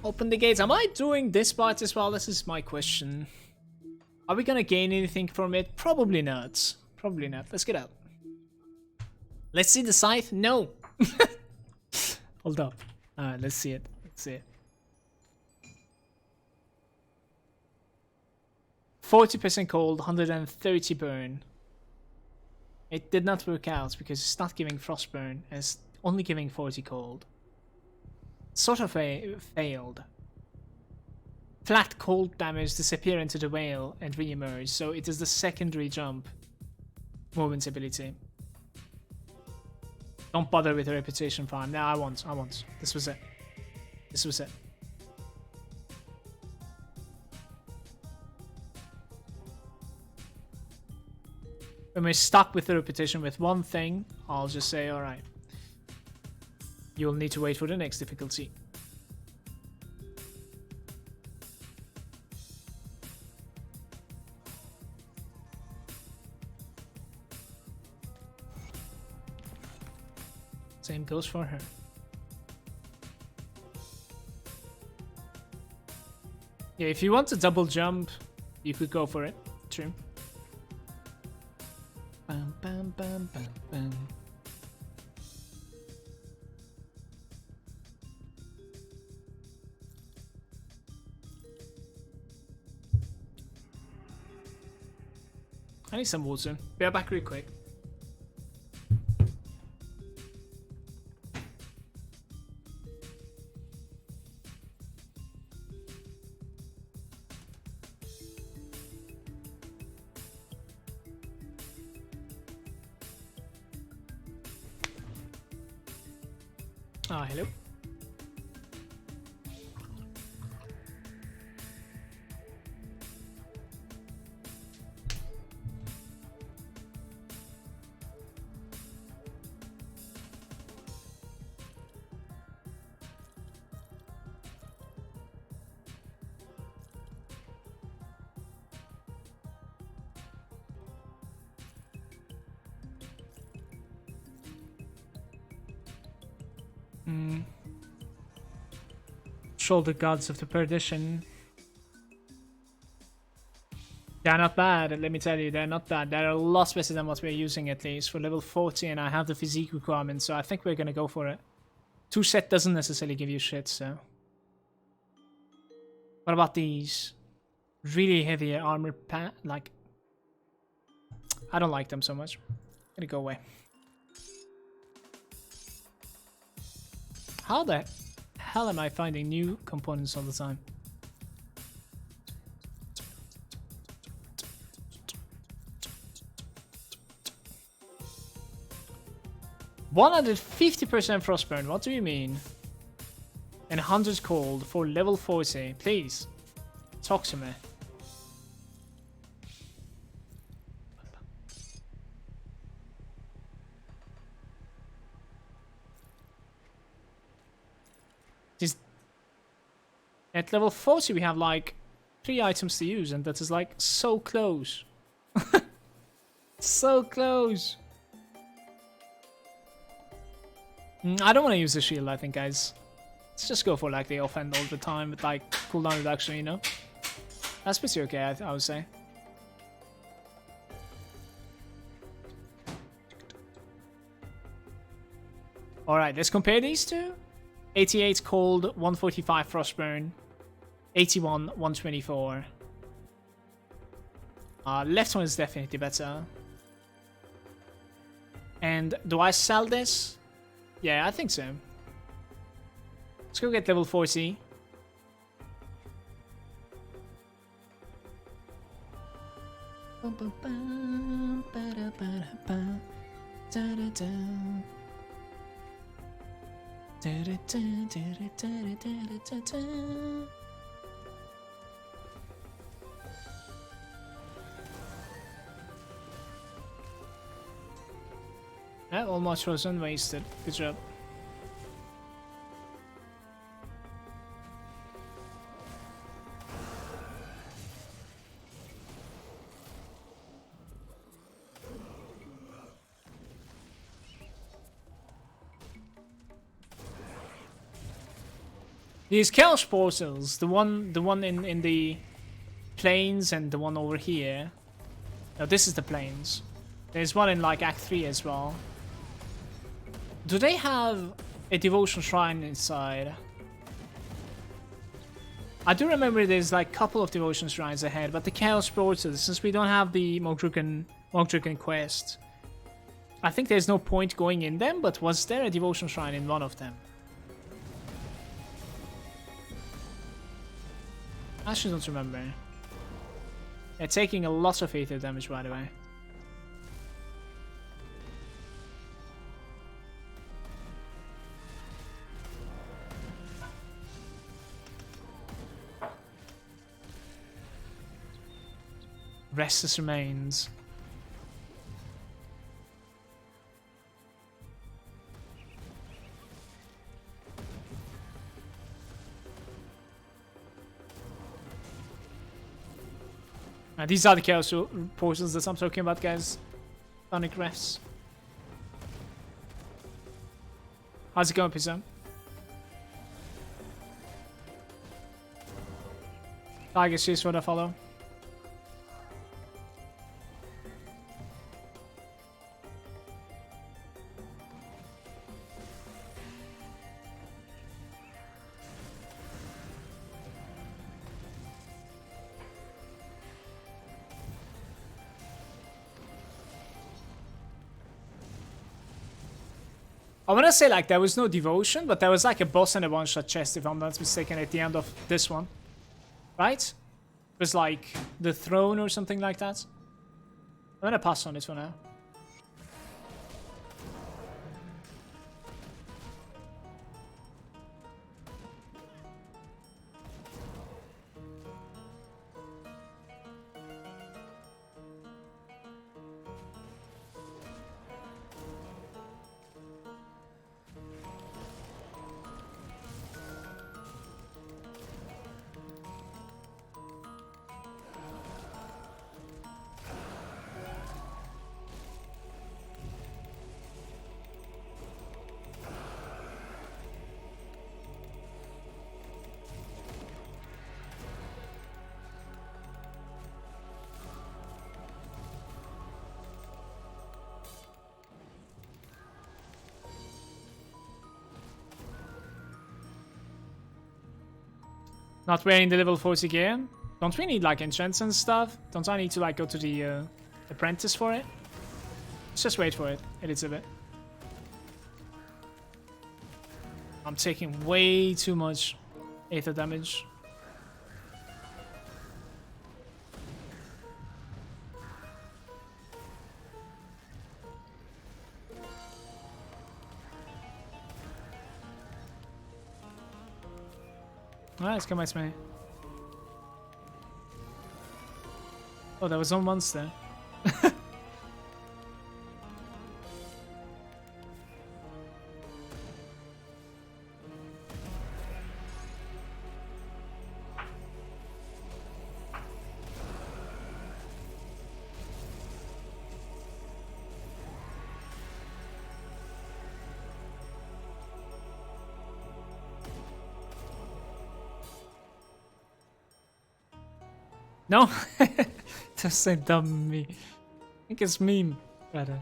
Open the gates. Am I doing this part as well? This is my question. Are we gonna gain anything from it? Probably not. Probably not. Let's get out. Let's see the scythe. No. Hold up. Alright, let's see it. Let's see it. 40% cold, 130 burn. It did not work out because it's not giving frost burn. It's only giving 40 cold. Sort of failed. Flat cold damage disappear into the whale and re-emerge, so it is the secondary jump movement ability. Don't bother with the reputation farm. No, I won't. This was it. This was it. When we're stuck with the reputation with one thing, I'll just say, alright. You'll need to wait for the next difficulty. Same goes for her. Yeah, if you want to double jump, you could go for it. True. Bam, bam, bam, bam, bam. I need some water. Be right back real quick. Ah, hello. Shoulder gods of the perdition. They're not bad, let me tell you, they're not bad. They're a lot better than what we're using at least for level 40, and I have the physique requirement, so I think we're gonna go for it. 2 set doesn't necessarily give you shit, so. What about these? Really heavy armor like. I don't like them so much. Gonna go away. How the hell am I finding new components all the time? $150% frostburn, what do you mean? And 100 cold for level 40. Please, talk to me. Just at level 40 we have like 3 items to use, and that is like so close. So close. I don't want to use the shield, I think, guys. Let's just go for like the offhand all the time with like cooldown reduction, you know? That's pretty okay, I would say. Alright, let's compare these two. 88 cold, 145 frostburn, 81, 124. Left one is definitely better. And do I sell this? Yeah, I think so. Let's go get level 40. Yeah, almost wasn't wasted. Good job. These chaos portals, the one in the plains and the one over here. No, this is the plains. There's one in like Act 3 as well. Do they have a devotion shrine inside? I do remember there's like a couple of devotion shrines ahead, but the chaos portals, since we don't have the Mogdruken quest, I think there's no point going in them, but was there a devotion shrine in one of them? I actually don't remember. They're taking a lot of ether damage, by the way. Restless remains. These are the chaos portions that I'm talking about, guys. Sonic refs. How's it going, Pizza? Tiger, she's what I follow. I want to say like there was no devotion, but there was like a boss and a one-shot chest, if I'm not mistaken, at the end of this one. Right? It was like the throne or something like that. I'm gonna pass on this for now. Not wearing the level 40 gear. Don't we need like enchants and stuff? Don't I need to like go to the apprentice for it? Let's just wait for it. It is a bit. I'm taking way too much Aether damage. Alright, let's get my smite. Oh, that was on monster. No? Just say dumb me. I think it's meme rather.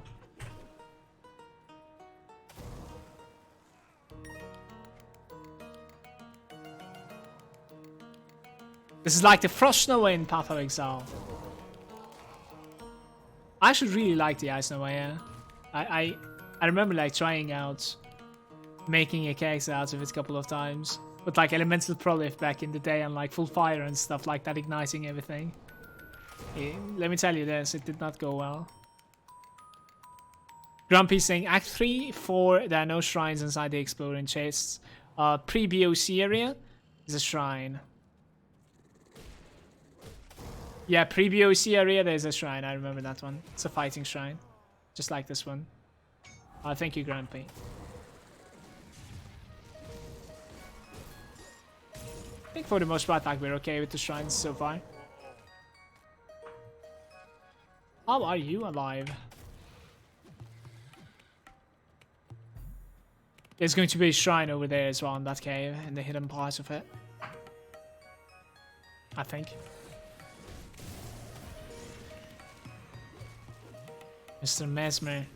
This is like the Frost Nova in Path of Exile. I should really like the Ice Nova, yeah. I remember like trying out making a character out of it a couple of times. With like Elemental Prolif back in the day and like full fire and stuff like that, igniting everything. Yeah, let me tell you this, it did not go well. Grumpy saying Act 3, 4, there are no shrines inside the exploring chests. Pre-BOC area is a shrine. Yeah, pre-BOC area there's a shrine, I remember that one. It's a fighting shrine. Just like this one. Thank you, Grumpy. I think for the most part, like, we're okay with the shrines so far. How are you alive? There's going to be a shrine over there as well in that cave, in the hidden parts of it. I think. Mr. Mesmer.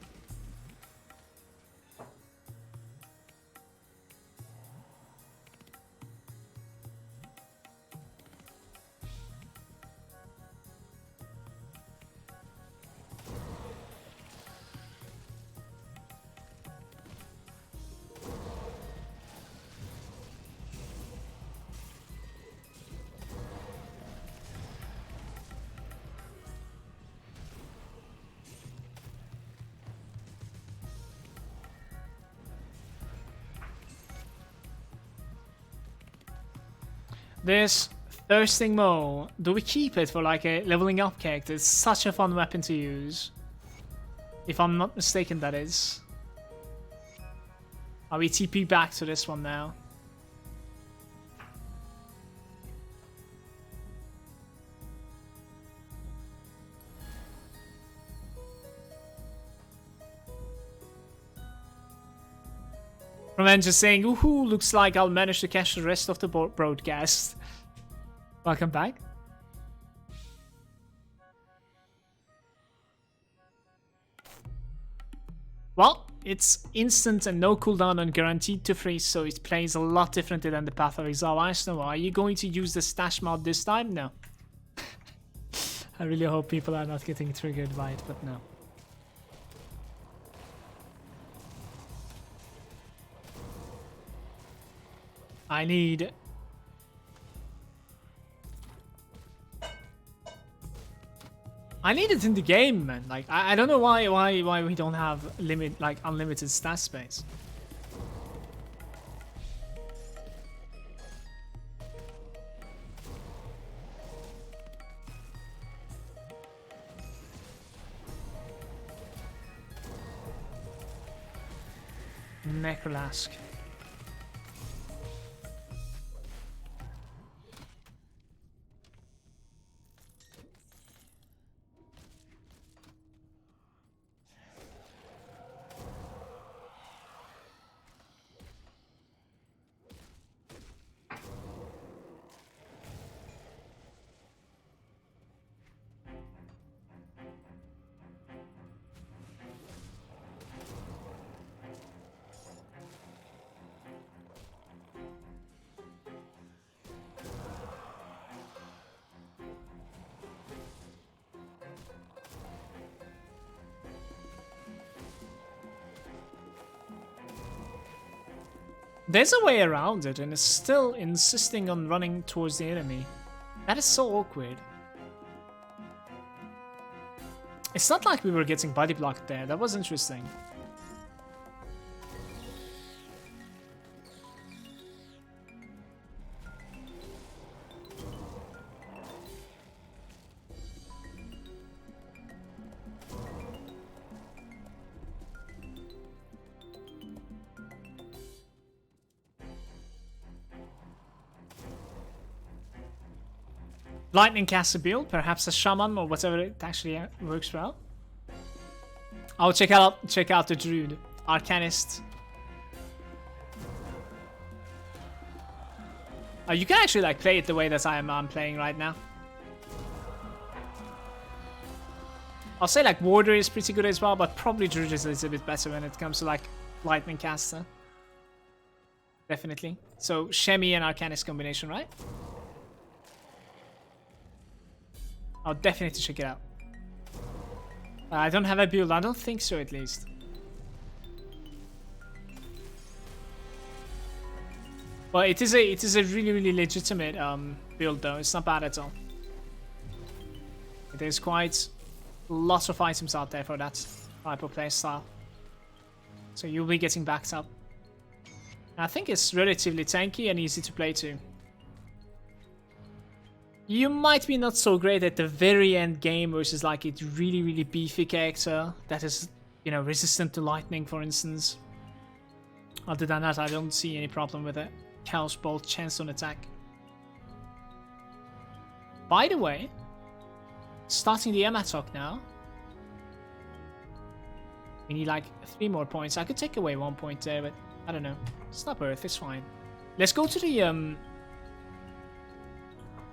This Thirsting Moe, do we keep it for like a leveling up character? It's such a fun weapon to use. If I'm not mistaken, that is. Are we TP back to this one now? Revenge is saying, "Woohoo, looks like I'll manage to catch the rest of the broadcast." Welcome back. Well, it's instant and no cooldown and guaranteed to freeze, so it plays a lot differently than the Path of Exile Ice Nova. Are you going to use the stash mod this time? No. I really hope people are not getting triggered by it, but no. I need it in the game, man. Like I don't know why we don't have unlimited stat space. Necrolask. There's a way around it, and it's still insisting on running towards the enemy. That is so awkward. It's not like we were getting body blocked there. That was interesting. Lightning caster build, perhaps a shaman or whatever it actually works well. I'll check out the druid, Arcanist. You can actually like play it the way that I'm playing right now. I'll say like warrior is pretty good as well, but probably druid is a little bit better when it comes to like lightning caster. Definitely. So Shemi and Arcanist combination, right? I'll definitely check it out. I don't have a build. I don't think so, at least. Well, it is a really legitimate build, though. It's not bad at all. There's quite lots of items out there for that type of playstyle, so you'll be getting backed up. And I think it's relatively tanky and easy to play too. You might be not so great at the very end game versus like a really beefy character that is, you know, resistant to lightning, for instance. Other than that, I don't see any problem with it. Chaos Bolt, chance on attack. By the way, starting the Emma talk now. We need like 3 more points. I could take away 1 point there, but I don't know. It's not worth. It's fine. Let's go to the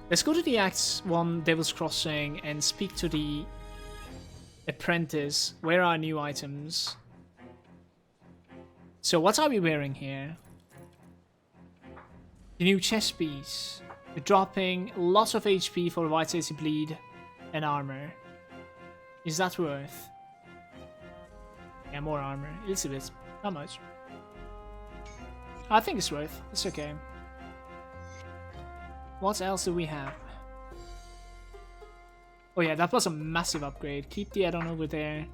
Let's go to the Act 1 Devil's Crossing and speak to the apprentice. Where are new items? So what are we wearing here? The new chest piece. You're dropping lots of HP for Vitality Bleed and armor. Is that worth? Yeah, more armor. A little bit. Not much. I think it's worth. It's okay. What else do we have? Oh yeah, that was a massive upgrade. Keep the add-on over there.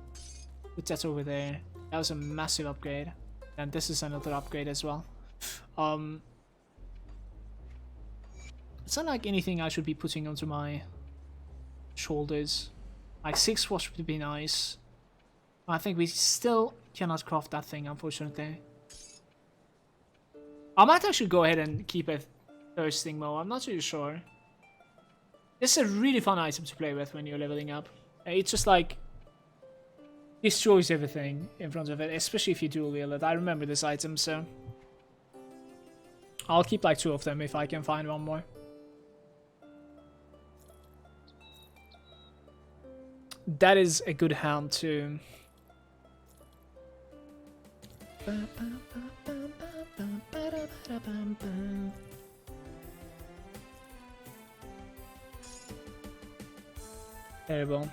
Put that over there. That was a massive upgrade. And this is another upgrade as well. It's not like anything I should be putting onto my shoulders. Like 6 wash would be nice. I think we still cannot craft that thing, unfortunately. I might actually go ahead and keep it thirsting mode. I'm not really sure. This is a really fun item to play with when you're leveling up. It's just like destroys everything in front of it, especially if you dual wield it. I remember this item, so I'll keep like 2 of them if I can find 1 more. That is a good hound too. Terrible.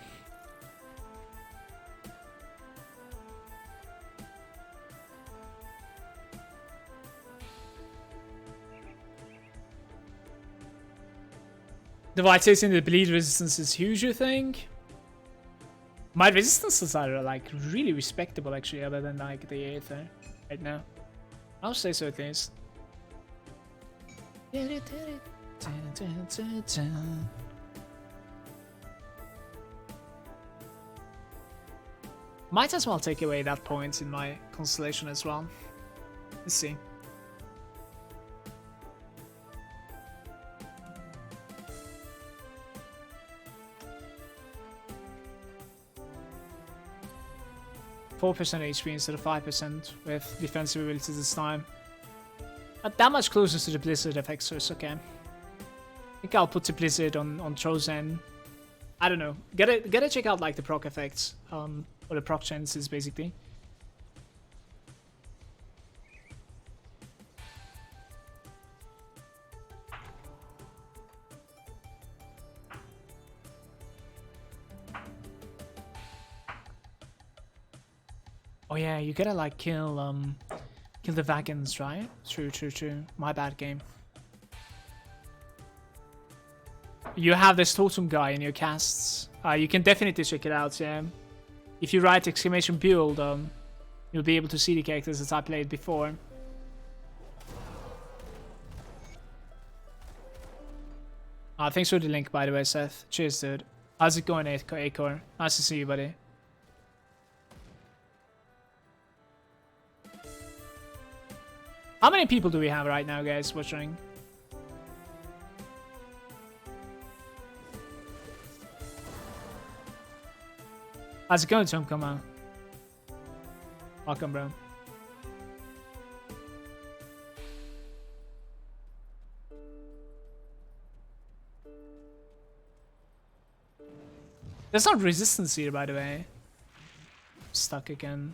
The vitality and the bleed resistance is huge, you think? My resistances are like really respectable actually, other than like the Aether right now. I'll say so at least. Might as well take away that point in my constellation as well. Let's see. %4 HP instead of 5% with defensive ability this time. Not that much closer to the Blizzard effect, so it's okay. I think I'll put the Blizzard on Trozen. I don't know. Gotta check out like the proc effects, or the proc chances basically. Oh yeah, you gotta like kill Kill the vagons, right? True, true, true. My bad game. You have this totem guy in your casts. You can definitely check it out, yeah. If you write exclamation build, you'll be able to see the characters that I played before. Thanks for the link, by the way, Seth. Cheers, dude. How's it going, Acor? Nice to see you, buddy. How many people do we have right now, guys, watching? How's it going, Tom? Come on. Welcome, bro. There's not resistance here, by the way. Stuck again.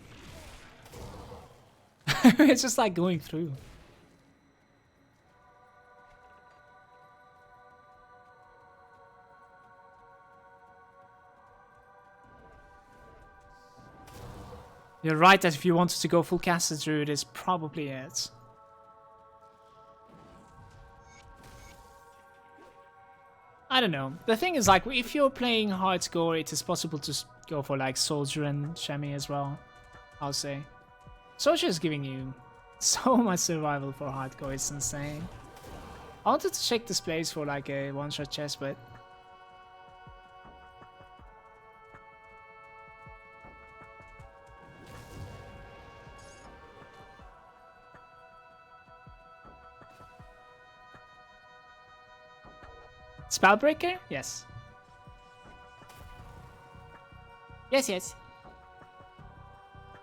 It's just like going through. You're right that if you wanted to go full casted druid, it's probably it. I don't know. The thing is, like, if you're playing hardcore, it is possible to go for like soldier and chamois as well. I'll say. Soldier is giving you so much survival for hardcore, it's insane. I wanted to check this place for like a one-shot chest, but Spellbreaker? Yes. Yes, yes.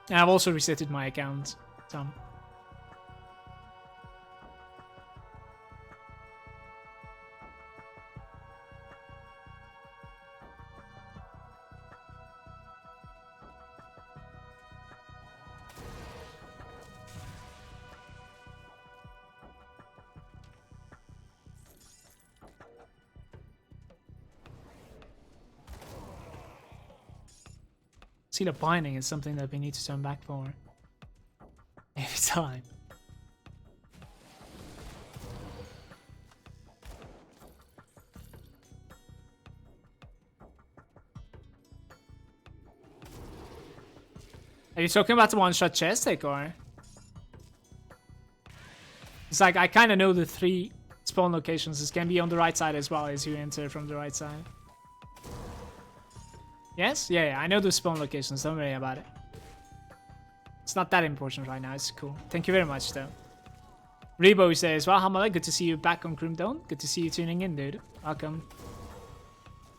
And I've also resetted my account, Tom. See, the binding is something that we need to turn back for every time. Are you talking about the one-shot chest take, or? It's like I kind of know the 3 spawn locations. This can be on the right side as well as you enter from the right side. Yes? Yeah, I know the spawn locations. Don't worry about it. It's not that important right now. It's cool. Thank you very much, though. Rebo says, well, Hamala, good to see you back on Grimdone. Good to see you tuning in, dude. Welcome.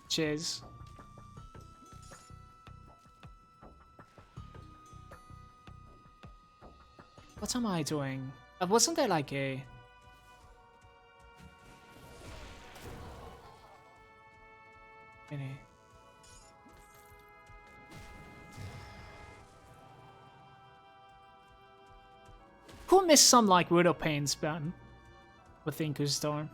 Cheers. What am I doing? Wasn't there like a... Who missed some like Word of Pain spam with Inku's Storm?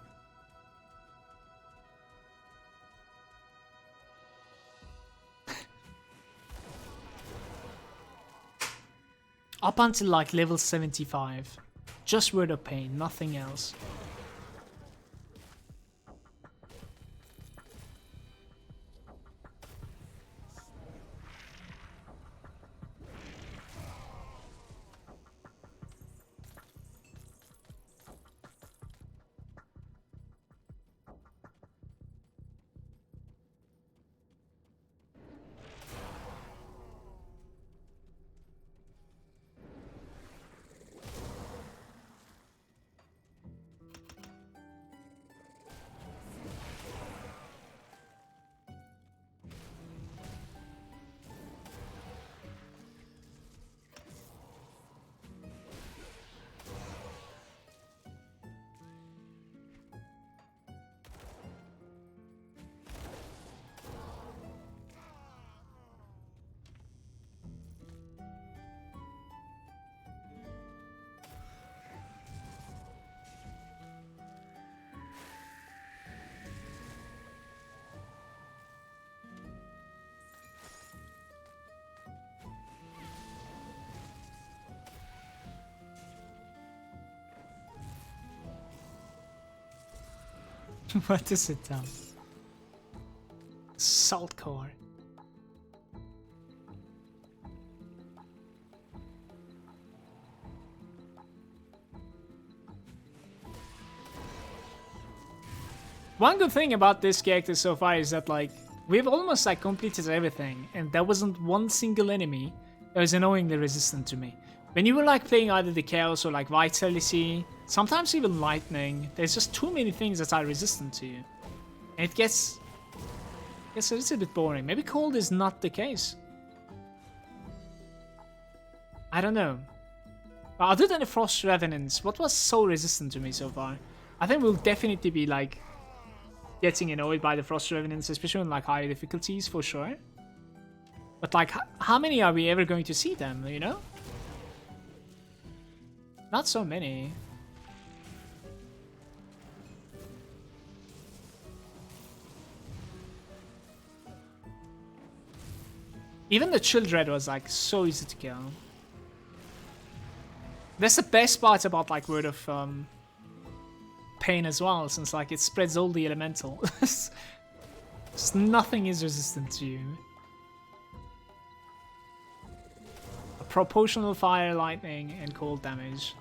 Up until like level 75. Just Word of Pain, nothing else. What is it down? Salt core. One good thing about this character so far is that like we've almost like completed everything, and there wasn't one single enemy that was annoyingly resistant to me. When you were like playing either the Chaos or like Vitality, sometimes even Lightning, there's just too many things that are resistant to you. And it gets a little bit boring. Maybe Cold is not the case. I don't know. But other than the Frost Revenants, what was so resistant to me so far? I think we'll definitely be like getting annoyed by the Frost Revenants, especially on like higher difficulties for sure. But like, how many are we ever going to see them, you know? Not so many. Even the Chill Dread was like so easy to kill. That's the best part about like Word of Pain as well, since like it spreads all the elemental. Just nothing is resistant to you. A proportional fire, lightning, and cold damage.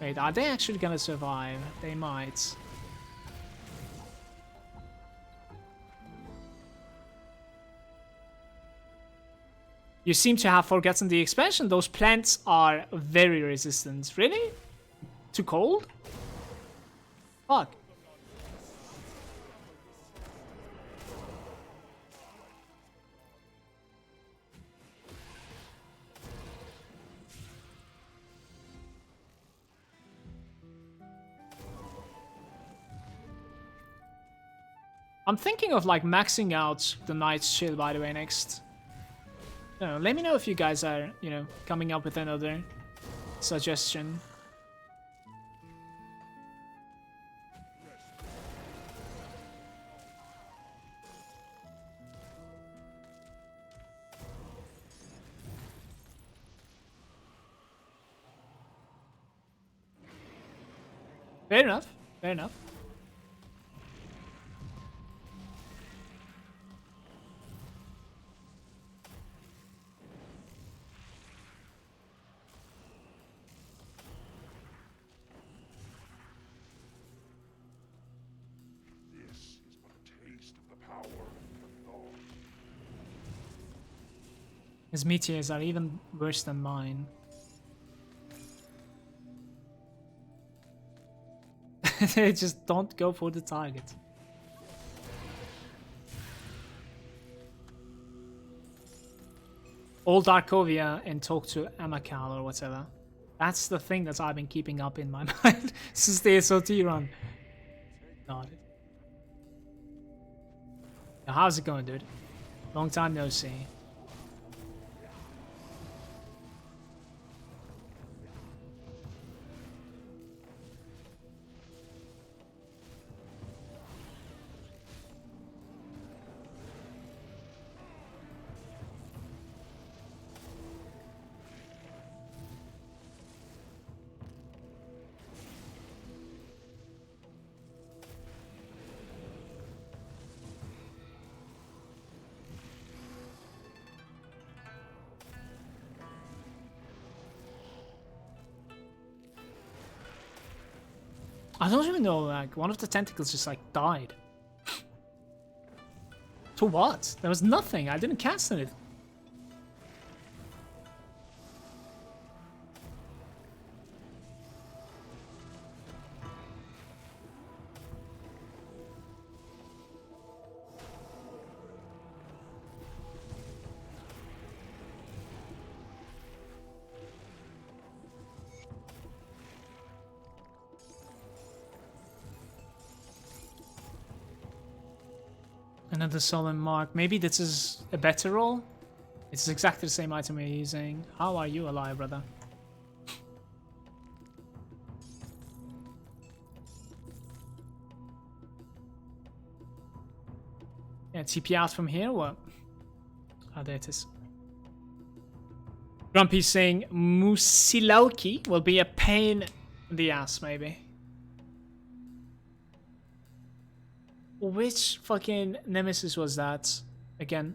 Wait, are they actually gonna survive? They might. You seem to have forgotten the expansion. Those plants are very resistant. Really? To cold? Fuck. I'm thinking of like maxing out the Night's Chill, by the way, next. Let me know if you guys are, you know, coming up with another suggestion. Fair enough. Fair enough. His meteors are even worse than mine. They just don't go for the target. Old Darkovia and talk to Amakal or whatever. That's the thing that I've been keeping up in my mind since the SOT run. Got it. Now, how's it going, dude? Long time no see. I don't even know, like, one of the tentacles just, like, died. To what? There was nothing. I didn't cast anything. Another Solemn Mark. Maybe this is a better roll? It's exactly the same item we're using. How are you alive, brother? Yeah, TP out from here, what? Ah, there it is. Grumpy saying Musilauki will be a pain the ass, maybe. Which fucking nemesis was that again?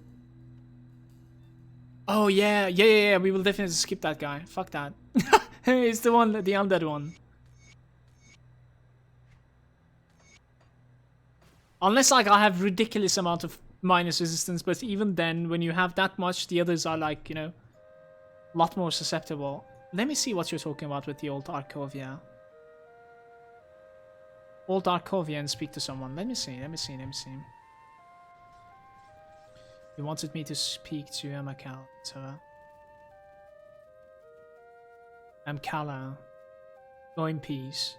Oh yeah, we will definitely skip that guy. Fuck that. It's the one, the undead one. Unless like I have ridiculous amount of minus resistance, but even then, when you have that much, the others are like, you know, a lot more susceptible. Let me see what you're talking about with the old Arcovia. Old Arcovia and speak to someone. Let me see. You wanted me to speak to Amakal. Amkala. Go in peace.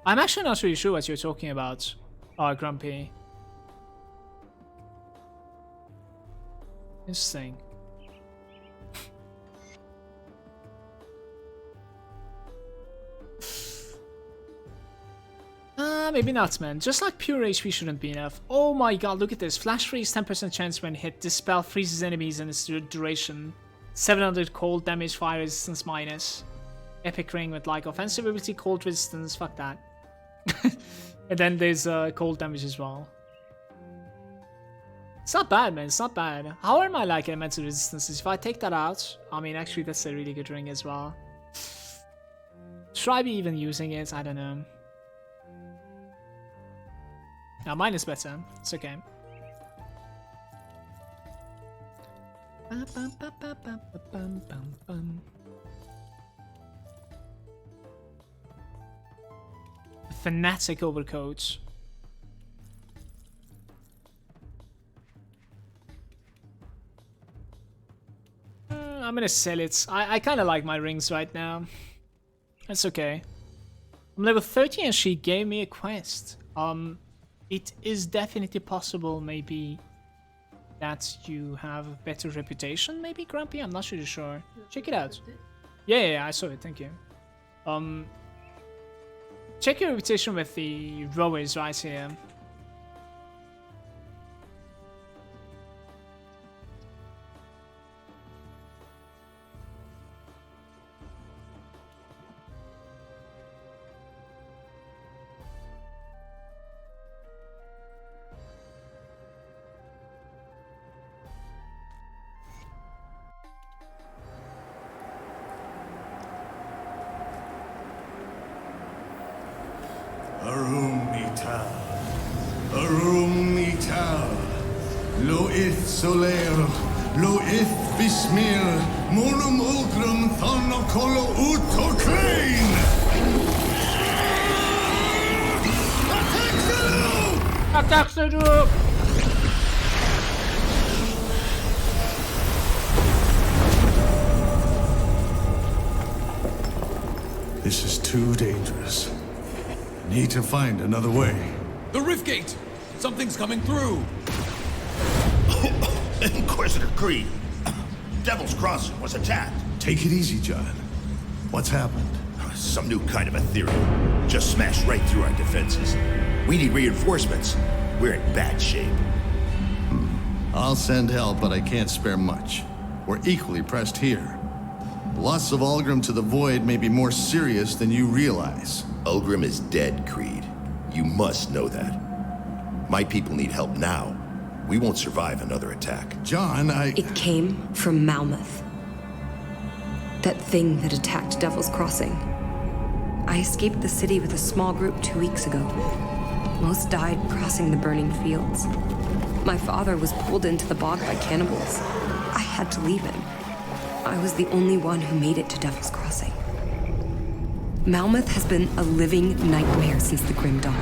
I'm actually not really sure what you're talking about, Grumpy. Interesting. Maybe not, man. Just like pure HP shouldn't be enough. Oh my god, look at this. Flash freeze, 10% chance when hit. This spell freezes enemies and its duration. 700 cold damage, fire resistance minus. Epic ring with like offensive ability, cold resistance. Fuck that. And then there's cold damage as well. It's not bad, man. It's not bad. How are my like elemental resistances? If I take that out, I mean, actually, that's a really good ring as well. Should I be even using it? I don't know. Now mine is better. It's okay. Fanatic overcoat. I'm gonna sell it. I kind of like my rings right now. That's okay. I'm level 30 and she gave me a quest. It is definitely possible, maybe, that you have a better reputation, maybe, Grumpy? I'm not really sure. Check it out. Yeah, I saw it, thank you. Check your reputation with the rowers right here. Lo'ith soler, lo'ith bismir, monum ogrum thonokolo utoklein! Attack the roof! This is too dangerous. Need to find another way. The rift gate! Something's coming through! Inquisitor Creed, Devil's Crossing was attacked. Take it easy, John. What's happened? Some new kind of Ethereum. Just smashed right through our defenses. We need reinforcements. We're in bad shape. I'll send help, but I can't spare much. We're equally pressed here. Loss of Ulgrim to the Void may be more serious than you realize. Ulgrim is dead, Creed. You must know that. My people need help now. We won't survive another attack. John, It came from Malmouth. That thing that attacked Devil's Crossing. I escaped the city with a small group 2 weeks ago. Most died crossing the burning fields. My father was pulled into the bog by cannibals. I had to leave him. I was the only one who made it to Devil's Crossing. Malmouth has been a living nightmare since the Grim Dawn.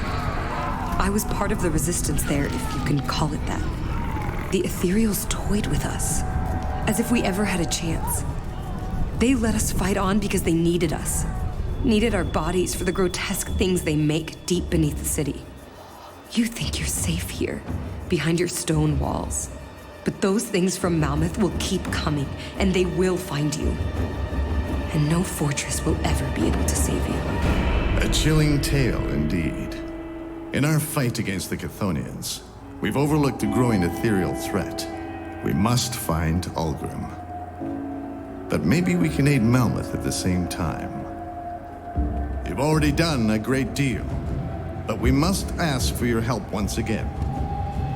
I was part of the resistance there, if you can call it that. The Ethereals toyed with us, as if we ever had a chance. They let us fight on because they needed us. Needed our bodies for the grotesque things they make deep beneath the city. You think you're safe here, behind your stone walls. But those things from Malmouth will keep coming, and they will find you. And no fortress will ever be able to save you. A chilling tale, indeed. In our fight against the Chthonians, we've overlooked a growing ethereal threat. We must find Ulgrim. but maybe we can aid Malmouth at the same time. You've already done a great deal, but we must ask for your help once again.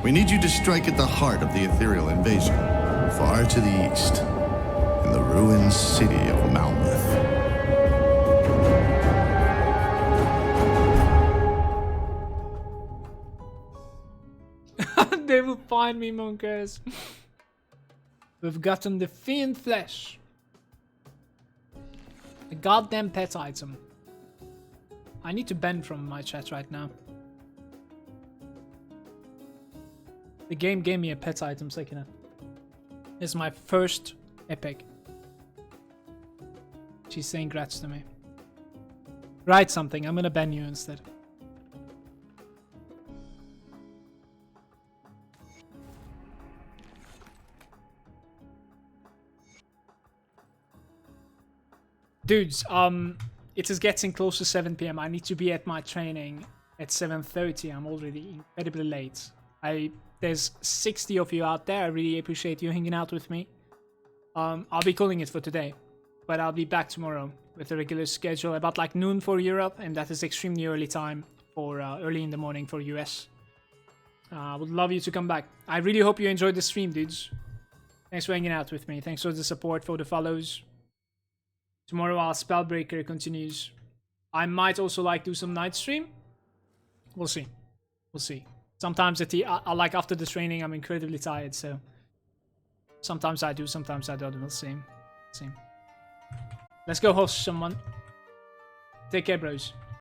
We need you to strike at the heart of the ethereal invasion, far to the east, in the ruined city of Malmouth. They will find me, monkers. We've gotten the fiend flesh. A goddamn pet item. I need to ban from my chat right now. The game gave me a pet item, second. It's my first epic. She's saying grats to me. Write something, I'm gonna ban you instead. Dudes, it is getting close to 7 PM. I need to be at my training at 7:30. I'm already incredibly late. There's 60 of you out there. I really appreciate you hanging out with me. I'll be calling it for today, but I'll be back tomorrow with a regular schedule about like noon for Europe, and that is extremely early time for early in the morning for US. I would love you to come back. I really hope you enjoyed the stream, dudes. Thanks for hanging out with me. Thanks for the support, for the follows. Tomorrow our Spellbreaker continues. I might also like do some night stream. We'll see. We'll see. Sometimes like after the training I'm incredibly tired, so sometimes I do, sometimes I don't. We'll see. See. Let's go host someone. Take care, bros.